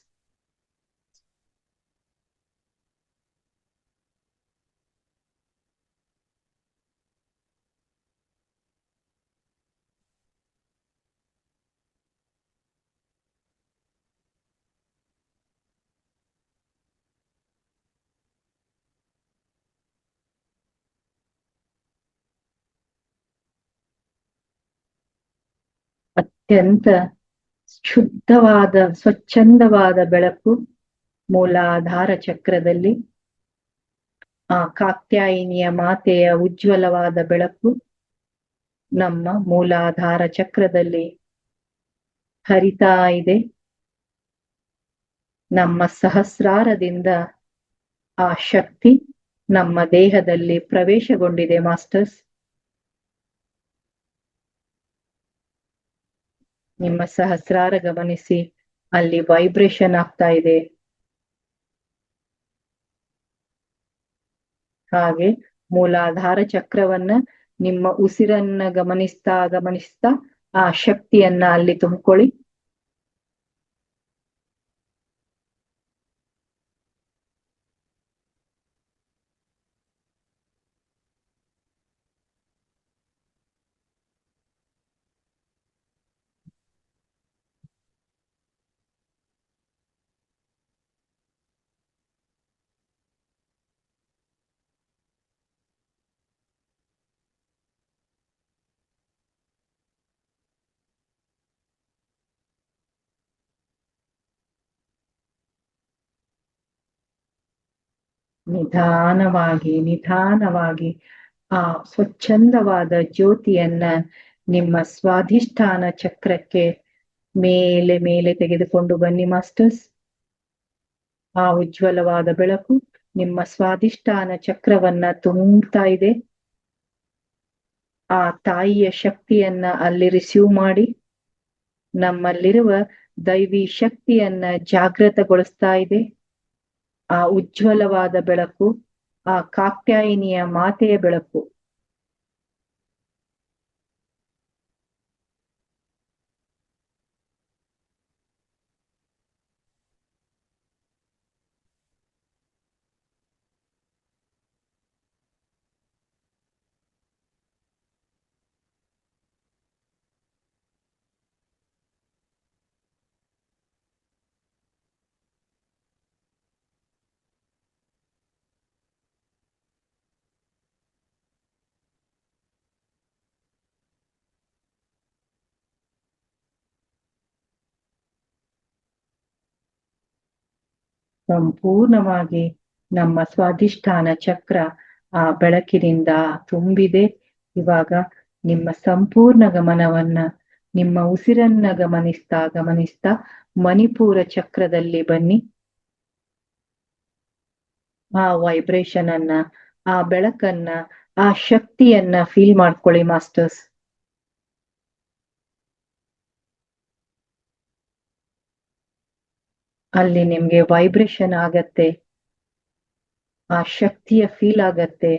ಅತ್ಯಂತ ಶುದ್ಧವಾದ ಸ್ವಚ್ಛಂದವಾದ ಬೆಳಕು ಮೂಲಾಧಾರ ಚಕ್ರದಲ್ಲಿ, ಆ ಕಾತ್ಯಾಯಿನಿಯ ಮಾತೆಯ ಉಜ್ವಲವಾದ ಬೆಳಕು ನಮ್ಮ ಮೂಲಾಧಾರ ಚಕ್ರದಲ್ಲಿ ಹರಿತಾ ಇದೆ. ನಮ್ಮ ಸಹಸ್ರಾರದಿಂದ ಆ ಶಕ್ತಿ ನಮ್ಮ ದೇಹದಲ್ಲಿ ಪ್ರವೇಶಗೊಂಡಿದೆ ಮಾಸ್ಟರ್ಸ್. ನಿಮ್ಮ ಸಹಸ್ರಾರ ಗಮನಿಸಿ, ಅಲ್ಲಿ ವೈಬ್ರೇಷನ್ ಆಗ್ತಾ ಇದೆ. ಹಾಗೆ ಮೂಲಾಧಾರ ಚಕ್ರವನ್ನ ನಿಮ್ಮ ಉಸಿರನ್ನ ಗಮನಿಸ್ತಾ ಗಮನಿಸ್ತಾ ಆ ಶಕ್ತಿಯನ್ನ ಅಲ್ಲಿ ತುಂಬಿಕೊಳ್ಳಿ. ನಿಧಾನವಾಗಿ ಆ ಸ್ವಚ್ಛಂದವಾದ ಜ್ಯೋತಿಯನ್ನ ನಿಮ್ಮ ಸ್ವಾಧಿಷ್ಠಾನ ಚಕ್ರಕ್ಕೆ ಮೇಲೆ ಮೇಲೆ ತೆಗೆದುಕೊಂಡು ಬನ್ನಿ ಮಾಸ್ಟರ್ಸ್. ಆ ಉಜ್ವಲವಾದ ಬೆಳಕು ನಿಮ್ಮ ಸ್ವಾಧಿಷ್ಠಾನ ಚಕ್ರವನ್ನ ತುಂಬುತ್ತಾ ಇದೆ. ಆ ತಾಯಿಯ ಶಕ್ತಿಯನ್ನ ಅಲ್ಲಿ ರಿಸೀವ್ ಮಾಡಿ ನಮ್ಮಲ್ಲಿರುವ ದೈವಿ ಶಕ್ತಿಯನ್ನ ಜಾಗೃತಗೊಳಿಸ್ತಾ ಇದೆ. ಆ ಉಜ್ವಲವಾದ ಬೆಳಕು, ಆ ಕಾತ್ಯಾಯಿನಿಯ ಮಾತೆಯ ಬೆಳಕು ಸಂಪೂರ್ಣವಾಗಿ ನಮ್ಮ ಸ್ವಾಧಿಷ್ಠಾನ ಚಕ್ರ ಆ ಬೆಳಕಿನಿಂದ ತುಂಬಿದೆ. ಇವಾಗ ನಿಮ್ಮ ಸಂಪೂರ್ಣ ಗಮನವನ್ನ ನಿಮ್ಮ ಉಸಿರನ್ನ ಗಮನಿಸ್ತಾ ಮಣಿಪುರ ಚಕ್ರದಲ್ಲಿ ಬನ್ನಿ. ಆ ವೈಬ್ರೇಷನ್ ಅನ್ನ, ಆ ಬೆಳಕನ್ನ, ಆ ಶಕ್ತಿಯನ್ನ ಫೀಲ್ ಮಾಡ್ಕೊಳ್ಳಿ ಮಾಸ್ಟರ್ಸ್. ಅಲ್ಲಿ ನಿಮ್ಗೆ ವೈಬ್ರೇಷನ್ ಆಗತ್ತೆ, ಆ ಶಕ್ತಿಯ ಫೀಲ್ ಆಗತ್ತೆ.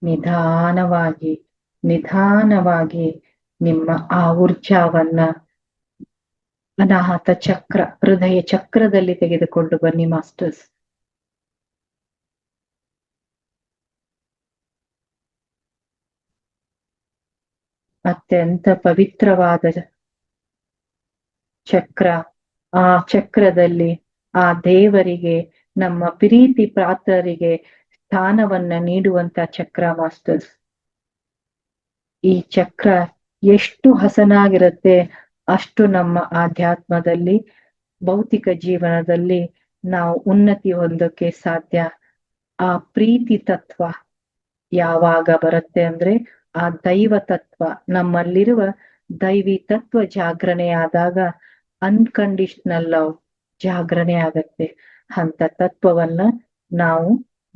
ನಿಧಾನವಾಗಿ ನಿಮ್ಮ ಆ ಊರ್ಜಾವನ್ನ ಅನಾಹತ ಚಕ್ರ, ಹೃದಯ ಚಕ್ರದಲ್ಲಿ ತೆಗೆದುಕೊಂಡು ಬನ್ನಿ ಮಾಸ್ಟರ್ಸ್. ಅತ್ಯಂತ ಪವಿತ್ರವಾದ ಚಕ್ರ. ಆ ಚಕ್ರದಲ್ಲಿ ಆ ದೇವರಿಗೆ, ನಮ್ಮ ಪ್ರೀತಿ ಪಾತ್ರರಿಗೆ ಸ್ಥಾನವನ್ನ ನೀಡುವಂತ ಚಕ್ರ ಮಾಸ್ಟರ್ಸ್. ಈ ಚಕ್ರ ಎಷ್ಟು ಹಸನಾಗಿರುತ್ತೆ ಅಷ್ಟು ನಮ್ಮ ಆಧ್ಯಾತ್ಮದಲ್ಲಿ, ಭೌತಿಕ ಜೀವನದಲ್ಲಿ ನಾವು ಉನ್ನತಿ ಹೊಂದೋಕೆ ಸಾಧ್ಯ. ಆ ಪ್ರೀತಿ ತತ್ವ ಯಾವಾಗ ಬರುತ್ತೆ ಅಂದ್ರೆ ಆ ದೈವ ತತ್ವ, ನಮ್ಮಲ್ಲಿರುವ ದೈವಿ ತತ್ವ ಜಾಗರಣೆ ಆದಾಗ ಅನ್ಕಂಡೀಷನಲ್ ಲವ್ ಜಾಗರಣೆ ಆಗತ್ತೆ. ಅಂತ ತತ್ವವನ್ನ ನಾವು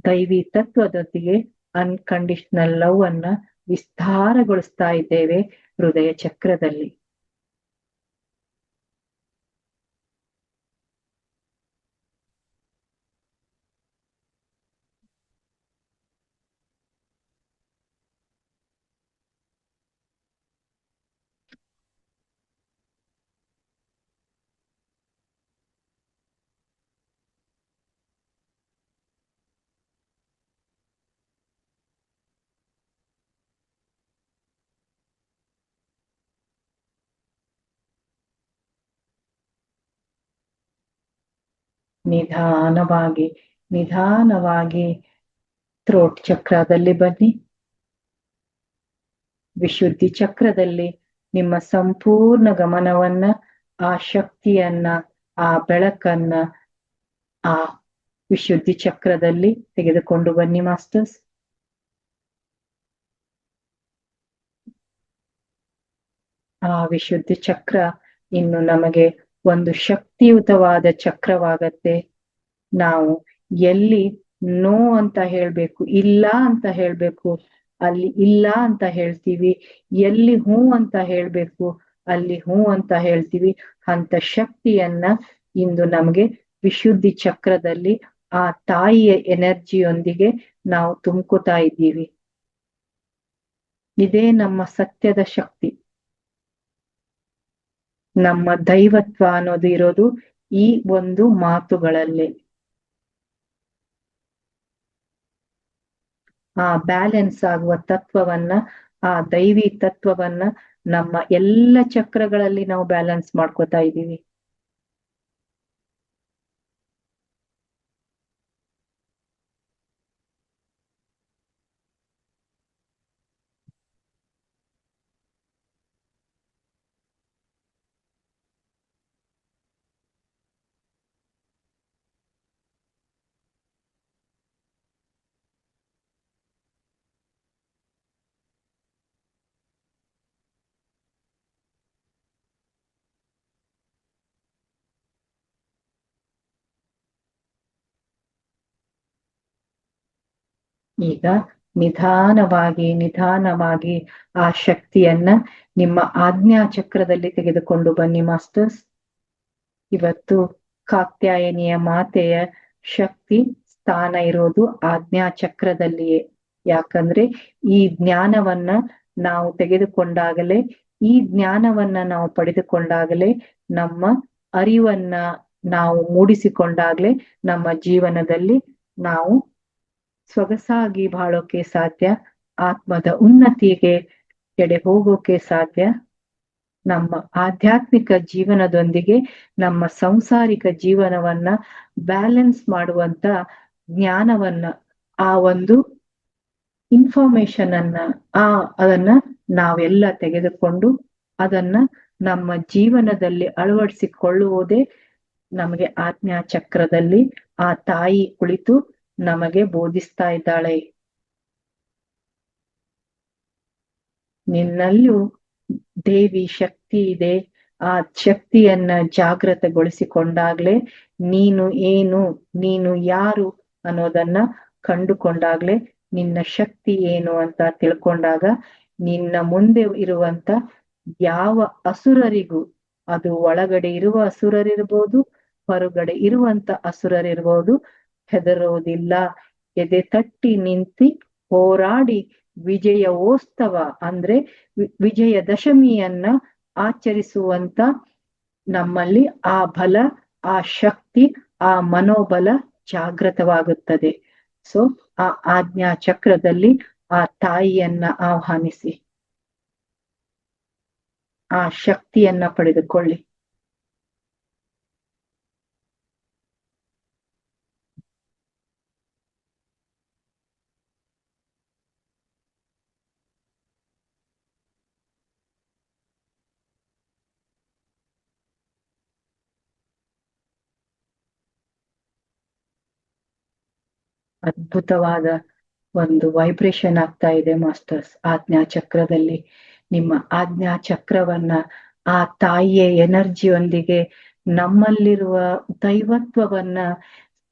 ದೈವಿ ತತ್ವದೊಂದಿಗೆ ಅನ್ಕಂಡೀಷನಲ್ ಲವ್ ಅನ್ನ ವಿಸ್ತಾರಗೊಳಿಸ್ತಾ ಇದ್ದೇವೆ ಹೃದಯ ಚಕ್ರದಲ್ಲಿ. ನಿಧಾನವಾಗಿ ಥ್ರೋಟ್ ಚಕ್ರದಲ್ಲಿ ಬನ್ನಿ. ವಿಶುದ್ಧಿ ಚಕ್ರದಲ್ಲಿ ನಿಮ್ಮ ಸಂಪೂರ್ಣ ಗಮನವನ್ನ, ಆ ಶಕ್ತಿಯನ್ನ, ಆ ಬೆಳಕನ್ನ ಆ ವಿಶುದ್ಧಿ ಚಕ್ರದಲ್ಲಿ ತೆಗೆದುಕೊಂಡು ಬನ್ನಿ ಮಾಸ್ಟರ್ಸ್. ಆ ವಿಶುದ್ಧಿ ಚಕ್ರ ಇನ್ನು ನಮಗೆ ಒಂದು ಶಕ್ತಿಯುತವಾದ ಚಕ್ರವಾಗತ್ತೆ. ನಾವು ಎಲ್ಲಿ ನೋ ಅಂತ ಹೇಳ್ಬೇಕು, ಇಲ್ಲ ಅಂತ ಹೇಳ್ಬೇಕು, ಅಲ್ಲಿ ಇಲ್ಲ ಅಂತ ಹೇಳ್ತೀವಿ. ಎಲ್ಲಿ ಹೂ ಅಂತ ಹೇಳ್ಬೇಕು, ಅಲ್ಲಿ ಹೂ ಅಂತ ಹೇಳ್ತೀವಿ. ಅಂತ ಶಕ್ತಿಯನ್ನ ಇಂದು ನಮ್ಗೆ ವಿಶುದ್ಧಿ ಚಕ್ರದಲ್ಲಿ ಆ ತಾಯಿಯ ಎನರ್ಜಿಯೊಂದಿಗೆ ನಾವು ತುಂಬ್ಕೋತಾ ಇದ್ದೀವಿ. ಇದೇ ನಮ್ಮ ಸತ್ಯದ ಶಕ್ತಿ. ನಮ್ಮ ದೈವತ್ವ ಅನ್ನೋದು ಇರೋದು ಈ ಒಂದು ಮಾತುಗಳಲ್ಲೇ. ಆ ಬ್ಯಾಲೆನ್ಸ್ ಆಗುವ ತತ್ವವನ್ನ, ಆ ದೈವಿ ತತ್ವವನ್ನ ನಮ್ಮ ಎಲ್ಲ ಚಕ್ರಗಳಲ್ಲಿ ನಾವು ಬ್ಯಾಲೆನ್ಸ್ ಮಾಡ್ಕೋತಾ ಇದ್ದೀವಿ. ಈಗ ನಿಧಾನವಾಗಿ ಆ ಶಕ್ತಿಯನ್ನ ನಿಮ್ಮ ಆಜ್ಞಾ ಚಕ್ರದಲ್ಲಿ ತೆಗೆದುಕೊಂಡು ಬನ್ನಿ ಮಾಸ್ಟರ್ಸ್. ಇವತ್ತು ಕಾತ್ಯಾಯನಿಯ ಮಾತೆಯ ಶಕ್ತಿ ಸ್ಥಾನ ಇರೋದು ಆಜ್ಞಾ ಚಕ್ರದಲ್ಲಿಯೇ. ಯಾಕಂದ್ರೆ ಈ ಜ್ಞಾನವನ್ನ ನಾವು ತೆಗೆದುಕೊಂಡಾಗಲೇ, ಈ ಜ್ಞಾನವನ್ನ ನಾವು ಪಡೆದುಕೊಂಡಾಗಲೇ, ನಮ್ಮ ಅರಿವನ್ನ ನಾವು ಮೂಡಿಸಿಕೊಂಡಾಗ್ಲೇ ನಮ್ಮ ಜೀವನದಲ್ಲಿ ನಾವು ಸೊಗಸಾಗಿ ಬಾಳೋಕೆ ಸಾಧ್ಯ, ಆತ್ಮದ ಉನ್ನತಿಗೆ ಎಡೆ ಹೋಗೋಕೆ ಸಾಧ್ಯ. ನಮ್ಮ ಆಧ್ಯಾತ್ಮಿಕ ಜೀವನದೊಂದಿಗೆ ನಮ್ಮ ಸಂಸಾರಿಕ ಜೀವನವನ್ನ ಬ್ಯಾಲೆನ್ಸ್ ಮಾಡುವಂತ ಜ್ಞಾನವನ್ನ, ಆ ಒಂದು ಇನ್ಫಾರ್ಮೇಶನ್ ಅನ್ನ ಅದನ್ನ ನಾವೆಲ್ಲ ತೆಗೆದುಕೊಂಡು ಅದನ್ನ ನಮ್ಮ ಜೀವನದಲ್ಲಿ ಅಳವಡಿಸಿಕೊಳ್ಳುವುದೇ ನಮಗೆ ಆಜ್ಞಾ ಚಕ್ರದಲ್ಲಿ ಆ ತಾಯಿ ಕುಳಿತು ನಮಗೆ ಬೋಧಿಸ್ತಾ ಇದ್ದಾಳೆ. ನಿನ್ನಲ್ಲೂ ದೇವಿ ಶಕ್ತಿ ಇದೆ. ಆ ಶಕ್ತಿಯನ್ನ ಜಾಗೃತಗೊಳಿಸಿಕೊಂಡಾಗ್ಲೇ, ನೀನು ಏನು, ನೀನು ಯಾರು ಅನ್ನೋದನ್ನ ಕಂಡುಕೊಂಡಾಗ್ಲೇ, ನಿನ್ನ ಶಕ್ತಿ ಏನು ಅಂತ ತಿಳ್ಕೊಂಡಾಗ ನಿನ್ನ ಮುಂದೆ ಇರುವಂತ ಯಾವ ಅಸುರರಿಗೂ, ಅದು ಒಳಗಡೆ ಇರುವ ಅಸುರರಿರ್ಬೋದು, ಹೊರಗಡೆ ಇರುವಂತ ಅಸುರರಿರ್ಬೋದು, ಹೆದರೋದಿಲ್ಲ. ಎದೆ ತಟ್ಟಿ ನಿಂತಿ ಹೋರಾಡಿ ವಿಜಯೋತ್ಸವ ಅಂದ್ರೆ ವಿಜಯ ದಶಮಿಯನ್ನ ಆಚರಿಸುವಂತ ನಮ್ಮಲ್ಲಿ ಆ ಬಲ, ಆ ಶಕ್ತಿ, ಆ ಮನೋಬಲ ಜಾಗೃತವಾಗುತ್ತದೆ. ಸೊ ಆ ಆಜ್ಞಾ ಚಕ್ರದಲ್ಲಿ ಆ ತಾಯಿಯನ್ನ ಆಹ್ವಾನಿಸಿ ಆ ಶಕ್ತಿಯನ್ನ ಪಡೆದುಕೊಳ್ಳಿ. ಅದ್ಭುತವಾದ ಒಂದು ವೈಬ್ರೇಷನ್ ಆಗ್ತಾ ಇದೆ ಮಾಸ್ಟರ್ಸ್ ಆಜ್ಞಾ ಚಕ್ರದಲ್ಲಿ. ನಿಮ್ಮ ಆಜ್ಞಾ ಚಕ್ರವನ್ನ ಆ ತಾಯಿಯ ಎನರ್ಜಿಯೊಂದಿಗೆ ನಮ್ಮಲ್ಲಿರುವ ದೈವತ್ವವನ್ನ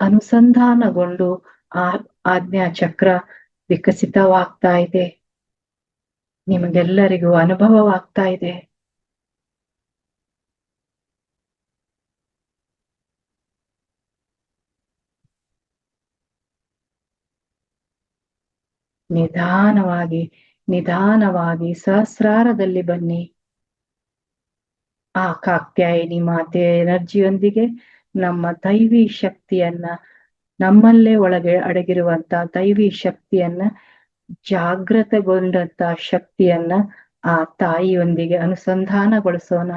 ಅನುಸಂಧಾನಗೊಂಡು ಆ ಆಜ್ಞಾ ಚಕ್ರ ವಿಕಸಿತವಾಗ್ತಾ ಇದೆ. ನಿಮಗೆಲ್ಲರಿಗೂ ಅನುಭವವಾಗ್ತಾ ಇದೆ. ನಿಧಾನವಾಗಿ ಸಹಸ್ರಾರದಲ್ಲಿ ಬನ್ನಿ. ಆ ಕಾತ್ಯಾಯಿನಿ ಮಾತೆಯ ಎನರ್ಜಿಯೊಂದಿಗೆ ನಮ್ಮ ದೈವಿ ಶಕ್ತಿಯನ್ನ, ನಮ್ಮಲ್ಲೇ ಒಳಗೆ ಅಡಗಿರುವಂತ ದೈವಿ ಶಕ್ತಿಯನ್ನ, ಜಾಗೃತಗೊಂಡಂತ ಶಕ್ತಿಯನ್ನ ಆ ತಾಯಿಯೊಂದಿಗೆ ಅನುಸಂಧಾನಗೊಳಿಸೋಣ.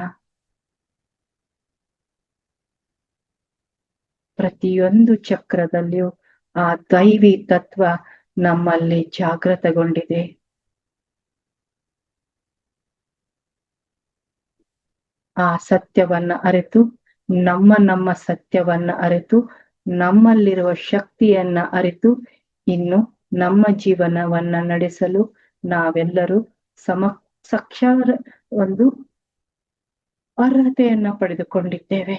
ಪ್ರತಿಯೊಂದು ಚಕ್ರದಲ್ಲಿಯೂ ಆ ದೈವಿ ತತ್ವ ನಮ್ಮಲ್ಲಿ ಜಾಗೃತಗೊಂಡಿದೆ. ಆ ಸತ್ಯವನ್ನ ಅರಿತು, ನಮ್ಮ ಸತ್ಯವನ್ನ ಅರಿತು, ನಮ್ಮಲ್ಲಿರುವ ಶಕ್ತಿಯನ್ನ ಅರಿತು, ಇನ್ನು ನಮ್ಮ ಜೀವನವನ್ನ ನಡೆಸಲು ನಾವೆಲ್ಲರೂ ಸಾಕ್ಷಾತ್ ಒಂದು ಅರ್ಹತೆಯನ್ನ ಪಡೆದುಕೊಂಡಿದ್ದೇವೆ.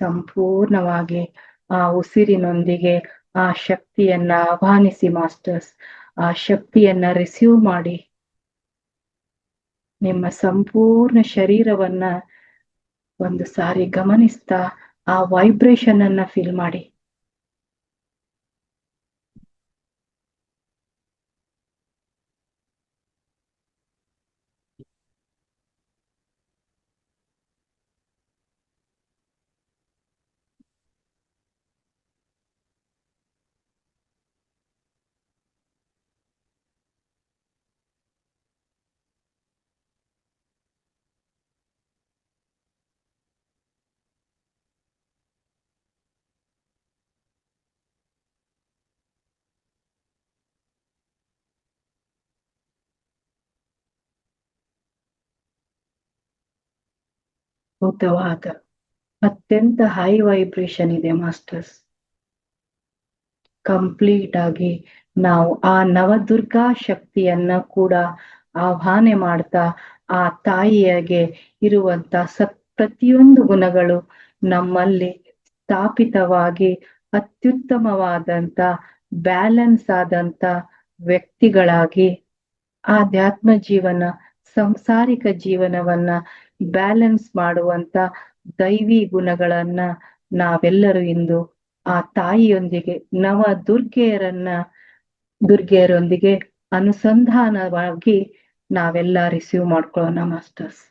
ಸಂಪೂರ್ಣವಾಗಿ ಆ ಉಸಿರಿನೊಂದಿಗೆ ಆ ಶಕ್ತಿಯನ್ನ ಆಹ್ವಾನಿಸಿ ಮಾಸ್ಟರ್ಸ್. ಆ ಶಕ್ತಿಯನ್ನ ರಿಸೀವ್ ಮಾಡಿ. ನಿಮ್ಮ ಸಂಪೂರ್ಣ ಶರೀರವನ್ನ ಒಂದು ಸಾರಿ ಗಮನಿಸ್ತಾ ಆ ವೈಬ್ರೇಷನ್ ಅನ್ನ ಫೀಲ್ ಮಾಡಿ. ಅದ್ಭುತವಾದ ಅತ್ಯಂತ ಹೈ ವೈಬ್ರೇಷನ್ ಇದೆ ಮಾಸ್ಟರ್ಸ್. ಕಂಪ್ಲೀಟ್ ಆಗಿ ನಾವು ಆ ನವದುರ್ಗಾ ಶಕ್ತಿಯನ್ನ ಕೂಡ ಆಹ್ವಾನ ಮಾಡ್ತಾ ಆ ತಾಯಿಯಾಗೆ ಇರುವಂತ ಪ್ರತಿಯೊಂದು ಗುಣಗಳು ನಮ್ಮಲ್ಲಿ ಸ್ಥಾಪಿತವಾಗಿ ಅತ್ಯುತ್ತಮವಾದಂತ ಬ್ಯಾಲೆನ್ಸ್ ಆದಂತ ವ್ಯಕ್ತಿಗಳಾಗಿ ಆಧ್ಯಾತ್ಮ ಜೀವನ, ಸಂಸಾರಿಕ ಜೀವನವನ್ನ ಬ್ಯಾಲೆನ್ಸ್ ಮಾಡುವಂತ ದೈವಿ ಗುಣಗಳನ್ನ ನಾವೆಲ್ಲರೂ ಇಂದು ಆ ತಾಯಿಯೊಂದಿಗೆ ದುರ್ಗೆಯರೊಂದಿಗೆ ಅನುಸಂಧಾನವಾಗಿ ನಾವೆಲ್ಲ ರಿಸೀವ್ ಮಾಡ್ಕೊಳ್ಳೋಣ ಮಾಸ್ಟರ್ಸ್.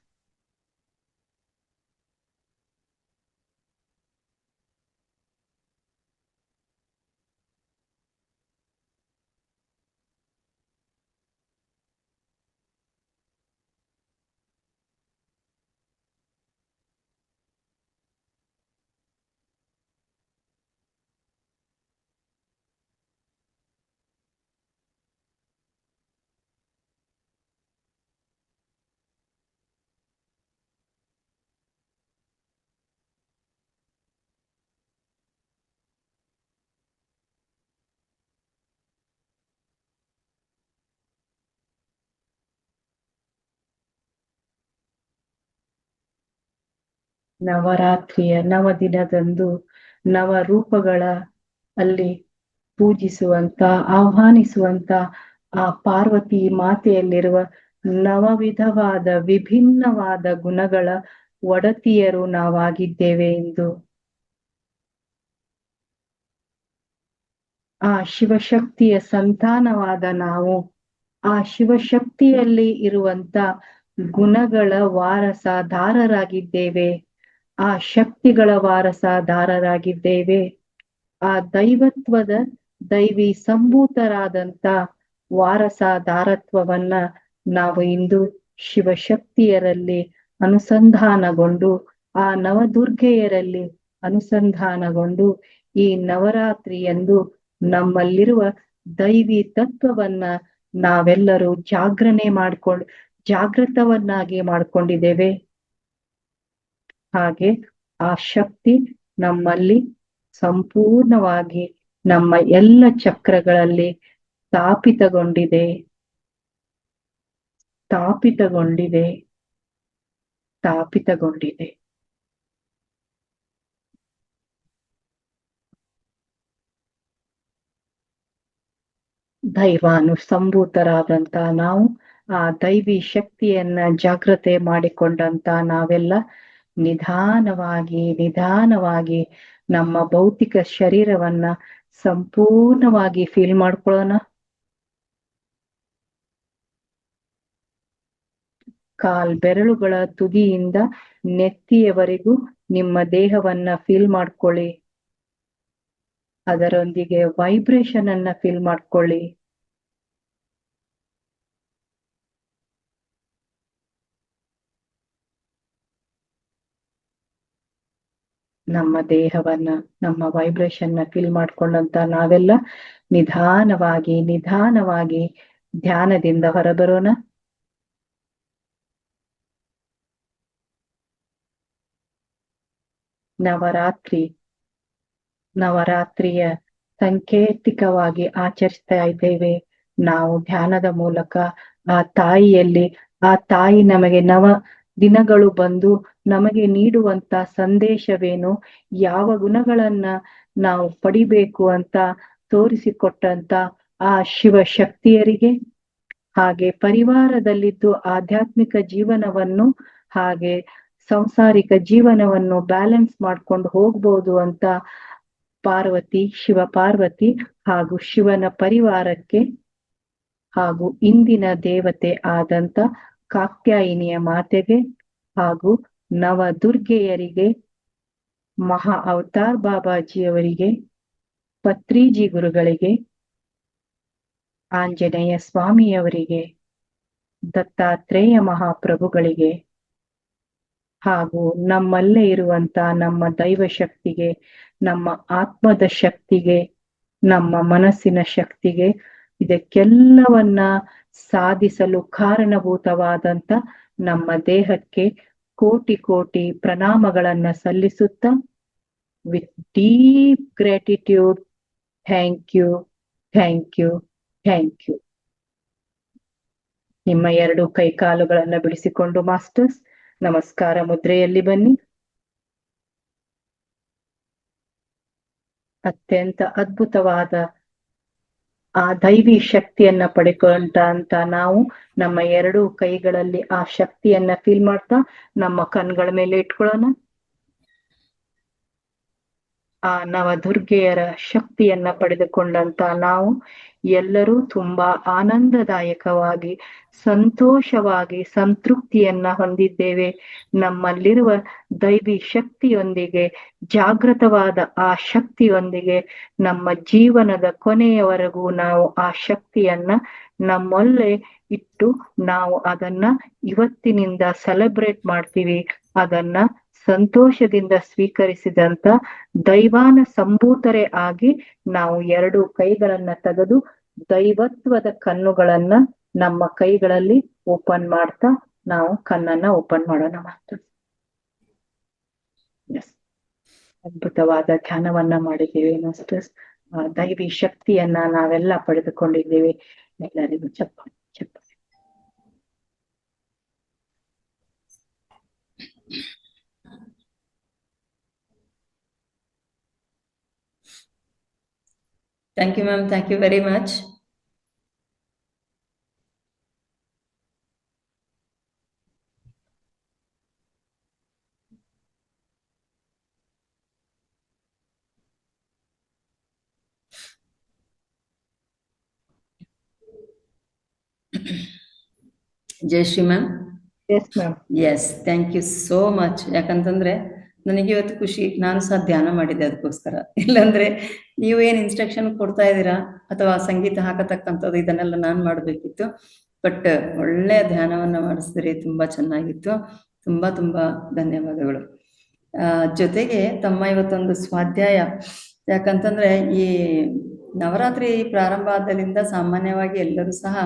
ನವರಾತ್ರಿಯ ನವದಿನದಂದು ನವ ರೂಪಗಳ ಅಲ್ಲಿ ಪೂಜಿಸುವಂತ ಆಹ್ವಾನಿಸುವಂತ ಆ ಪಾರ್ವತಿ ಮಾತೆಯಲ್ಲಿರುವ ನವವಿಧವಾದ ವಿಭಿನ್ನವಾದ ಗುಣಗಳ ಒಡತಿಯರು ನಾವಾಗಿದ್ದೇವೆ ಎಂದು ಆ ಶಿವಶಕ್ತಿಯ ಸಂತಾನವಾದ ನಾವು ಆ ಶಿವಶಕ್ತಿಯಲ್ಲಿ ಇರುವಂತ ಗುಣಗಳ ವಾರಸದಾರರಾಗಿದ್ದೇವೆ. ಆ ಶಕ್ತಿಗಳ ವಾರಸದಾರರಾಗಿದ್ದೇವೆ. ಆ ದೈವತ್ವದ ದೈವಿ ಸಂಭೂತರಾದಂತ ವಾರಸದಾರತ್ವವನ್ನ ನಾವು ಇಂದು ಶಿವಶಕ್ತಿಯರಲ್ಲಿ ಅನುಸಂಧಾನಗೊಂಡು ಆ ನವದುರ್ಗೆಯರಲ್ಲಿ ಅನುಸಂಧಾನಗೊಂಡು ಈ ನವರಾತ್ರಿಯಂದು ನಮ್ಮಲ್ಲಿರುವ ದೈವಿ ತತ್ವವನ್ನ ನಾವೆಲ್ಲರೂ ಜಾಗೃತವನ್ನಾಗಿ ಮಾಡ್ಕೊಂಡಿದ್ದೇವೆ. ಹಾಗೆ ಆ ಶಕ್ತಿ ನಮ್ಮಲ್ಲಿ ಸಂಪೂರ್ಣವಾಗಿ ನಮ್ಮ ಎಲ್ಲ ಚಕ್ರಗಳಲ್ಲಿ ಸ್ಥಾಪಿತಗೊಂಡಿದೆ. ದೈವಾನುಸಂಭೂತರಾದಂತ ನಾವು ಆ ದೈವಿ ಶಕ್ತಿಯನ್ನ ಜಾಗೃತೆ ಮಾಡಿಕೊಂಡಂತ ನಾವೆಲ್ಲ ನಿಧಾನವಾಗಿ ನಮ್ಮ ಭೌತಿಕ ಶರೀರವನ್ನ ಸಂಪೂರ್ಣವಾಗಿ ಫೀಲ್ ಮಾಡ್ಕೊಳ್ಳೋಣ. ಕಾಲ್ ಬೆರಳುಗಳ ತುದಿಯಿಂದ ನೆತ್ತಿಯವರೆಗೂ ನಿಮ್ಮ ದೇಹವನ್ನ ಫೀಲ್ ಮಾಡ್ಕೊಳ್ಳಿ. ಅದರೊಂದಿಗೆ ವೈಬ್ರೇಷನ್ ಅನ್ನ ಫೀಲ್ ಮಾಡ್ಕೊಳ್ಳಿ. ನಮ್ಮ ದೇಹವನ್ನ ನಮ್ಮ ವೈಬ್ರೇಷನ್ ನ ಫೀಲ್ ಮಾಡ್ಕೊಂಡಂತ ನಾವೆಲ್ಲ ನಿಧಾನವಾಗಿ ಧ್ಯಾನದಿಂದ ಹೊರಬರೋಣ. ನವರಾತ್ರಿಯ ಸಾಂಕೇತಿಕವಾಗಿ ಆಚರಿಸ್ತಾ ಇದ್ದೇವೆ ನಾವು ಧ್ಯಾನದ ಮೂಲಕ. ಆ ತಾಯಿಯಲ್ಲಿ ಆ ತಾಯಿ ನಮಗೆ ನವ ದಿನಗಳು ಬಂದು ನಮಗೆ ನೀಡುವಂತ ಸಂದೇಶವೇನು, ಯಾವ ಗುಣಗಳನ್ನ ನಾವು ಪಡಿಬೇಕು ಅಂತ ತೋರಿಸಿಕೊಟ್ಟಂತ ಆ ಶಿವಶಕ್ತಿಯರಿಗೆ, ಹಾಗೆ ಪರಿವಾರದಲ್ಲಿದ್ದು ಆಧ್ಯಾತ್ಮಿಕ ಜೀವನವನ್ನು ಹಾಗೆ ಸಂಸಾರಿಕ ಜೀವನವನ್ನು ಬ್ಯಾಲೆನ್ಸ್ ಮಾಡ್ಕೊಂಡು ಹೋಗ್ಬೋದು ಅಂತ ಪಾರ್ವತಿ, ಶಿವ ಪಾರ್ವತಿ ಹಾಗೂ ಶಿವನ ಪರಿವಾರಕ್ಕೆ ಹಾಗೂ ಇಂದಿನ ದೇವತೆ ಆದಂತ ಕಾತ್ಯಾಯಿನಿಯ ಮಾತೆಗೆ ಹಾಗೂ ನವದುರ್ಗೆಯರಿಗೆ, ಮಹಾ ಅವತಾರ್ ಬಾಬಾಜಿಯವರಿಗೆ, ಪತ್ರಿಜಿ ಗುರುಗಳಿಗೆ, ಆಂಜನೇಯ ಸ್ವಾಮಿಯವರಿಗೆ, ದತ್ತಾತ್ರೇಯ ಮಹಾಪ್ರಭುಗಳಿಗೆ ಹಾಗೂ ನಮ್ಮಲ್ಲೇ ಇರುವಂತ ನಮ್ಮ ದೈವ ಶಕ್ತಿಗೆ, ನಮ್ಮ ಆತ್ಮದ ಶಕ್ತಿಗೆ, ನಮ್ಮ ಮನಸ್ಸಿನ ಶಕ್ತಿಗೆ, ಇದಕ್ಕೆಲ್ಲವನ್ನ ಸಾಧಿಸಲು ಕಾರಣಭೂತವಾದಂತ ನಮ್ಮ ದೇಹಕ್ಕೆ ಕೋಟಿ ಕೋಟಿ ಪ್ರಣಾಮಗಳನ್ನ ಸಲ್ಲಿಸುತ್ತಾ, with deep gratitude, thank you, thank you, thank you. ನಿಮ್ಮ ಎರಡು ಕೈಕಾಲುಗಳನ್ನ ಬಿಡಿಸಿಕೊಂಡು ಮಾಸ್ಟರ್ಸ್ ನಮಸ್ಕಾರ ಮುದ್ರೆಯಲ್ಲಿ ಬನ್ನಿ. ಅತ್ಯಂತ ಅದ್ಭುತವಾದ ಆ ದೈವಿ ಶಕ್ತಿಯನ್ನ ಪಡೆಕೊಂಡಂತ ನಾವು ನಮ್ಮ ಎರಡೂ ಕೈಗಳಲ್ಲಿ ಆ ಶಕ್ತಿಯನ್ನ ಫೀಲ್ ಮಾಡ್ತಾ ನಮ್ಮ ಕಣ್ಗಳ ಮೇಲೆ ಇಟ್ಕೊಳ್ಳೋಣ. ಆ ನವದುರ್ಗೆಯರ ಶಕ್ತಿಯನ್ನ ಪಡೆದುಕೊಂಡಂತ ನಾವು ಎಲ್ಲರೂ ತುಂಬಾ ಆನಂದದಾಯಕವಾಗಿ, ಸಂತೋಷವಾಗಿ, ಸಂತೃಪ್ತಿಯನ್ನ ಹೊಂದಿದ್ದೇವೆ. ನಮ್ಮಲ್ಲಿರುವ ದೈವಿ ಶಕ್ತಿಯೊಂದಿಗೆ, ಜಾಗೃತವಾದ ಆ ಶಕ್ತಿಯೊಂದಿಗೆ ನಮ್ಮ ಜೀವನದ ಕೊನೆಯವರೆಗೂ ನಾವು ಆ ಶಕ್ತಿಯನ್ನ ನಮ್ಮಲ್ಲೇ ಇಟ್ಟು ನಾವು ಅದನ್ನ ಇವತ್ತಿನಿಂದ ಸೆಲೆಬ್ರೇಟ್ ಮಾಡ್ತೀವಿ. ಅದನ್ನ ಸಂತೋಷದಿಂದ ಸ್ವೀಕರಿಸಿದಂತ ದೈವಾನ ಸಂಭೂತರೇ ಆಗಿ ನಾವು ಎರಡು ಕೈಗಳನ್ನ ತೆಗೆದು ದೈವತ್ವದ ಕಣ್ಣುಗಳನ್ನ ನಮ್ಮ ಕೈಗಳಲ್ಲಿ ಓಪನ್ ಮಾಡ್ತಾ ನಾವು ಕಣ್ಣನ್ನ ಓಪನ್ ಮಾಡೋಣ ಮಾಸ್ಟರ್. ಎಸ್, ಅದ್ಭುತವಾದ ಧ್ಯಾನವನ್ನ ಮಾಡಿದ್ದೀವಿ ಮಾಸ್ಟರ್ಸ್. ದೈವಿ ಶಕ್ತಿಯನ್ನ ನಾವೆಲ್ಲ ಪಡೆದುಕೊಂಡಿದ್ದೀವಿ. ಎಲ್ಲರಿಗೂ ಚಪ್ಪಾಳೆ ಚಪ್ಪಾಳೆ. Thank you, ma'am. Thank you very much. Jayashree ma'am. Yes ma'am. Yes, thank you so much. ಯಾಕಂತಂದ್ರೆ ನನಗೆ ಇವತ್ತು ಖುಷಿ, ನಾನು ಸಹ ಧ್ಯಾನ ಮಾಡಿದ್ದೆ ಅದಕ್ಕೋಸ್ಕರ. ಇಲ್ಲಾಂದ್ರೆ ನೀವು ಏನ್ ಇನ್ಸ್ಟ್ರಕ್ಷನ್ ಕೊಡ್ತಾ ಇದ್ದೀರಾ ಅಥವಾ ಸಂಗೀತ ಹಾಕತಕ್ಕಂಥದ್ದು ಇದನ್ನೆಲ್ಲ ನಾನು ಮಾಡಬೇಕಿತ್ತು. ಬಟ್ ಒಳ್ಳೆಯ ಧ್ಯಾನವನ್ನ ಮಾಡಿಸಿದ್ರಿ, ತುಂಬಾ ಚೆನ್ನಾಗಿತ್ತು. ತುಂಬಾ ತುಂಬಾ ಧನ್ಯವಾದಗಳು. ಜೊತೆಗೆ ತಮ್ಮ ಇವತ್ತೊಂದು ಸ್ವಾಧ್ಯಾಯ, ಯಾಕಂತಂದ್ರೆ ಈ ನವರಾತ್ರಿ ಪ್ರಾರಂಭ ಆದರಿಂದ ಸಾಮಾನ್ಯವಾಗಿ ಎಲ್ಲರೂ ಸಹ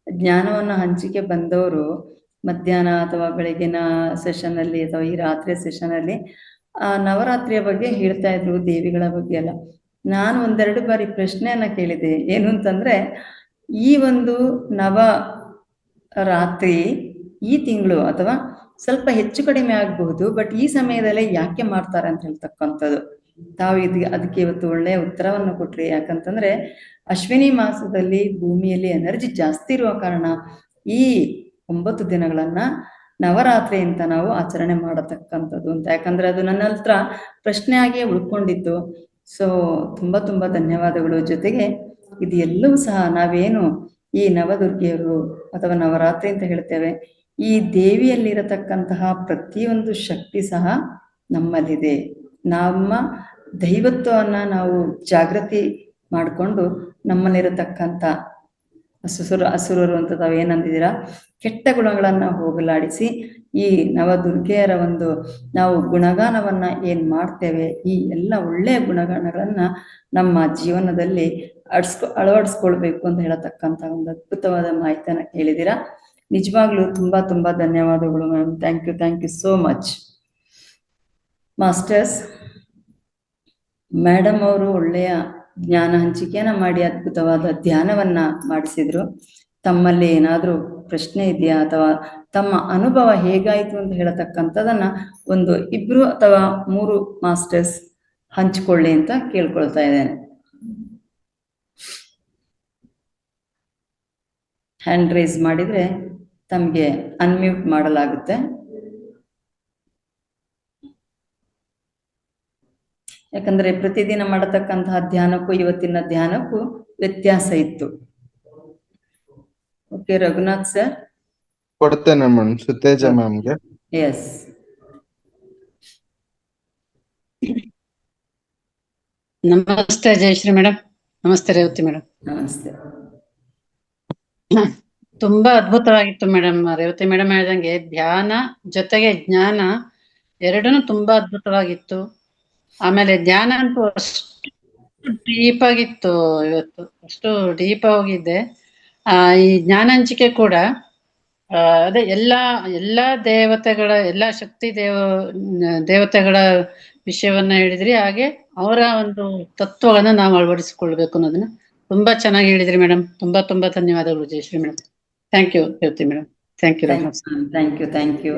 ಜ್ಞಾನವನ್ನ ಹಂಚಿಕೆ ಬಂದವರು ಮಧ್ಯಾಹ್ನ ಅಥವಾ ಬೆಳಗಿನ ಸೆಷನ್ ಅಲ್ಲಿ ಅಥವಾ ಈ ರಾತ್ರಿ ಸೆಷನ್ ಅಲ್ಲಿ ಆ ನವರಾತ್ರಿಯ ಬಗ್ಗೆ ಹೇಳ್ತಾ ಇದ್ರು, ದೇವಿಗಳ ಬಗ್ಗೆ ಎಲ್ಲ. ನಾನು ಒಂದೆರಡು ಬಾರಿ ಪ್ರಶ್ನೆಯನ್ನ ಕೇಳಿದೆ. ಏನು ಅಂತಂದ್ರೆ, ಈ ಒಂದು ನವ ರಾತ್ರಿ ಈ ತಿಂಗಳು ಅಥವಾ ಸ್ವಲ್ಪ ಹೆಚ್ಚು ಕಡಿಮೆ ಆಗಬಹುದು, ಬಟ್ ಈ ಸಮಯದಲ್ಲೇ ಯಾಕೆ ಮಾಡ್ತಾರೆ ಅಂತ ಹೇಳ್ತಕ್ಕಂಥದ್ದು ತಾವು ಅದಕ್ಕೆ ಇವತ್ತು ಒಳ್ಳೆಯ ಉತ್ತರವನ್ನು ಕೊಟ್ರಿ. ಯಾಕಂತಂದ್ರೆ ಅಶ್ವಿನಿ ಮಾಸದಲ್ಲಿ ಭೂಮಿಯಲ್ಲಿ ಎನರ್ಜಿ ಜಾಸ್ತಿ ಇರುವ ಕಾರಣ ಈ 9 ದಿನಗಳನ್ನ ನವರಾತ್ರಿ ಅಂತ ನಾವು ಆಚರಣೆ ಮಾಡತಕ್ಕಂಥದ್ದು ಅಂತ. ಯಾಕಂದ್ರೆ ಅದು ನನ್ನ ಹತ್ರ ಪ್ರಶ್ನೆ ಆಗಿಯೇ ಉಳ್ಕೊಂಡಿತ್ತು. ಸೊ ತುಂಬಾ ತುಂಬಾ ಧನ್ಯವಾದಗಳು. ಜೊತೆಗೆ ಇದು ಎಲ್ಲವೂ ಸಹ ನಾವೇನು ಈ ನವದುರ್ಗಿಯರು ಅಥವಾ ನವರಾತ್ರಿ ಅಂತ ಹೇಳ್ತೇವೆ, ಈ ದೇವಿಯಲ್ಲಿರತಕ್ಕಂತಹ ಪ್ರತಿಯೊಂದು ಶಕ್ತಿ ಸಹ ನಮ್ಮಲ್ಲಿದೆ. ನಮ್ಮ ದೈವತ್ವವನ್ನ ನಾವು ಜಾಗೃತಿ ಮಾಡಿಕೊಂಡು ನಮ್ಮಲ್ಲಿರತಕ್ಕಂಥ ಅಸುರರು ಅಂತ ತಾವು ಏನಂದಿದ್ದೀರಾ, ಕೆಟ್ಟ ಗುಣಗಳನ್ನ ಹೋಗಲಾಡಿಸಿ ಈ ನವದುರ್ಗೆಯರ ಒಂದು ನಾವು ಗುಣಗಾನವನ್ನ ಏನ್ ಮಾಡ್ತೇವೆ, ಈ ಎಲ್ಲ ಒಳ್ಳೆಯ ಗುಣಗಾನಗಳನ್ನ ನಮ್ಮ ಜೀವನದಲ್ಲಿ ಅಳವಡಿಸ್ಕೊಳ್ಬೇಕು ಅಂತ ಹೇಳತಕ್ಕಂಥ ಒಂದು ಅದ್ಭುತವಾದ ಮಾಹಿತಿಯನ್ನ ಹೇಳಿದ್ದೀರಾ. ನಿಜವಾಗ್ಲೂ ತುಂಬಾ ತುಂಬಾ ಧನ್ಯವಾದಗಳು ma'am. Thank you so much masters. Madam ಅವರು ಒಳ್ಳೆಯ ಜ್ಞಾನ ಹಂಚಿಕೆಯನ್ನ ಮಾಡಿ ಅದ್ಭುತವಾದ ಧ್ಯಾನವನ್ನ ಮಾಡಿಸಿದ್ರು. ತಮ್ಮಲ್ಲಿ ಏನಾದ್ರೂ ಪ್ರಶ್ನೆ ಇದೆಯಾ ಅಥವಾ ತಮ್ಮ ಅನುಭವ ಹೇಗಾಯ್ತು ಅಂತ ಹೇಳತಕ್ಕಂಥದನ್ನ ಒಂದು 2 ಅಥವಾ 3 ಮಾಸ್ಟರ್ಸ್ ಹಂಚಿಕೊಳ್ಳಿ ಅಂತ ಕೇಳ್ಕೊಳ್ತಾ ಇದ್ದೇನೆ. ಹ್ಯಾಂಡ್ ರೈಸ್ ಮಾಡಿದ್ರೆ ತಮಗೆ ಅನ್ಮ್ಯೂಟ್ ಮಾಡಲಾಗುತ್ತೆ. ಯಾಕಂದ್ರೆ ಪ್ರತಿದಿನ ಮಾಡತಕ್ಕಂತಹ ಧ್ಯಾನಕ್ಕೂ ಇವತ್ತಿನ ಧ್ಯಾನಕ್ಕೂ ವ್ಯತ್ಯಾಸ ಇತ್ತು. Okay Raghunath sir. ಕೊಡ್ತೇನೆ ಮೇಡಮ್ ಸುತೇಜ ಮ್ಯಾಮ್ಗೆ. ಎಸ್. ನಮಸ್ತೆ ಜಯಶ್ರೀ ಮೇಡಮ್. ನಮಸ್ತೆ ರೇವತಿ ಮೇಡಮ್. ನಮಸ್ತೆ. ತುಂಬಾ ಅದ್ಭುತವಾಗಿತ್ತು ಮೇಡಮ್. ರೇವತಿ ಮೇಡಮ್ ಹೇಳ್ದಂಗೆ ಧ್ಯಾನ ಜೊತೆಗೆ ಜ್ಞಾನ ಎರಡೂ ತುಂಬಾ ಅದ್ಭುತವಾಗಿತ್ತು. ಆಮೇಲೆ ಧ್ಯಾನ ಅಂತೂ ಅಷ್ಟು ಡೀಪ್ ಆಗಿತ್ತು ಇವತ್ತು, ಅಷ್ಟು ಡೀಪ್ ಹೋಗಿದ್ದೆ. ಈ ಜ್ಞಾನ ಹಂಚಿಕೆ ಕೂಡ ಅದೇ ಎಲ್ಲಾ ದೇವತೆಗಳ ಎಲ್ಲಾ ಶಕ್ತಿ ದೇವತೆಗಳ ವಿಷಯವನ್ನ ಹೇಳಿದ್ರಿ. ಹಾಗೆ ಅವರ ಒಂದು ತತ್ವಗಳನ್ನ ನಾವು ಅಳವಡಿಸಿಕೊಳ್ಬೇಕು ಅನ್ನೋದನ್ನ ತುಂಬಾ ಚೆನ್ನಾಗಿ ಹೇಳಿದ್ರಿ ಮೇಡಮ್. ತುಂಬಾ ತುಂಬಾ ಧನ್ಯವಾದಗಳು Jayashree madam. Thank you Revathi madam. Thank you. Thank you.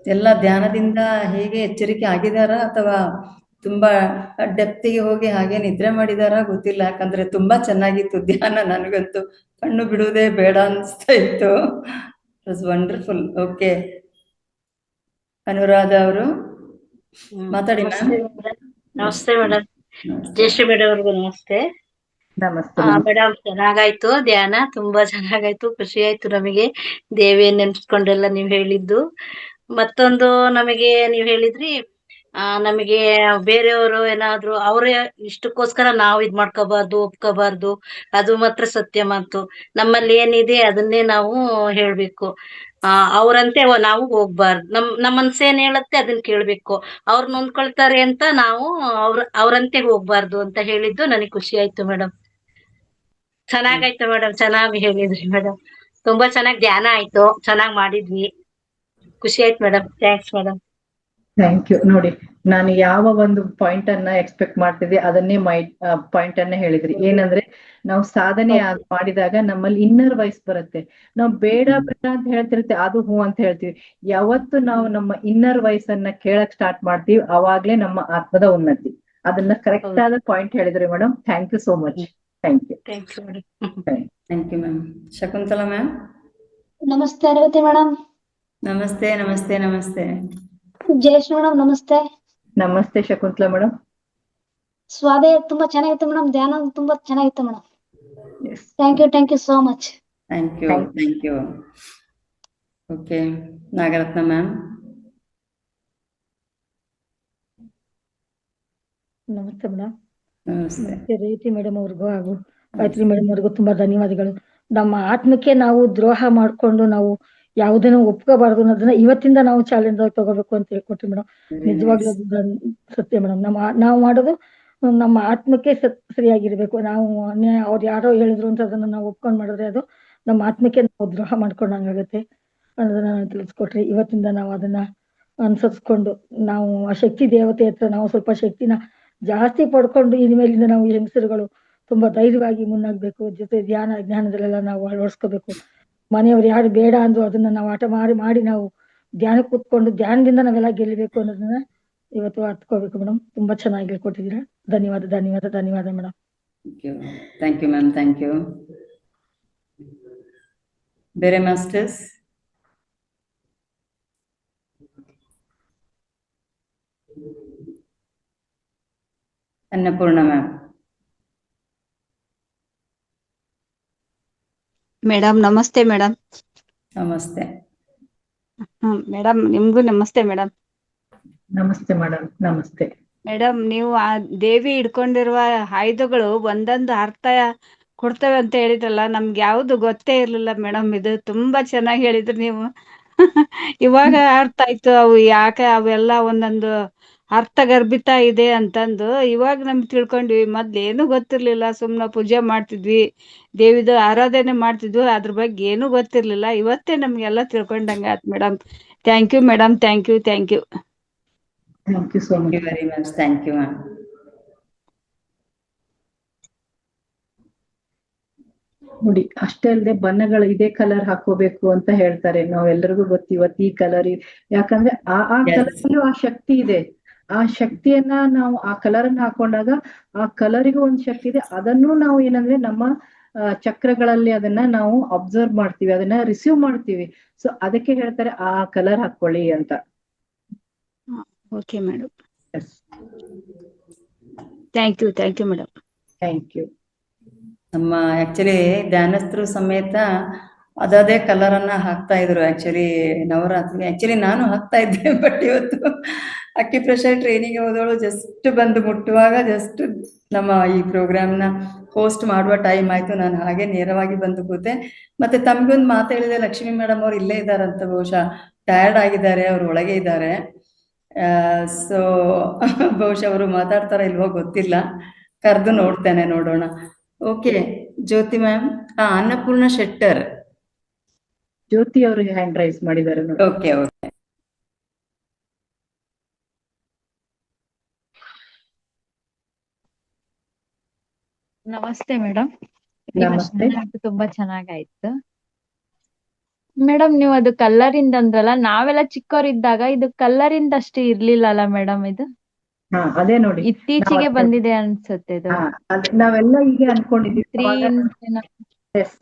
ಎಲ್ಲ ಧ್ಯಾನದಿಂದ ಹೇಗೆ ಎಚ್ಚರಿಕೆ ಆಗಿದಾರಾ ಅಥವಾ ತುಂಬಾ ಡೆಪ್ತಿಗೆ ಹೋಗಿ ಹಾಗೆ ನಿದ್ರೆ ಮಾಡಿದಾರಾ ಗೊತ್ತಿಲ್ಲ. ಯಾಕಂದ್ರೆ ತುಂಬಾ ಚೆನ್ನಾಗಿತ್ತು ಧ್ಯಾನ. ನನಗಂತೂ ಕಣ್ಣು ಬಿಡುವುದೇ ಬೇಡ ಅನಿಸ್ತಾ ಇತ್ತು. It was wonderful. Okay Anuradha ಅವರು ಮಾತಾಡಿ ಮ್ಯಾಮ್. ನಮಸ್ತೆ ಮೇಡಮ್. ಜಯಶ್ರೀ ಮೇಡಮ್ ಅವ್ರಿಗೂ ನಮಸ್ತೆ. ನಮಸ್ತೆ ಮೇಡಮ್, ಚೆನ್ನಾಗಾಯ್ತು ಧ್ಯಾನ, ತುಂಬಾ ಚೆನ್ನಾಗಾಯ್ತು. ಖುಷಿ ಆಯ್ತು ನಮಗೆ ದೇವಿಯನ್ನ ನೆನ್ಸ್ಕೊಂಡೆಲ್ಲ ನೀವ್ ಹೇಳಿದ್ದು. ಮತ್ತೊಂದು ನಮಗೆ ನೀವ್ ಹೇಳಿದ್ರಿ ನಮಗೆ ಬೇರೆಯವರು ಏನಾದ್ರು ಅವ್ರ ಇಷ್ಟಕ್ಕೋಸ್ಕರ ನಾವು ಇದ್ ಮಾಡ್ಕೋಬಾರ್ದು, ಒಪ್ಕೋಬಾರ್ದು. ಅದು ಮಾತ್ರ ಸತ್ಯ ಮಾತು. ನಮ್ಮಲ್ಲಿ ಏನಿದೆ ಅದನ್ನೇ ನಾವು ಹೇಳ್ಬೇಕು. ಅವ್ರಂತೆ ನಾವು ಹೋಗ್ಬಾರ್ದು. ನಮ್ಮ ಮನ್ಸೇನ್ ಹೇಳತ್ತೆ ಅದನ್ನ ಕೇಳ್ಬೇಕು. ಅವ್ರು ನೊಂದ್ಕೊಳ್ತಾರೆ ಅಂತ ನಾವು ಅವ್ರಂತೆ ಹೋಗ್ಬಾರ್ದು ಅಂತ ಹೇಳಿದ್ದು ನನಗೆ ಖುಷಿ ಆಯ್ತು ಮೇಡಮ್. ಚೆನ್ನಾಗಾಯ್ತು ಮೇಡಮ್, ಚೆನ್ನಾಗಿ ಹೇಳಿದ್ರಿ ಮೇಡಮ್. ತುಂಬಾ ಚೆನ್ನಾಗಿ ಧ್ಯಾನ ಆಯ್ತು, ಚೆನ್ನಾಗ್ ಮಾಡಿದ್ವಿ. ಖುಷಿ ಆಯ್ತು madam. Thanks madam. Thank you. ನೋಡಿ, ನಾನು ಯಾವ ಒಂದು ಪಾಯಿಂಟ್ ಅನ್ನ ಎಕ್ಸ್ಪೆಕ್ಟ್ ಮಾಡ್ತಿದ್ದೆ ಅದನ್ನೇ ಪಾಯಿಂಟ್ ಅನ್ನ ಹೇಳಿದ್ರಿ. ಏನಂದ್ರೆ ನಾವು ಸಾಧನೆ ಮಾಡಿದಾಗ ನಮ್ಮಲ್ಲಿ ಇನ್ನರ್ ವಾಯ್ಸ್ ಬರುತ್ತೆ. ನಾವು ಬೇಡ ಬೇಡ ಅಂತ ಹೇಳ್ತಿರುತ್ತೆ, ಅದು ಹೂ ಅಂತ ಹೇಳ್ತೀವಿ. ಯಾವತ್ತು ನಾವು ನಮ್ಮ ಇನ್ನರ್ ವಾಯ್ಸ್ ಅನ್ನ ಕೇಳಕ್ ಸ್ಟಾರ್ಟ್ ಮಾಡ್ತೀವಿ ಅವಾಗ್ಲೇ ನಮ್ಮ ಆತ್ಮದ ಉನ್ನತಿ. ಅದನ್ನ ಕರೆಕ್ಟ್ ಆದ ಪಾಯಿಂಟ್ ಹೇಳಿದ್ರಿ madam. Thank you so much. Thank you. Thank you ma'am. Shakuntala ma'am. ನಮಸ್ತೆ ರೇವತಿ ಮೇಡಮ್. ನಮಸ್ತೆ ನಮಸ್ತೆ ನಮಸ್ತೆ. ಜಯಶ್ರೀ ಮೇಡಮ್ ನಮಸ್ತೆ. ನಮಸ್ತೆ ಶಕುಂತಲಾ ಮೇಡಮ್. ಸ್ವಾಧ್ಯಾಯ ತುಂಬಾ ಚೆನ್ನಾಗಿತ್ತು ಮೇಡಮ್. ಧ್ಯಾನ ತುಂಬಾ ಚೆನ್ನಾಗಿತ್ತು madam. Thank you so much. Thank you. Okay Nagaratna ma'am. ನಮಸ್ತೆ ಮೇಡಮ್. ನಮಸ್ತೆ. ರೇವತಿ ಮೇಡಮ್ ಅವ್ರಿಗೂ ಹಾಗೂ ಗಾಯತ್ರಿ ಮೇಡಮ್ ಅವ್ರಿಗೂ ತುಂಬಾ ಧನ್ಯವಾದಗಳು. ನಮ್ಮ ಆತ್ಮಕ್ಕೆ ನಾವು ದ್ರೋಹ ಮಾಡ್ಕೊಂಡು ನಾವು ಯಾವುದನ್ನು ಒಪ್ಕೋಬಾರ್ದು ಅನ್ನೋದನ್ನ ಇವತ್ತಿಂದ ನಾವು ಚಾಲೆಂಜ್ ಆಗಿ ತಗೋಬೇಕು ಅಂತ ಹೇಳ್ಕೊಟ್ರಿ ಮೇಡಮ್. ನಿಜವಾಗ್ಲೂ ಸತ್ಯ ಮೇಡಮ್. ನಾವು ಮಾಡೋದು ನಮ್ಮ ಆತ್ಮಕ್ಕೆ ಸರಿಯಾಗಿರ್ಬೇಕು. ನಾವು ಅವ್ರು ಯಾರೋ ಹೇಳಿದ್ರು ಅಂತ ಅದನ್ನ ನಾವು ಒಪ್ಕೊಂಡ್ ಮಾಡಿದ್ರೆ ಅದು ನಮ್ಮ ಆತ್ಮಕ್ಕೆ ನಾವು ದ್ರೋಹ ಮಾಡ್ಕೊಂಡಂಗಾಗತ್ತೆ ಅನ್ನೋದನ್ನ ತಿಳಿಸ್ಕೊಟ್ರಿ. ಇವತ್ತಿಂದ ನಾವು ಅದನ್ನ ಅನುಸರಿಸ್ಕೊಂಡು ನಾವು ಆ ಶಕ್ತಿ ದೇವತೆ ಹತ್ರ ನಾವು ಸ್ವಲ್ಪ ಶಕ್ತಿನ ಜಾಸ್ತಿ ಪಡ್ಕೊಂಡು ಇನ್ಮೇಲಿಂದ ನಾವು ಹೆಂಗಸರುಗಳು ತುಂಬಾ ಧೈರ್ಯವಾಗಿ ಮುನ್ನಾಗ್ಬೇಕು. ಜೊತೆ ಜ್ಞಾನದಲ್ಲೆಲ್ಲ ನಾವು ಅಳವಡಿಸ್ಕೋಬೇಕು. ಮನೆಯವ್ರು ಯಾರು ಬೇಡ ಅಂದ್ರು ಅದನ್ನ ನಾವು ಆಟ ಮಾಡಿ ನಾವು ಧ್ಯಾನ ಕೂತ್ಕೊಂಡು ಧ್ಯಾನದಿಂದ ನಾವೆಲ್ಲ ಗೆಲ್ಲಬೇಕು ಅನ್ನೋದನ್ನ ಇವತ್ತು ಅರ್ಥಕೋಬೇಕು ಮೇಡಮ್. ತುಂಬಾ ಚೆನ್ನಾಗಿ ಹೇಳ್ಕೊಟ್ಟಿದ್ದೀರಾ. ಧನ್ಯವಾದ madam. Thank you ma'am. Thank you. ಬೇರೆ ಮಾಸ್ಟರ್ಸ್? ಅನ್ನಪೂರ್ಣ ಮ್ಯಾಮ್. ಮೇಡಮ್ ನಮಸ್ತೆ ಮೇಡಮ್. ನಮಸ್ತೆ ಮೇಡಮ್. ನಿಮ್ಗೂ ನಮಸ್ತೆ ಮೇಡಮ್. ನಮಸ್ತೆ ಮೇಡಮ್. ನಮಸ್ತೆ ಮೇಡಮ್. ನೀವು ಆ ದೇವಿ ಹಿಡ್ಕೊಂಡಿರುವ ಆಯುಧಗಳು ಒಂದೊಂದು ಅರ್ಥ ಕೊಡ್ತೇವೆ ಅಂತ ಹೇಳಿದ್ರಲ್ಲ, ನಮ್ಗೆ ಯಾವ್ದು ಗೊತ್ತೇ ಇರ್ಲಿಲ್ಲ ಮೇಡಮ್. ಇದು ತುಂಬಾ ಚೆನ್ನಾಗಿ ಹೇಳಿದ್ರಿ ನೀವು. ಇವಾಗ ಅರ್ಥ ಆಯ್ತು ಅವು ಯಾಕೆ ಅವೆಲ್ಲ ಒಂದೊಂದು ಅರ್ಥಗರ್ಭಿತ ಇದೆ ಅಂತಂದು ಇವಾಗ ನಮ್ಗೆ ತಿಳ್ಕೊಂಡ್ವಿ. ಮೊದ್ಲೇನು ಗೊತ್ತಿರ್ಲಿಲ್ಲ. ಸುಮ್ನೆ ಪೂಜೆ ಮಾಡ್ತಿದ್ವಿ, ದೇವಿದ ಆರಾಧನೆ ಮಾಡ್ತಿದ್ವಿ. ಅದ್ರ ಬಗ್ಗೆ ಏನು ಗೊತ್ತಿರ್ಲಿಲ್ಲ. ಇವತ್ತೇ ನಮ್ಗೆಲ್ಲ ತಿಳ್ಕೊಂಡಂಗ ಆಯ್ತು madam. Thank you madam. Thank you. Thank you so much. Very much. Thank you ma'am. ನೋಡಿ, ಅಷ್ಟೇ ಅಲ್ಲದೆ ಬಣ್ಣಗಳು ಇದೇ ಕಲರ್ ಹಾಕೋಬೇಕು ಅಂತ ಹೇಳ್ತಾರೆ. ನಾವೆಲ್ಲರಿಗೂ ಗೊತ್ತು ಇವತ್ತು ಈ ಕಲರ್. ಯಾಕಂದ್ರೆ ಆ ಕಲರ್ ಆ ಶಕ್ತಿ ಇದೆ. ಆ ಶಕ್ತಿಯನ್ನ ನಾವು ಆ ಕಲರ್ ಅನ್ನ ಹಾಕೊಂಡಾಗ ಆ ಕಲರಿಗೂ ಒಂದ್ ಶಕ್ತಿ ಇದೆ. ಅದನ್ನು ನಾವು ಏನಂದ್ರೆ ನಮ್ಮ ಚಕ್ರಗಳಲ್ಲಿ ಅದನ್ನ ನಾವು ಅಬ್ಸರ್ವ್ ಮಾಡ್ತೀವಿ, ಅದನ್ನ ರಿಸೀವ್ ಮಾಡ್ತೀವಿ. ಸೊ ಅದಕ್ಕೆ ಹೇಳ್ತಾರೆ ಆ ಕಲರ್ ಹಾಕೊಳ್ಳಿ ಅಂತ. Okay madam. Thank you madam. Thank you. ನಮ್ಮ ಆಕ್ಚುಲಿ ಧ್ಯಾನಸ್ಥರು ಸಮೇತ ಅದೇ ಕಲರ್ ಅನ್ನ ಹಾಕ್ತಾ ಇದ್ರು ಆಕ್ಚುಲಿ ನವರಾತ್ರಿ. ಆಕ್ಚುಲಿ ನಾನು ಹಾಕ್ತಾ ಇದ್ದೆ, ಬಟ್ ಇವತ್ತು ಅಕ್ಯುಪ್ರೆಷರ್ ಟ್ರೈನಿಂಗ್ ಹೋದವಳು ಜಸ್ಟ್ ಬಂದು ಮುಟ್ಟುವಾಗ ಜಸ್ಟ್ ನಮ್ಮ ಈ ಪ್ರೋಗ್ರಾಮ್ನ ಹೋಸ್ಟ್ ಮಾಡುವ ಟೈಮ್ ಆಯ್ತು. ನಾನು ಹಾಗೆ ನೇರವಾಗಿ ಬಂದು ಕೂತೆ. ಮತ್ತೆ ತಮ್ಗೊಂದು ಮಾತು ಹೇಳಿದೆ, ಲಕ್ಷ್ಮೀ ಮೇಡಮ್ ಅವ್ರು ಇಲ್ಲೇ ಇದ್ದಾರಂತ, ಬಹುಶಃ ಟಯರ್ಡ್ ಆಗಿದ್ದಾರೆ, ಅವ್ರು ಒಳಗೆ ಇದ್ದಾರೆ. ಸೊ ಬಹುಶಃ ಅವರು ಮಾತಾಡ್ತಾರ ಇಲ್ವೋ ಗೊತ್ತಿಲ್ಲ, ಕರೆದು ನೋಡ್ತೇನೆ, ನೋಡೋಣ. ಓಕೆ ಜ್ಯೋತಿ ಮ್ಯಾಮ್. ಅನ್ನಪೂರ್ಣ ಶೆಟ್ಟರ್. ಜ್ಯೋತಿ ಅವ್ರಿಗೆ ಹ್ಯಾಂಡ್ ರೈಸ್ ಮಾಡಿದ್ದಾರೆ ನೋಡಿ. Okay okay. ನಮಸ್ತೆ ಮೇಡಮ್. ನಮಸ್ತೆ. ತುಂಬಾ ಚೆನ್ನಾಗಾಯ್ತು ಮೇಡಮ್. ನೀವು ಅದು ಕಲ್ಲರಿಂದ ಅಂದ್ರಲ್ಲ, ನಾವೆಲ್ಲ ಚಿಕ್ಕವರಿದ್ದಾಗ ಇದು ಕಲ್ಲರಿಂದ ಅಷ್ಟು ಇರ್ಲಿಲ್ಲ ಅಲ್ಲ ಮೇಡಮ್? ಇದು ಅದೇ ನೋಡಿ ಇತ್ತೀಚೆಗೆ ಬಂದಿದೆ ಅನ್ಸುತ್ತೆ ಇದು. ನಾವೆಲ್ಲ ಹೀಗೆ ಅನ್ಕೊಂಡಿದ್ದೀವಿ. Yes.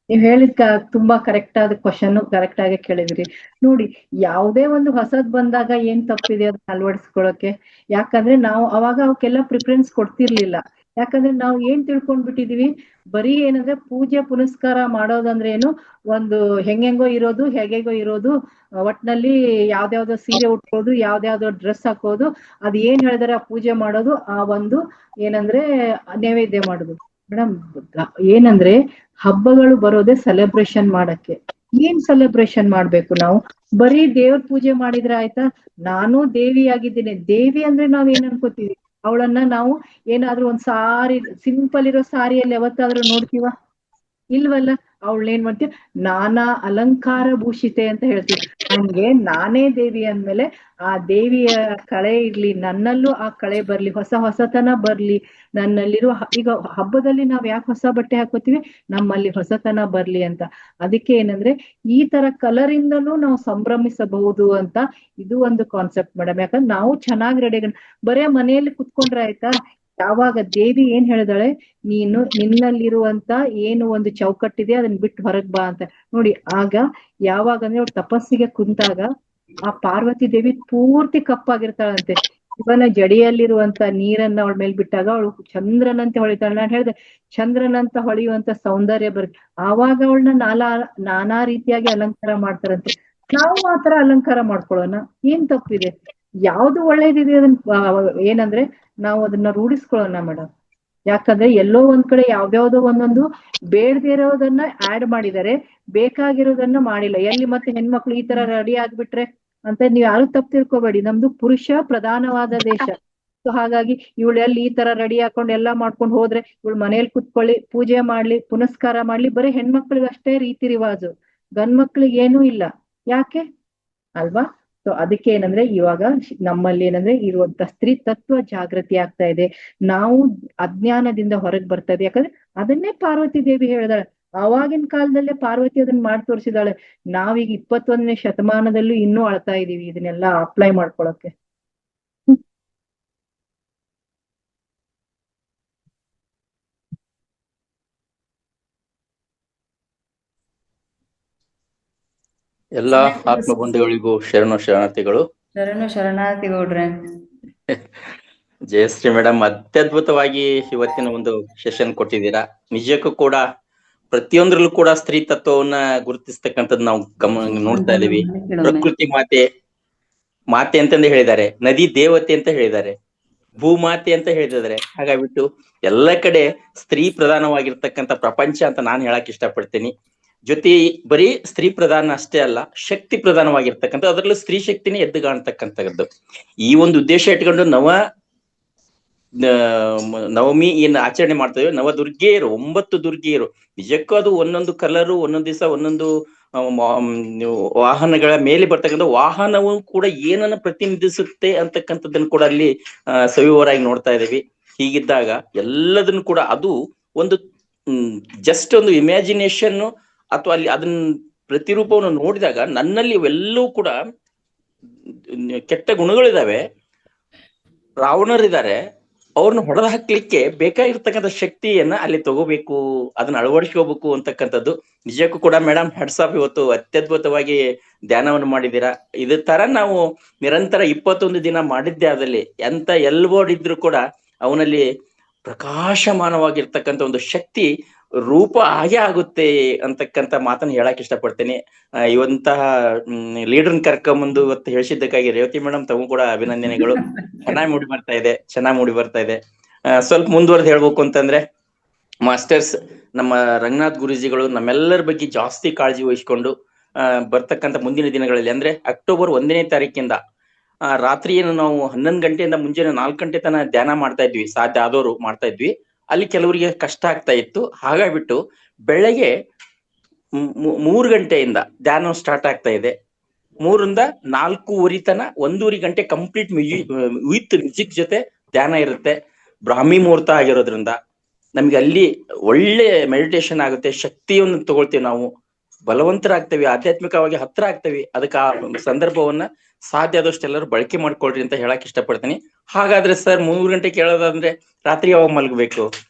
ನೀವ್ ಹೇಳಿದ ತುಂಬಾ ಕರೆಕ್ಟ್ ಆದ ಕ್ವಶನ್ ಕರೆಕ್ಟ್ ಆಗಿ ಕೇಳಿದ್ರಿ. ನೋಡಿ, ಯಾವುದೇ ಒಂದು ಹೊಸದ್ ಬಂದಾಗ ಏನ್ ತಪ್ಪಿದೆ ಅದನ್ನ ಅಳವಡಿಸ್ಕೊಳಕ್ಕೆ. ಯಾಕಂದ್ರೆ ನಾವು ಅವಾಗ ಅವಕ್ಕೆಲ್ಲ ಪ್ರಿಫರೆನ್ಸ್ ಕೊಡ್ತಿರ್ಲಿಲ್ಲ. ಯಾಕಂದ್ರೆ ನಾವು ಏನ್ ತಿಳ್ಕೊಂಡ್ಬಿಟ್ಟಿದೀವಿ, ಬರೀ ಏನಂದ್ರೆ ಪೂಜೆ ಪುನಸ್ಕಾರ ಮಾಡೋದಂದ್ರೆ ಏನು, ಒಂದು ಹೆಂಗೆಂಗೋ ಇರೋದು, ಹೇಗೆಗೋ ಇರೋದು, ಒಟ್ನಲ್ಲಿ ಯಾವ್ದ್ಯಾವ್ದೋ ಸೀರೆ ಉಟ್ಕೋದು, ಯಾವ್ದ್ಯಾವ್ದೋ ಡ್ರೆಸ್ ಹಾಕೋದು, ಅದ್ ಏನ್ ಹೇಳಿದಾರೆ ಆ ಪೂಜೆ ಮಾಡೋದು, ಆ ಒಂದು ಏನಂದ್ರೆ ನೈವೇದ್ಯ ಮಾಡೋದು. ಮೇಡಮ್, ಏನಂದ್ರೆ ಹಬ್ಬಗಳು ಬರೋದೇ ಸೆಲೆಬ್ರೇಷನ್ ಮಾಡಕ್ಕೆ. ಏನ್ ಸೆಲೆಬ್ರೇಷನ್ ಮಾಡ್ಬೇಕು ನಾವು? ಬರೀ ದೇವ್ರ ಪೂಜೆ ಮಾಡಿದ್ರೆ ಆಯ್ತಾ? ನಾನು ದೇವಿ ಆಗಿದ್ದೀನಿ. ದೇವಿ ಅಂದ್ರೆ ನಾವ್ ಏನ್ ಅನ್ಕೋತೀವಿ, ಅವಳನ್ನ ನಾವು ಏನಾದ್ರೂ ಒಂದ್ ಸಾರಿ, ಸಿಂಪಲ್ ಇರೋ ಸಾರಿಯಲ್ಲಿ ಯಾವತ್ತಾದ್ರೂ ನೋಡ್ತೀವ? ಇಲ್ವಲ್ಲ. ಅವಳೇನ್ ಮಾಡ್ತೀವಿ, ನಾನಾ ಅಲಂಕಾರ ಭೂಷಿತೆ ಅಂತ ಹೇಳ್ತೀವಿ. ಹಂಗೆ ನಾನೇ ದೇವಿ ಅಂದ್ಮೇಲೆ ಆ ದೇವಿಯ ಕಳೆ ಇರ್ಲಿ, ನನ್ನಲ್ಲೂ ಆ ಕಳೆ ಬರ್ಲಿ, ಹೊಸತನ ಬರ್ಲಿ ನನ್ನಲ್ಲಿರುವ. ಈಗ ಹಬ್ಬದಲ್ಲಿ ನಾವ್ ಯಾಕೆ ಹೊಸ ಬಟ್ಟೆ ಹಾಕೋತೀವಿ? ನಮ್ಮಲ್ಲಿ ಹೊಸತನ ಬರ್ಲಿ ಅಂತ. ಅದಕ್ಕೆ ಏನಂದ್ರೆ ಈ ತರ ಕಲರ್ ಇಂದನೂ ನಾವು ಸಂಭ್ರಮಿಸಬಹುದು ಅಂತ ಇದು ಒಂದು ಕಾನ್ಸೆಪ್ಟ್ ಮೇಡಮ್. ಯಾಕಂದ್ರೆ ನಾವು ಚೆನ್ನಾಗಿ ರೆಡಿ, ಬರೇ ಮನೆಯಲ್ಲಿ ಕುತ್ಕೊಂಡ್ರೆ ಆಯ್ತಾ? ಯಾವಾಗ ದೇವಿ ಏನ್ ಹೇಳಿದಾಳೆ, ನೀನು ನಿನ್ನಲ್ಲಿರುವಂತ ಏನು ಒಂದು ಚೌಕಟ್ಟಿದೆ ಅದನ್ನ ಬಿಟ್ಟು ಹೊರಗ್ ಬಾ ಅಂತ. ನೋಡಿ, ಆಗ ಯಾವಾಗ ಅಂದ್ರೆ ಅವ್ಳು ತಪಸ್ಸಿಗೆ ಕುಂತಾಗ ಆ ಪಾರ್ವತಿ ದೇವಿ ಪೂರ್ತಿ ಕಪ್ಪಾಗಿರ್ತಾಳಂತೆ. ಇವನ ಜಡಿಯಲ್ಲಿರುವಂತ ನೀರನ್ನ ಅವಳ ಮೇಲೆ ಬಿಟ್ಟಾಗ ಅವಳು ಚಂದ್ರನಂತೆ ಹೊಳಿತಾಳೆ. ನಾನು ಹೇಳ್ದೆ, ಚಂದ್ರನಂತ ಹೊಳೆಯುವಂತ ಸೌಂದರ್ಯ ಬರುತ್ತೆ. ಆವಾಗ ಅವಳನ್ನ ನಾನಾ ರೀತಿಯಾಗಿ ಅಲಂಕಾರ ಮಾಡ್ತಾರಂತೆ. ನಾವು ಆತರ ಅಲಂಕಾರ ಮಾಡ್ಕೊಳ್ಳೋಣ, ಏನ್ ತಪ್ಪಿದೆ? ಯಾವ್ದು ಒಳ್ಳೇದಿದೆ ಅದನ್ನ ಏನಂದ್ರೆ ನಾವು ಅದನ್ನ ರೂಢಿಸ್ಕೊಳ್ಳೋಣ ಮೇಡಮ್. ಯಾಕಂದ್ರೆ ಎಲ್ಲೋ ಒಂದ್ ಕಡೆ ಯಾವ್ದಾವ್ದೋ ಒಂದೊಂದು ಬೇಡದೇ ಇರೋದನ್ನ ಆಡ್ ಮಾಡಿದ್ದಾರೆ, ಬೇಕಾಗಿರೋದನ್ನ ಮಾಡಿಲ್ಲ. ಎಲ್ಲಿ ಮತ್ತೆ ಹೆಣ್ಮಕ್ಳು ಈ ತರ ರೆಡಿ ಆಗ್ಬಿಟ್ರೆ ಅಂತ ನೀವ್ ಯಾರು ತಪ್ಪು ತಿಳ್ಕೊಬೇಡಿ. ನಮ್ದು ಪುರುಷ ಪ್ರಧಾನವಾದ ದೇಶ. ಸೊ ಹಾಗಾಗಿ ಇವಳು ಎಲ್ಲಿ ಈ ತರ ರೆಡಿ ಹಾಕೊಂಡು ಎಲ್ಲಾ ಮಾಡ್ಕೊಂಡು ಹೋದ್ರೆ, ಇವಳು ಮನೇಲಿ ಕುತ್ಕೊಳ್ಳಿ, ಪೂಜೆ ಮಾಡ್ಲಿ, ಪುನಸ್ಕಾರ ಮಾಡ್ಲಿ, ಬರೀ ಹೆಣ್ಮಕ್ಳಿಗೆ ಅಷ್ಟೇ ರೀತಿ ರಿವಾಜು, ಗಂಡ್ ಮಕ್ಳಿಗೆ ಏನೂ ಇಲ್ಲ. ಯಾಕೆ ಅಲ್ವಾ? ಸೊ ಅದಕ್ಕೆ ಏನಂದ್ರೆ ಇವಾಗ ನಮ್ಮಲ್ಲಿ ಏನಂದ್ರೆ ಇರುವಂತ ಸ್ತ್ರೀ ತತ್ವ ಜಾಗೃತಿ ಆಗ್ತಾ ಇದೆ. ನಾವು ಅಜ್ಞಾನದಿಂದ ಹೊರಗೆ ಬರ್ತಾ ಇದೆ. ಯಾಕಂದ್ರೆ ಅದನ್ನೇ ಪಾರ್ವತಿ ದೇವಿ ಹೇಳಿದಾಳೆ. ಆವಾಗಿನ ಕಾಲದಲ್ಲೇ ಪಾರ್ವತಿ ಅದನ್ನ ಮಾಡಿ ತೋರಿಸಿದಾಳೆ. ನಾವೀಗ 21ನೇ ಶತಮಾನದಲ್ಲೂ ಇನ್ನೂ ಅಳ್ತಾ ಇದೀವಿ ಇದನ್ನೆಲ್ಲ ಅಪ್ಲೈ ಮಾಡ್ಕೊಳಕ್ಕೆ. ಎಲ್ಲ ಆತ್ಮ ಬಂಧುಗಳಿಗೂ ಶರಣಾರ್ಥಿಗಳು. ಶರಣಾರ್ಥಿ ಗೌಡ್ರೆ. ಜಯಶ್ರೀ ಮೇಡಮ್, ಅತ್ಯದ್ಭುತವಾಗಿ ಇವತ್ತಿನ ಒಂದು ಸೆಷನ್ ಕೊಟ್ಟಿದ್ದೀರಾ. ನಿಜಕ್ಕೂ ಕೂಡ ಪ್ರತಿಯೊಂದ್ರಲ್ಲೂ ಕೂಡ ಸ್ತ್ರೀ ತತ್ವವನ್ನ ಗುರುತಿಸ್ತಕ್ಕಂಥದ್ದು ನಾವು ನೋಡ್ತಾ ಇದೀವಿ. ಪ್ರಕೃತಿ ಮಾತೆ ಅಂತಂದೇ ಹೇಳಿದ್ದಾರೆ, ನದಿ ದೇವತೆ ಅಂತ ಹೇಳಿದ್ದಾರೆ, ಭೂಮಾತೆ ಅಂತ ಹೇಳಿದ್ದಾರೆ. ಹಾಗಾಗ್ಬಿಟ್ಟು ಎಲ್ಲ ಕಡೆ ಸ್ತ್ರೀ ಪ್ರಧಾನವಾಗಿರ್ತಕ್ಕಂಥ ಪ್ರಪಂಚ ಅಂತ ನಾನು ಹೇಳಕ್ ಇಷ್ಟಪಡ್ತೀನಿ. ಜೊತೆ ಬರೀ ಸ್ತ್ರೀ ಪ್ರಧಾನ ಅಷ್ಟೇ ಅಲ್ಲ, ಶಕ್ತಿ ಪ್ರಧಾನವಾಗಿರ್ತಕ್ಕಂಥ, ಅದರಲ್ಲೂ ಸ್ತ್ರೀ ಶಕ್ತಿನೇ ಎದ್ದು ಕಾಣ್ತಕ್ಕಂಥದ್ದು. ಈ ಒಂದು ಉದ್ದೇಶ ಇಟ್ಕೊಂಡು ನವಮಿ ಏನ್ ಆಚರಣೆ ಮಾಡ್ತೇವೆ, ನವದುರ್ಗೆಯರು, 9 ದುರ್ಗೆಯರು. ನಿಜಕ್ಕೂ ಅದು ಒಂದೊಂದು ಕಲರು, ಒಂದೊಂದು ದಿವಸ ಒಂದೊಂದು ವಾಹನಗಳ ಮೇಲೆ ಬರ್ತಕ್ಕಂಥ ವಾಹನವು ಕೂಡ ಏನನ್ನ ಪ್ರತಿನಿಧಿಸುತ್ತೆ ಅಂತಕ್ಕಂಥದ್ದನ್ನು ಕೂಡ ಅಲ್ಲಿ ಸವಿವರಾಗಿ ನೋಡ್ತಾ ಇದ್ದೀವಿ. ಹೀಗಿದ್ದಾಗ ಎಲ್ಲದನ್ನು ಕೂಡ ಅದು ಒಂದು ಜಸ್ಟ್ ಒಂದು ಇಮ್ಯಾಜಿನೇಷನ್ ಅಥವಾ ಅಲ್ಲಿ ಅದನ್ನ ಪ್ರತಿರೂಪವನ್ನು ನೋಡಿದಾಗ ನನ್ನಲ್ಲಿ ಇವೆಲ್ಲವೂ ಕೂಡ ಕೆಟ್ಟ ಗುಣಗಳಿದಾವೆ, ರಾವಣರಿದ್ದಾರೆ, ಅವ್ರನ್ನ ಹೊಡೆದು ಹಾಕ್ಲಿಕ್ಕೆ ಬೇಕಾಗಿರ್ತಕ್ಕಂಥ ಶಕ್ತಿಯನ್ನ ಅಲ್ಲಿ ತಗೋಬೇಕು, ಅದನ್ನ ಅಳವಡಿಸ್ಕೋಬೇಕು ಅಂತಕ್ಕಂಥದ್ದು. ನಿಜಕ್ಕೂ ಕೂಡ ಮೇಡಮ್, ಹೆಡ್ಸ್ ಆಫ್. ಇವತ್ತು ಅತ್ಯದ್ಭುತವಾಗಿ ಧ್ಯಾನವನ್ನು ಮಾಡಿದ್ದೀರಾ. ಇದೇ ತರ ನಾವು ನಿರಂತರ 21 ದಿನ ಮಾಡಿದ್ದೆ ಆದಲ್ಲಿ ಎಂತ ಎಲ್ಬೋರ್ಡ್ ಇದ್ರು ಕೂಡ ಅವನಲ್ಲಿ ಪ್ರಕಾಶಮಾನವಾಗಿರ್ತಕ್ಕಂಥ ಒಂದು ಶಕ್ತಿ ರೂಪ ಹಾಗೆ ಆಗುತ್ತೆ ಅಂತಕ್ಕಂಥ ಮಾತನ್ನ ಹೇಳಕ್ ಇಷ್ಟಪಡ್ತೇನೆ. ಇವಂತಹ ಲೀಡರ್ನ ಕರ್ಕೊಂಬಂದು ಇವತ್ತು ಹೇಳಿಸಿದ್ದಕ್ಕಾಗಿ ರೇವತಿ ಮೇಡಮ್ ತಮಗೂ ಕೂಡ ಅಭಿನಂದನೆಗಳು. ಚೆನ್ನಾಗಿ ಮೂಡಿ ಬರ್ತಾ ಇದೆ. ಸ್ವಲ್ಪ ಮುಂದುವರೆದು ಹೇಳ್ಬೇಕು ಅಂತಂದ್ರೆ ಮಾಸ್ಟರ್ಸ್ ನಮ್ಮ ರಂಗನಾಥ್ ಗುರೂಜಿಗಳು ನಮ್ಮೆಲ್ಲರ ಬಗ್ಗೆ ಜಾಸ್ತಿ ಕಾಳಜಿ ವಹಿಸ್ಕೊಂಡು ಬರ್ತಕ್ಕಂಥ ಮುಂದಿನ ದಿನಗಳಲ್ಲಿ ಅಂದ್ರೆ ಅಕ್ಟೋಬರ್ 1ನೇ ತಾರೀಕಿಂದ ರಾತ್ರಿ ಏನು ನಾವು 11 ಗಂಟೆಯಿಂದ ಮುಂಜಾನೆ 4 ಗಂಟೆ ತನಕ ಧ್ಯಾನ ಮಾಡ್ತಾ ಇದ್ವಿ, ಸಾಧ್ಯ ಆದವರು ಮಾಡ್ತಾ ಇದ್ವಿ. ಅಲ್ಲಿ ಕೆಲವರಿಗೆ ಕಷ್ಟ ಆಗ್ತಾ ಇತ್ತು, ಹಾಗಾಗ್ಬಿಟ್ಟು ಬೆಳಗ್ಗೆ 3 ಗಂಟೆಯಿಂದ ಧ್ಯಾನ ಸ್ಟಾರ್ಟ್ ಆಗ್ತಾ ಇದೆ. 3ರಿಂದ 4:30 ತನ 1:30 ಗಂಟೆ ಕಂಪ್ಲೀಟ್ ವಿತ್ ಮ್ಯೂಸಿಕ್ ಜೊತೆ ಧ್ಯಾನ ಇರುತ್ತೆ. ಬ್ರಾಹ್ಮಿ ಮುಹೂರ್ತ ಆಗಿರೋದ್ರಿಂದ ನಮ್ಗೆ ಅಲ್ಲಿ ಒಳ್ಳೆ ಮೆಡಿಟೇಷನ್ ಆಗುತ್ತೆ, ಶಕ್ತಿಯನ್ನು ತಗೊಳ್ತೇವೆ, ನಾವು ಬಲವಂತರಾಗ್ತೇವೆ, ಆಧ್ಯಾತ್ಮಿಕವಾಗಿ ಹತ್ರ ಆಗ್ತೇವೆ. ಅದಕ್ಕೆ ಆ ಸಂದರ್ಭವನ್ನ ಸಾಧ್ಯ ಆದಷ್ಟು ಎಲ್ಲರೂ ಬಳಕೆ ಮಾಡ್ಕೊಳ್ರಿ ಅಂತ ಹೇಳಕ್ ಇಷ್ಟಪಡ್ತೀನಿ. ಹಾಗಾದ್ರೆ ಸರ್ 3 ಗಂಟೆ ಕೇಳೋದಂದ್ರೆ ರಾತ್ರಿ ಯಾವಾಗ ಮಲಗಬೇಕು?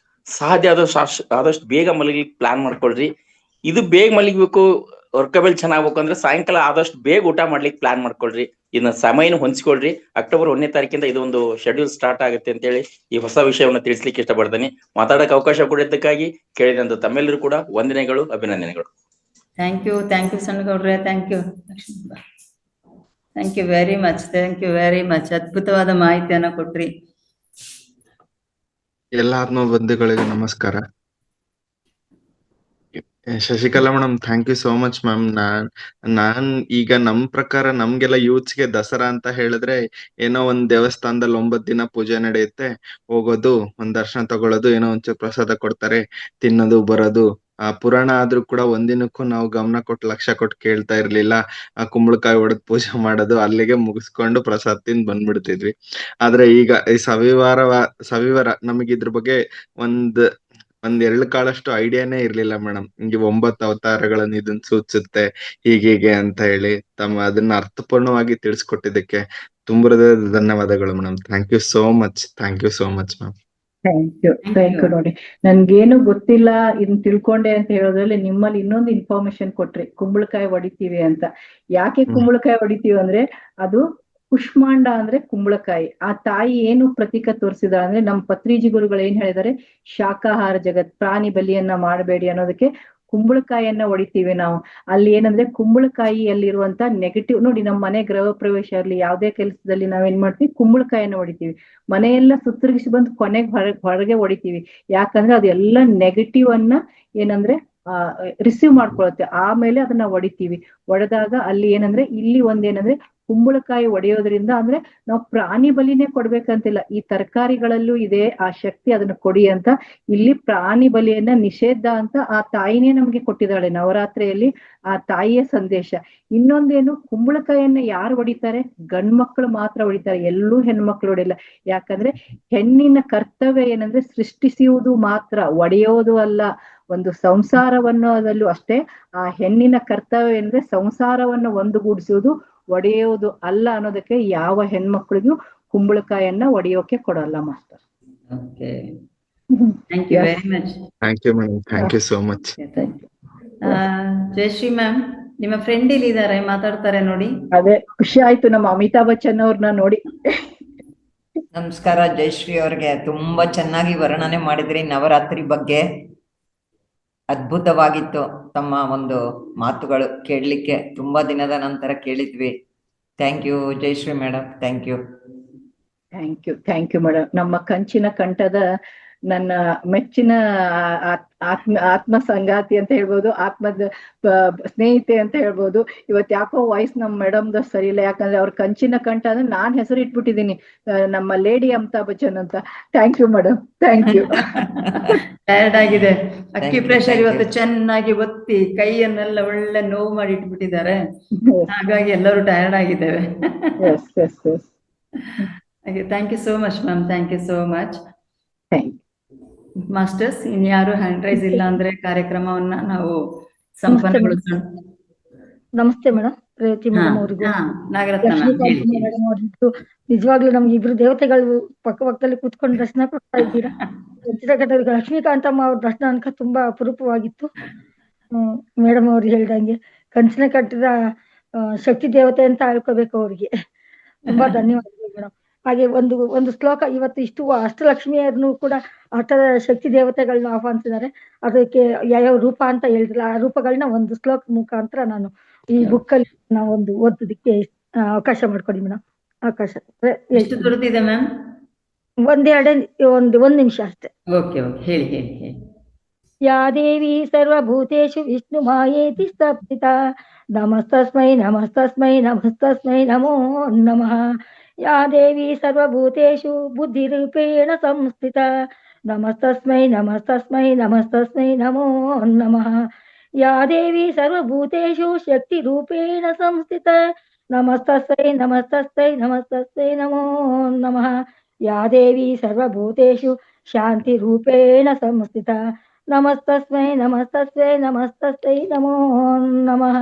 ಸಾಧ್ಯ ಆದಷ್ಟು ಬೇಗ ಮಲಗ್ಲಿಕ್ಕೆ ಪ್ಲಾನ್ ಮಾಡ್ಕೊಳ್ರಿ. ಇದು ಬೇಗ ಮಲಗಬೇಕು, ವರ್ಕಬಲ್ ಚೆನ್ನಾಗ್ಬೇಕು ಅಂದ್ರೆ ಸಾಯಂಕಾಲ ಆದಷ್ಟು ಬೇಗ ಊಟ ಮಾಡ್ಲಿಕ್ಕೆ ಪ್ಲಾನ್ ಮಾಡ್ಕೊಳ್ರಿ. ಇದನ್ನ ಸಮಯನ ಹೊಂಚ್ಕೊಳ್ರಿ. ಅಕ್ಟೋಬರ್ 1ನೇ ತಾರೀಕಿಂದ ಇದೊಂದು ಶೆಡ್ಯೂಲ್ ಸ್ಟಾರ್ಟ್ ಆಗುತ್ತೆ ಅಂತ ಹೇಳಿ ಈ ಹೊಸ ವಿಷಯವನ್ನ ತಿಳಿಸ್ಲಿಕ್ಕೆ ಇಷ್ಟಪಡ್ತೀನಿ. ಮಾತಾಡಕ್ಕೆ ಅವಕಾಶ ಕೊಡಿದ್ದಕ್ಕಾಗಿ ಕೇಳಿದಂತ ತಮ್ಮೆಲ್ಲರೂ ಕೂಡ ವಂದನೆಗಳು, ಅಭಿನಂದನೆಗಳು. ಥ್ಯಾಂಕ್ ಯು ಸಣ್ಣಗೌಡ್ರೆ. Thank you very much. ಅದ್ಭುತವಾದ ಮಾಹಿತಿಯನ್ನ ಕೊಟ್ರಿ. ಎಲ್ಲ ಆತ್ಮ ಬಂಧುಗಳಿಗೆ ನಮಸ್ಕಾರ. Shashikala madam, thank you so much ma'am. ನಾನ್ ಈಗ ನಮ್ ಪ್ರಕಾರ ನಮ್ಗೆಲ್ಲ ಯೂತ್ಸ್ಗೆ ದಸರಾ ಅಂತ ಹೇಳಿದ್ರೆ ಏನೋ ಒಂದ್ ದೇವಸ್ಥಾನದಲ್ಲಿ 9 ದಿನ ಪೂಜೆ ನಡೆಯುತ್ತೆ, ಹೋಗೋದು, ಒಂದ್ ದರ್ಶನ ತಗೊಳ್ಳೋದು, ಏನೋ ಒಂಚೂರು ಪ್ರಸಾದ ಕೊಡ್ತಾರೆ, ತಿನ್ನೋದು ಬರೋದು. ಆ ಪುರಾಣ ಆದ್ರೂ ಕೂಡ ಒಂದಿನಕ್ಕೂ ನಾವು ಗಮನ ಕೊಟ್ಟು ಲಕ್ಷ ಕೊಟ್ಟು ಕೇಳ್ತಾ ಇರ್ಲಿಲ್ಲ. ಆ ಕುಂಬಳಕಾಯಿ ಹೊಡೆದ್ ಪೂಜೆ ಮಾಡೋದು, ಅಲ್ಲಿಗೆ ಮುಗಿಸ್ಕೊಂಡು ಪ್ರಸಾದ ತಿಂದು ಬಂದ್ಬಿಡ್ತಿದ್ವಿ. ಆದ್ರೆ ಈಗ ಈ ಸವಿವರ ನಮಗೆ ಇದ್ರ ಬಗ್ಗೆ ಒಂದ್ 2 ಕಾಳಷ್ಟು ಐಡಿಯಾನೇ ಇರ್ಲಿಲ್ಲ ಮೇಡಮ್. ಹಿಂಗೆ 9 ಅವತಾರಗಳನ್ನು ಇದನ್ನ ಸೂಚಿಸುತ್ತೆ ಹೀಗೆ ಅಂತ ಹೇಳಿ ಅದನ್ನ ಅರ್ಥಪೂರ್ಣವಾಗಿ ತಿಳಿಸ್ಕೊಟ್ಟಿದ್ದಕ್ಕೆ ತುಂಬ ಧನ್ಯವಾದಗಳು madam. Thank you so much ma'am. Thank you ನೋಡಿ, ನನ್ಗೇನು ಗೊತ್ತಿಲ್ಲ ಇದನ್ನ ತಿಳ್ಕೊಂಡೆ ಅಂತ ಹೇಳೋದ್ರಲ್ಲಿ ನಿಮ್ಮಲ್ಲಿ ಇನ್ನೊಂದು ಇನ್ಫಾರ್ಮೇಶನ್ ಕೊಟ್ರಿ, ಕುಂಬಳಕಾಯಿ ಹೊಡಿತೀವಿ ಅಂತ. ಯಾಕೆ ಕುಂಬಳಕಾಯಿ ಹೊಡಿತೀವಿ ಅಂದ್ರೆ ಅದು ಕುಷ್ಮಾಂಡ ಅಂದ್ರೆ ಕುಂಬಳಕಾಯಿ. ಆ ತಾಯಿ ಏನು ಪ್ರತೀಕ ತೋರಿಸಿದ ಅಂದ್ರೆ ನಮ್ಮ ಪತ್ರಿಜಿ ಗುರುಗಳು ಏನ್ ಹೇಳಿದಾರೆ, ಶಾಕಾಹಾರ ಜಗತ್, ಪ್ರಾಣಿ ಬಲಿಯನ್ನ ಮಾಡಬೇಡಿ ಅನ್ನೋದಕ್ಕೆ ಕುಂಬಳಕಾಯಿಯನ್ನ ಹೊಡಿತೀವಿ ನಾವು. ಅಲ್ಲಿ ಏನಂದ್ರೆ ಕುಂಬಳಕಾಯಿಯಲ್ಲಿರುವಂತ ನೆಗೆಟಿವ್ ನೋಡಿ, ನಮ್ಮ ಮನೆ ಗೃಹ ಪ್ರವೇಶ ಇರ್ಲಿ, ಯಾವ್ದೇ ಕೆಲಸದಲ್ಲಿ ನಾವೇನ್ ಮಾಡ್ತೀವಿ, ಕುಂಬಳಕಾಯಿಯನ್ನ ಹೊಡಿತೀವಿ. ಮನೆಯೆಲ್ಲ ಸುತ್ತರಿಗಿಸಿ ಬಂದು ಕೊನೆಗೆ ಹೊರಗೆ ಹೊಡಿತೀವಿ. ಯಾಕಂದ್ರೆ ಅದೆಲ್ಲ ನೆಗೆಟಿವ್ ಅನ್ನ ಏನಂದ್ರೆ ರಿಸೀವ್ ಮಾಡ್ಕೊಳತ್ತೆ. ಆಮೇಲೆ ಅದನ್ನ ಹೊಡಿತೀವಿ. ಹೊಡೆದಾಗ ಅಲ್ಲಿ ಏನಂದ್ರೆ ಇಲ್ಲಿ ಒಂದೇನಂದ್ರೆ ಕುಂಬಳಕಾಯಿ ಹೊಡೆಯೋದ್ರಿಂದ ಅಂದ್ರೆ ನಾವು ಪ್ರಾಣಿ ಬಲಿನೇ ಕೊಡ್ಬೇಕಂತಿಲ್ಲ, ಈ ತರಕಾರಿಗಳಲ್ಲೂ ಇದೆ ಆ ಶಕ್ತಿ, ಅದನ್ನ ಕೊಡಿ ಅಂತ. ಇಲ್ಲಿ ಪ್ರಾಣಿ ಬಲಿಯನ್ನ ನಿಷೇಧ ಅಂತ ಆ ತಾಯಿನೇ ನಮ್ಗೆ ಕೊಟ್ಟಿದ್ದಾಳೆ ನವರಾತ್ರಿಯಲ್ಲಿ, ಆ ತಾಯಿಯ ಸಂದೇಶ. ಇನ್ನೊಂದೇನು, ಕುಂಬಳಕಾಯಿಯನ್ನ ಯಾರು ಹೊಡಿತಾರೆ? ಗಂಡ್ಮಕ್ಳು ಮಾತ್ರ ಹೊಡಿತಾರೆ, ಎಲ್ಲೂ ಹೆಣ್ಮಕ್ಳು ಹೊಡಿಲ್ಲ. ಯಾಕಂದ್ರೆ ಹೆಣ್ಣಿನ ಕರ್ತವ್ಯ ಏನಂದ್ರೆ ಸೃಷ್ಟಿಸುವುದು ಮಾತ್ರ, ಒಡೆಯೋದು ಅಲ್ಲ. ಒಂದು ಸಂಸಾರವನ್ನೋದಲ್ಲೂ ಅಷ್ಟೇ ಆ ಹೆಣ್ಣಿನ ಕರ್ತವ್ಯ ಏನಂದ್ರೆ ಸಂಸಾರವನ್ನು ಒಂದುಗೂಡಿಸುವುದು, ಒಡೆಯೋದು ಅಲ್ಲ ಅನ್ನೋದಕ್ಕೆ ಯಾವ ಹೆಣ್ಮಕ್ಳಿಗೂ ಕುಂಬಳಕಾಯನ್ನ ಒಡೆಯೋಕೆ ಕೊಡಲ್ಲ master. Thank you very much. Thank you madam, thank you so much. Jayashree ma'am, ನಿಮ್ಮ ಫ್ರೆಂಡ್ ಇಲ್ಲಿ ಇದಾರೆ, ಮಾತಾಡ್ತಾರೆ ನೋಡಿ. ಅದೇ ಖುಷಿ ಆಯ್ತು ನಮ್ಮ ಅಮಿತಾಬ್ ಬಚ್ಚನ್ ಅವ್ರನ್ನ ನೋಡಿ. ನಮಸ್ಕಾರ ಜಯಶ್ರೀ ಅವ್ರಿಗೆ, ತುಂಬಾ ಚೆನ್ನಾಗಿ ವರ್ಣನೆ ಮಾಡಿದ್ರಿ ನವರಾತ್ರಿ ಬಗ್ಗೆ. ಅದ್ಭುತವಾಗಿತ್ತು ತಮ್ಮ ಒಂದು ಮಾತುಗಳು ಕೇಳಲಿಕ್ಕೆ, ತುಂಬಾ ದಿನದ ನಂತರ ಕೇಳಿದ್ವಿ. Thank you Jayashree madam, thank you madam. ನಮ್ಮ ಕಂಚಿನ ಕಂಠದ ನನ್ನ ಮೆಚ್ಚಿನ ಆತ್ಮ ಸಂಗಾತಿ ಅಂತ ಹೇಳ್ಬೋದು, ಆತ್ಮದ ಸ್ನೇಹಿತೆ ಅಂತ ಹೇಳ್ಬೋದು. ಇವತ್ ಯಾಕೋ ವಾಯ್ಸ್ ನಮ್ ಮೇಡಮ್ದ ಸರಿ ಇಲ್ಲ, ಯಾಕಂದ್ರೆ ಅವ್ರ ಕಂಚಿನ ಕಂಠ ಅಂದ್ರೆ ನಾನ್ ಹೆಸರು ಇಟ್ಬಿಟ್ಟಿದೀನಿ ನಮ್ಮ ಲೇಡಿ ಅಮಿತಾಬ್ ಬಚ್ಚನ್ ಅಂತ. Thank you madam, thank you. Tired ಆಗಿದೆ, ಅಕ್ಕಿ ಪ್ರೆಷರ್ ಇವತ್ತು ಚೆನ್ನಾಗಿ ಒತ್ತಿ ಕೈಯನ್ನೆಲ್ಲ ಒಳ್ಳೆ ನೋವು ಮಾಡಿ ಇಟ್ಬಿಟ್ಟಿದ್ದಾರೆ, ಹಾಗಾಗಿ ಎಲ್ಲರೂ ಟಯರ್ಡ್ ಆಗಿದ್ದೇವೆ. Thank you so much ma'am, thank you so much. Masters, ಇನ್ಯಾರು ಹ್ಯಾಂಡ್ ರೈಸ್ ಇಲ್ಲ ಅಂದ್ರೆ ಕಾರ್ಯಕ್ರಮವನ್ನ ನಾವು ಸಂಪನ್ನಗೊಳಿಸೋಣ. ನಮಸ್ತೆ ಮೇಡಮ್, ರೇವತಿ ಮೇಡಮ್ ಅವ್ರಿಗೂ, ನಾಗರತ್ನ ಮೇಡಮ್ ಅವ್ರಿಗೂ. ನಿಜವಾಗ್ಲೂ ನಮ್ಗೆ ಇಬ್ರು ದೇವತೆಗಳು ಪಕ್ಕದಲ್ಲಿ ಕೂತ್ಕೊಂಡು ದರ್ಶನ ಕೊಡ್ತಾ ಇದ್ದೀರಾ. ಲಕ್ಷ್ಮೀಕಾಂತಮ್ಮ ಅವ್ರ ದರ್ಶನ ಅನ್ಕ ತುಂಬಾ ಅಪರೂಪವಾಗಿತ್ತು. ಮೇಡಮ್ ಅವ್ರು ಹೇಳ್ದಂಗೆ ಕಂಚಿನ ಕಟ್ಟದ ಶಕ್ತಿ ದೇವತೆ ಅಂತ ಹೇಳ್ಕೋಬೇಕು ಅವ್ರಿಗೆ. ತುಂಬಾ ಧನ್ಯವಾದಗಳು ಮೇಡಮ್. ಹಾಗೆ ಒಂದು ಶ್ಲೋಕ, ಇವತ್ತು ಇಷ್ಟು ಅಷ್ಟಲಕ್ಷ್ಮಿಯರನ್ನು ಕೂಡ ಅಷ್ಟ ಶಕ್ತಿ ದೇವತೆಗಳನ್ನ ಆಹ್ವಾನಿಸಿದ್ದಾರೆ. ಅದಕ್ಕೆ ಯಾವ್ಯಾವ ರೂಪ ಅಂತ ಹೇಳಿದ್ರಲ್ಲ, ಆ ರೂಪಗಳನ್ನ ಒಂದು ಶ್ಲೋಕ ಮುಖಾಂತರ ನಾನು ಈ ಬುಕ್ ಅಲ್ಲಿ ನಾವು ಒಂದು ಓದೋದಕ್ಕೆ ಅವಕಾಶ ಮಾಡ್ಕೊಡಿ ಮೇಡಮ್. ಅವಕಾಶ ಎಷ್ಟು ದೊಡ್ಡದಿದೆ ಮ್ಯಾಮ್? ಒಂದ್ ನಿಮಿಷ ಅಷ್ಟೇ. ಓಕೆ ಓಕೆ, ಹೇಳಿ ಹೇಳಿ ಹೇಳಿ. ಯಾ ದೇವಿ ಸರ್ವಭೂತೇಷು ವಿಷ್ಣು ಮಾಯೇತಿ ಸ್ಥಾಪಿತಾ ನಮಸ್ತಸ್ಮೈ ನಮಸ್ತಸ್ಮೈ ನಮಸ್ತಸ್ಮೈ ನಮೋ ನಮಃ. ಯಾ ದೇವಿ ಸರ್ವಭೂತೇಷು ಬುದ್ಧಿರೂಪೇಣ ಸಂಸ್ಥಿತಾ ನಮಸ್ತಸ್ಮೈ ನಮಸ್ತಸ್ಮೈ ನಮಸ್ತಸ್ಮೈ ನಮೋ ನಮಃ. ಯಾ ದೇವಿ ಸರ್ವಭೂತೇಷು ಶಕ್ತಿರೂಪೇಣ ಸಂಸ್ಥಿತಾ ನಮಸ್ತಸ್ಮೈ ನಮಸ್ತಸ್ಮೈ ನಮಸ್ತಸ್ಮೈ ನಮೋ ನಮಃ. ಯಾ ದೇವಿ ಸರ್ವಭೂತೇಷು ಶಾಂತಿರೂಪೇಣ ಸಂಸ್ಥಿತಾ ನಮಸ್ತಸ್ಮೈ ನಮಸ್ತಸ್ಮೈ ನಮಸ್ತಸ್ಮೈ ನಮೋ ನಮಃ.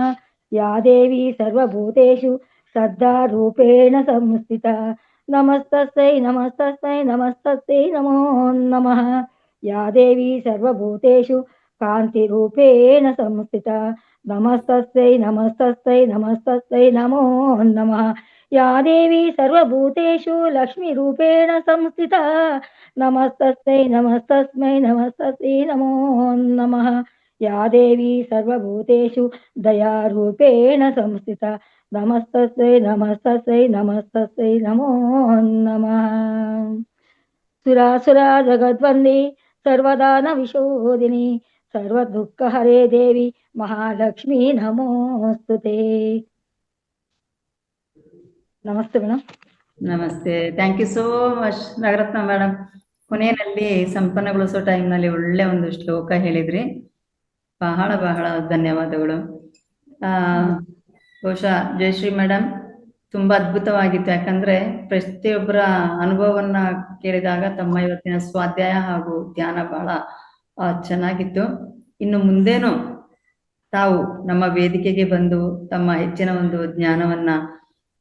ಯಾ ದೇವಿ ಸರ್ವಭೂತೇಷು ಶ್ರದ್ಧಾರೂಪೇಣ ಸಂಸ್ಥಿತಾ ನಮಸ್ತಸ್ಮೈ ನಮಸ್ತಸ್ಮೈ ನಮಸ್ತಸ್ಮೈ ನಮೋ ನಮಃ. ಯಾ ದೇವಿ ಸರ್ವಭೂತೇಷು ಕಾಂತಿರೂಪೇಣ ಸಂಸ್ಥಿತಾ ನಮಸ್ತಸ್ಮೈ ನಮಸ್ತಸ್ಮೈ ನಮಸ್ತಸ್ಮೈ ನಮೋ ನಮಃ. ಯಾ ದೇವಿ ಸರ್ವಭೂತೇಷು ಲಕ್ಷ್ಮೀರೂಪೇಣ ಸಂಸ್ಥಿತಾ ನಮಸ್ತಸ್ಮೈ ನಮಸ್ತಸ್ಮೈ ನಮಸ್ತಸ್ಮೈ ನಮೋ ನಮಃ. ಯಾ ದೇವಿ ಸರ್ವಭೂತೇಷು ದಯಾರೂಪೇಣ ಸಂಸ್ಥಿತಾ ನಮಸ್ತಸ್ಮೈ ನಮಸ್ತಸ್ಮೈ ನಮಸ್ತಸ್ಮೈ ನಮೋ ನಮಃ. ಸುರಾಸುರ ಜಗದ್ವಂದೇ ಸರ್ವದಾನ ವಿಶೋಧಿನಿ ಸರ್ವದುಃಖಹರೇ ದೇವಿ ಮಹಾಲಕ್ಷ್ಮೀ ನಮೋಸ್ತುತೇ. ನಮಸ್ತೆ ಮೇಡಮ್. ನಮಸ್ತೆ, thank you so much Nagaratna madam. ಕೊನೆಯಲ್ಲಿ ಸಂಪನ್ನಗೊಳಿಸೋ ಟೈಮ್ನಲ್ಲಿ ಒಳ್ಳೆ ಒಂದು ಶ್ಲೋಕ ಹೇಳಿದ್ರಿ. ಬಹಳ ಬಹಳ ಧನ್ಯವಾದಗಳು. ಬಹುಶಃ ಜಯಶ್ರೀ ಮೇಡಮ್ ತುಂಬಾ ಅದ್ಭುತವಾಗಿತ್ತು. ಯಾಕಂದ್ರೆ ಪ್ರತಿಯೊಬ್ಬರ ಅನುಭವವನ್ನ ಕೇಳಿದಾಗ ತಮ್ಮ ಇವತ್ತಿನ ಸ್ವಾಧ್ಯಾಯ ಹಾಗೂ ಧ್ಯಾನ ಬಹಳ ಚೆನ್ನಾಗಿತ್ತು. ಇನ್ನು ಮುಂದೇನು ತಾವು ನಮ್ಮ ವೇದಿಕೆಗೆ ಬಂದು ತಮ್ಮ ಹೆಚ್ಚಿನ ಒಂದು ಜ್ಞಾನವನ್ನ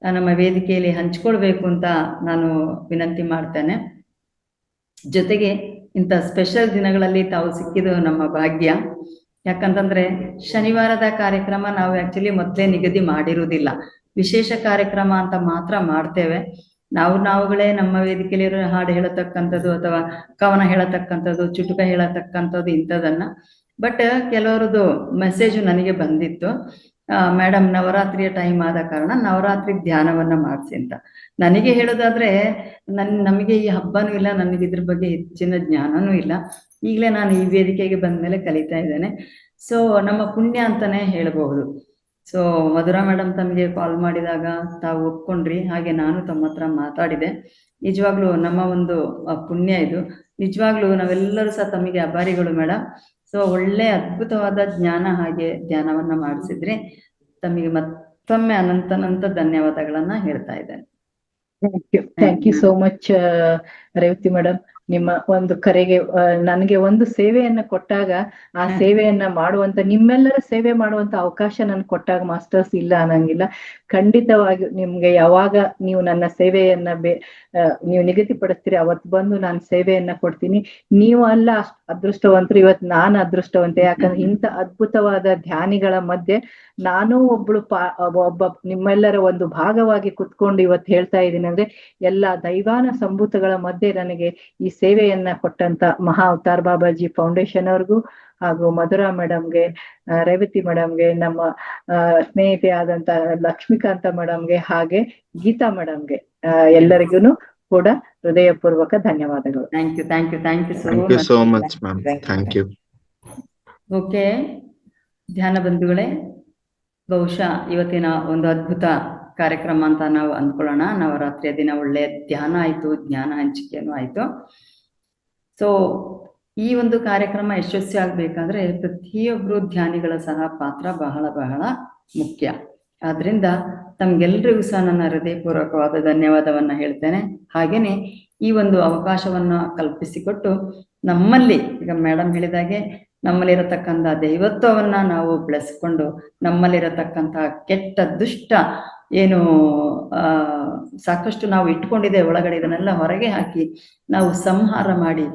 ನಮ್ಮ ವೇದಿಕೆಯಲ್ಲಿ ಹಂಚ್ಕೊಳ್ಬೇಕು ಅಂತ ನಾನು ವಿನಂತಿ ಮಾಡ್ತೇನೆ. ಜೊತೆಗೆ ಇಂಥ ಸ್ಪೆಷಲ್ ದಿನಗಳಲ್ಲಿ ತಾವು ಸಿಕ್ಕಿದ್ದು ನಮ್ಮ ಭಾಗ್ಯ. ಯಾಕಂತಂದ್ರೆ ಶನಿವಾರದ ಕಾರ್ಯಕ್ರಮ ನಾವು ಆಕ್ಚುಲಿ ಮೊದಲೇ ನಿಗದಿ ಮಾಡಿರುವುದಿಲ್ಲ, ವಿಶೇಷ ಕಾರ್ಯಕ್ರಮ ಅಂತ ಮಾತ್ರ ಮಾಡ್ತೇವೆ. ನಾವುಗಳೇ ನಮ್ಮ ವೇದಿಕೆಯಲ್ಲಿ ಹಾಡು ಹೇಳತಕ್ಕಂಥದ್ದು ಅಥವಾ ಕವನ ಹೇಳತಕ್ಕಂಥದ್ದು, ಚುಟುಕ ಹೇಳತಕ್ಕಂಥದ್ದು ಇಂಥದನ್ನ. ಬಟ್ ಕೆಲವರದು ಮೆಸೇಜು ನನಗೆ ಬಂದಿತ್ತು, ಮೇಡಮ್ ನವರಾತ್ರಿಯ ಟೈಮ್ ಆದ ಕಾರಣ ನವರಾತ್ರಿ ಧ್ಯಾನವನ್ನ ಮಾಡಿಸಿ ಅಂತ. ನನಗೆ ಹೇಳೋದಾದ್ರೆ ನಮಗೆ ಈ ಹಬ್ಬನೂ ಇಲ್ಲ, ನನಗೆ ಇದ್ರ ಬಗ್ಗೆ ಹೆಚ್ಚಿನ ಜ್ಞಾನನೂ ಇಲ್ಲ. ಈಗಲೇ ನಾನು ಈ ವೇದಿಕೆಗೆ ಬಂದ ಮೇಲೆ ಕಲಿತಾ ಇದ್ದೇನೆ. ಸೊ ನಮ್ಮ ಪುಣ್ಯ ಅಂತಾನೆ ಹೇಳಬಹುದು. ಸೊ ಮಧುರಾ ಮೇಡಮ್ ತಮಗೆ ಕಾಲ್ ಮಾಡಿದಾಗ ತಾವು ಒಪ್ಕೊಂಡ್ರಿ, ಹಾಗೆ ನಾನು ತಮ್ಮ ಹತ್ರ ಮಾತಾಡಿದೆ. ನಿಜವಾಗ್ಲೂ ನಮ್ಮ ಒಂದು ಪುಣ್ಯ ಇದು. ನಿಜವಾಗ್ಲೂ ನಾವೆಲ್ಲರೂ ಸಹ ತಮಗೆ ಆಭಾರಿಗಳು ಮೇಡಮ್. ಸೊ ಒಳ್ಳೆ ಅದ್ಭುತವಾದ ಜ್ಞಾನ ಹಾಗೆ ಧ್ಯಾನವನ್ನ ಮಾಡಿಸಿದ್ರಿ. ತಮಗೆ ಮತ್ತೊಮ್ಮೆ ಅನಂತ ಧನ್ಯವಾದಗಳನ್ನ ಹೇಳ್ತಾ ಇದ್ದೇನೆ. Thank you so much Revathi madam. ನಿಮ್ಮ ಒಂದು ಕರೆಗೆ ನನಗೆ ಒಂದು ಸೇವೆಯನ್ನ ಕೊಟ್ಟಾಗ ಆ ಸೇವೆಯನ್ನ ಮಾಡುವಂತ, ನಿಮ್ಮೆಲ್ಲರ ಸೇವೆ ಮಾಡುವಂತ ಅವಕಾಶ ನನ್ಗೆ ಕೊಟ್ಟಾಗ ಮಾಸ್ಟರ್ಸ್ ಇಲ್ಲ ಅನ್ನಂಗಿಲ್ಲ. ಖಂಡಿತವಾಗಿ ನಿಮ್ಗೆ ಯಾವಾಗ ನೀವು ನನ್ನ ಸೇವೆಯನ್ನ ನೀವು ನಿಗದಿಪಡಿಸ್ತೀರಿ ಅವತ್ತು ಬಂದು ನಾನು ಸೇವೆಯನ್ನ ಕೊಡ್ತೀನಿ. ನೀವು ಅಲ್ಲ ಅದೃಷ್ಟವಂತರು, ಇವತ್ತು ನಾನು ಅದೃಷ್ಟವಂತೆ. ಯಾಕಂದ್ರೆ ಇಂಥ ಅದ್ಭುತವಾದ ಧ್ಯಾನಿಗಳ ಮಧ್ಯೆ ನಾನು ಒಬ್ಬ ನಿಮ್ಮೆಲ್ಲರ ಒಂದು ಭಾಗವಾಗಿ ಕುತ್ಕೊಂಡು ಇವತ್ತು ಹೇಳ್ತಾ ಇದ್ದೀನಿ. ಅಂದ್ರೆ ಎಲ್ಲಾ ದೈವಾನ ಸಂಭೂತಗಳ ಮಧ್ಯೆ ನನಗೆ ಈ ಸೇವೆಯನ್ನ ಕೊಟ್ಟಂತ ಮಹಾ ಅವತಾರ್ ಬಾಬಾಜಿ ಫೌಂಡೇಶನ್ ಅವ್ರಿಗೂ ಹಾಗೂ ಮಧುರಾ ಮೇಡಮ್ಗೆ, ರೇವತಿ ಮೇಡಮ್ಗೆ, ನಮ್ಮ ಸ್ನೇಹಿತೆ ಆದಂತ ಲಕ್ಷ್ಮೀಕಾಂತ ಮೇಡಮ್ಗೆ, ಹಾಗೆ ಗೀತಾ ಮೇಡಮ್ಗೆ, ಎಲ್ಲರಿಗೂ ಕೂಡ ಹೃದಯಪೂರ್ವಕ ಧನ್ಯವಾದಗಳು. Thank you so much ma'am. Thank you. Okay ಧ್ಯಾನ ಬಂಧುಗಳೇ, ಬಹುಶಃ ಇವತ್ತಿನ ಒಂದು ಅದ್ಭುತ ಕಾರ್ಯಕ್ರಮ ಅಂತ ನಾವು ಅಂದ್ಕೊಳ್ಳೋಣ. ನವರಾತ್ರಿಯ ದಿನ ಒಳ್ಳೆಯ ಧ್ಯಾನ ಆಯ್ತು, ಜ್ಞಾನ ಹಂಚಿಕೆನೂ ಆಯ್ತು. ಸೊ ಈ ಒಂದು ಕಾರ್ಯಕ್ರಮ ಯಶಸ್ವಿ ಆಗ್ಬೇಕಾದ್ರೆ ಪ್ರತಿಯೊಬ್ರು ಧ್ಯಾನಿಗಳ ಸಹ ಪಾತ್ರ ಬಹಳ ಬಹಳ ಮುಖ್ಯ. ಆದ್ರಿಂದ ತಮ್ಗೆಲ್ರಿಗೂ ಸಹ ನನ್ನ ಹೃದಯಪೂರ್ವಕವಾದ ಧನ್ಯವಾದವನ್ನ ಹೇಳ್ತೇನೆ. ಹಾಗೇನೆ ಈ ಒಂದು ಅವಕಾಶವನ್ನ ಕಲ್ಪಿಸಿಕೊಟ್ಟು ನಮ್ಮಲ್ಲಿ, ಈಗ ಮೇಡಮ್ ಹೇಳಿದಾಗೆ, ನಮ್ಮಲ್ಲಿರತಕ್ಕಂಥ ದೈವತ್ವವನ್ನ ನಾವು ಬೆಳೆಸ್ಕೊಂಡು ನಮ್ಮಲ್ಲಿರತಕ್ಕಂಥ ಕೆಟ್ಟ ದುಷ್ಟ ಏನು ಸಾಕಷ್ಟು ನಾವು ಇಟ್ಕೊಂಡಿದೆ ಒಳಗಡೆ, ಇದನ್ನೆಲ್ಲ ಹೊರಗೆ ಹಾಕಿ ನಾವು ಸಂಹಾರ ಮಾಡಿ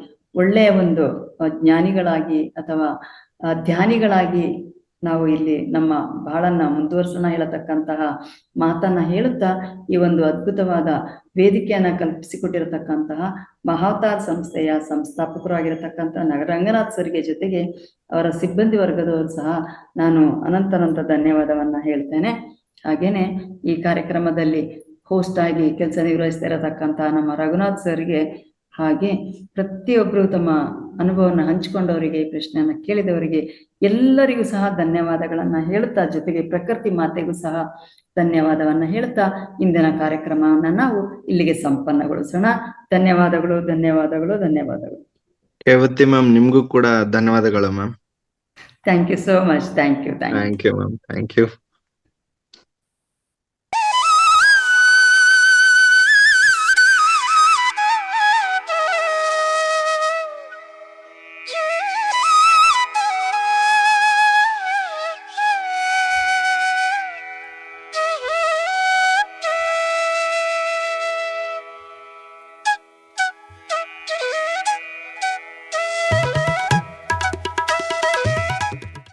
ಒಳ್ಳೆಯ ಒಂದು ಜ್ಞಾನಿಗಳಾಗಿ ಅಥವಾ ಧ್ಯಾನಿಗಳಾಗಿ ನಾವು ಇಲ್ಲಿ ನಮ್ಮ ಬಾಳನ್ನ ಮುಂದುವರ್ಸೋಣ ಹೇಳತಕ್ಕಂತಹ ಮಾತನ್ನ ಹೇಳುತ್ತಾ ಈ ಒಂದು ಅದ್ಭುತವಾದ ವೇದಿಕೆಯನ್ನ ಕಲ್ಪಿಸಿಕೊಟ್ಟಿರತಕ್ಕಂತಹ ಮಹಾವತಾರ್ ಸಂಸ್ಥೆಯ ಸಂಸ್ಥಾಪಕರಾಗಿರತಕ್ಕಂತಹ ರಂಗನಾಥ್ ಸರ್ಗೆ ಜೊತೆಗೆ ಅವರ ಸಿಬ್ಬಂದಿ ವರ್ಗದವರು ಸಹ ನಾನು ಅನಂತ ಧನ್ಯವಾದವನ್ನ ಹೇಳ್ತೇನೆ. ಹಾಗೇನೆ ಈ ಕಾರ್ಯಕ್ರಮದಲ್ಲಿ ಹೋಸ್ಟ್ ಆಗಿ ಕೆಲಸ ನಿರ್ವಹಿಸ್ತಾ ಇರತಕ್ಕಂತಹ ನಮ್ಮ ರಘುನಾಥ್ ಸರ್ಗೆ, ಹಾಗೆ ಪ್ರತಿಯೊಬ್ಬರು ತಮ್ಮ ಅನುಭವನ ಹಂಚಿಕೊಂಡವರಿಗೆ, ಪ್ರಶ್ನೆಯನ್ನ ಕೇಳಿದವರಿಗೆ ಎಲ್ಲರಿಗೂ ಸಹ ಧನ್ಯವಾದಗಳನ್ನ ಹೇಳುತ್ತಾ, ಜೊತೆಗೆ ಪ್ರಕೃತಿ ಮಾತೆಗೂ ಸಹ ಧನ್ಯವಾದವನ್ನ ಹೇಳುತ್ತಾ ಇಂದಿನ ಕಾರ್ಯಕ್ರಮವನ್ನ ನಾವು ಇಲ್ಲಿಗೆ ಸಂಪನ್ನಗೊಳಿಸೋಣ. ಧನ್ಯವಾದಗಳು, ಧನ್ಯವಾದಗಳು, ಧನ್ಯವಾದಗಳು. ರೇವತಿ ಮ್ಯಾಮ್, ನಿಮ್ಗೂ ಕೂಡ ಧನ್ಯವಾದಗಳು ma'am. Thank you so much. Thank you ma'am. Thank you.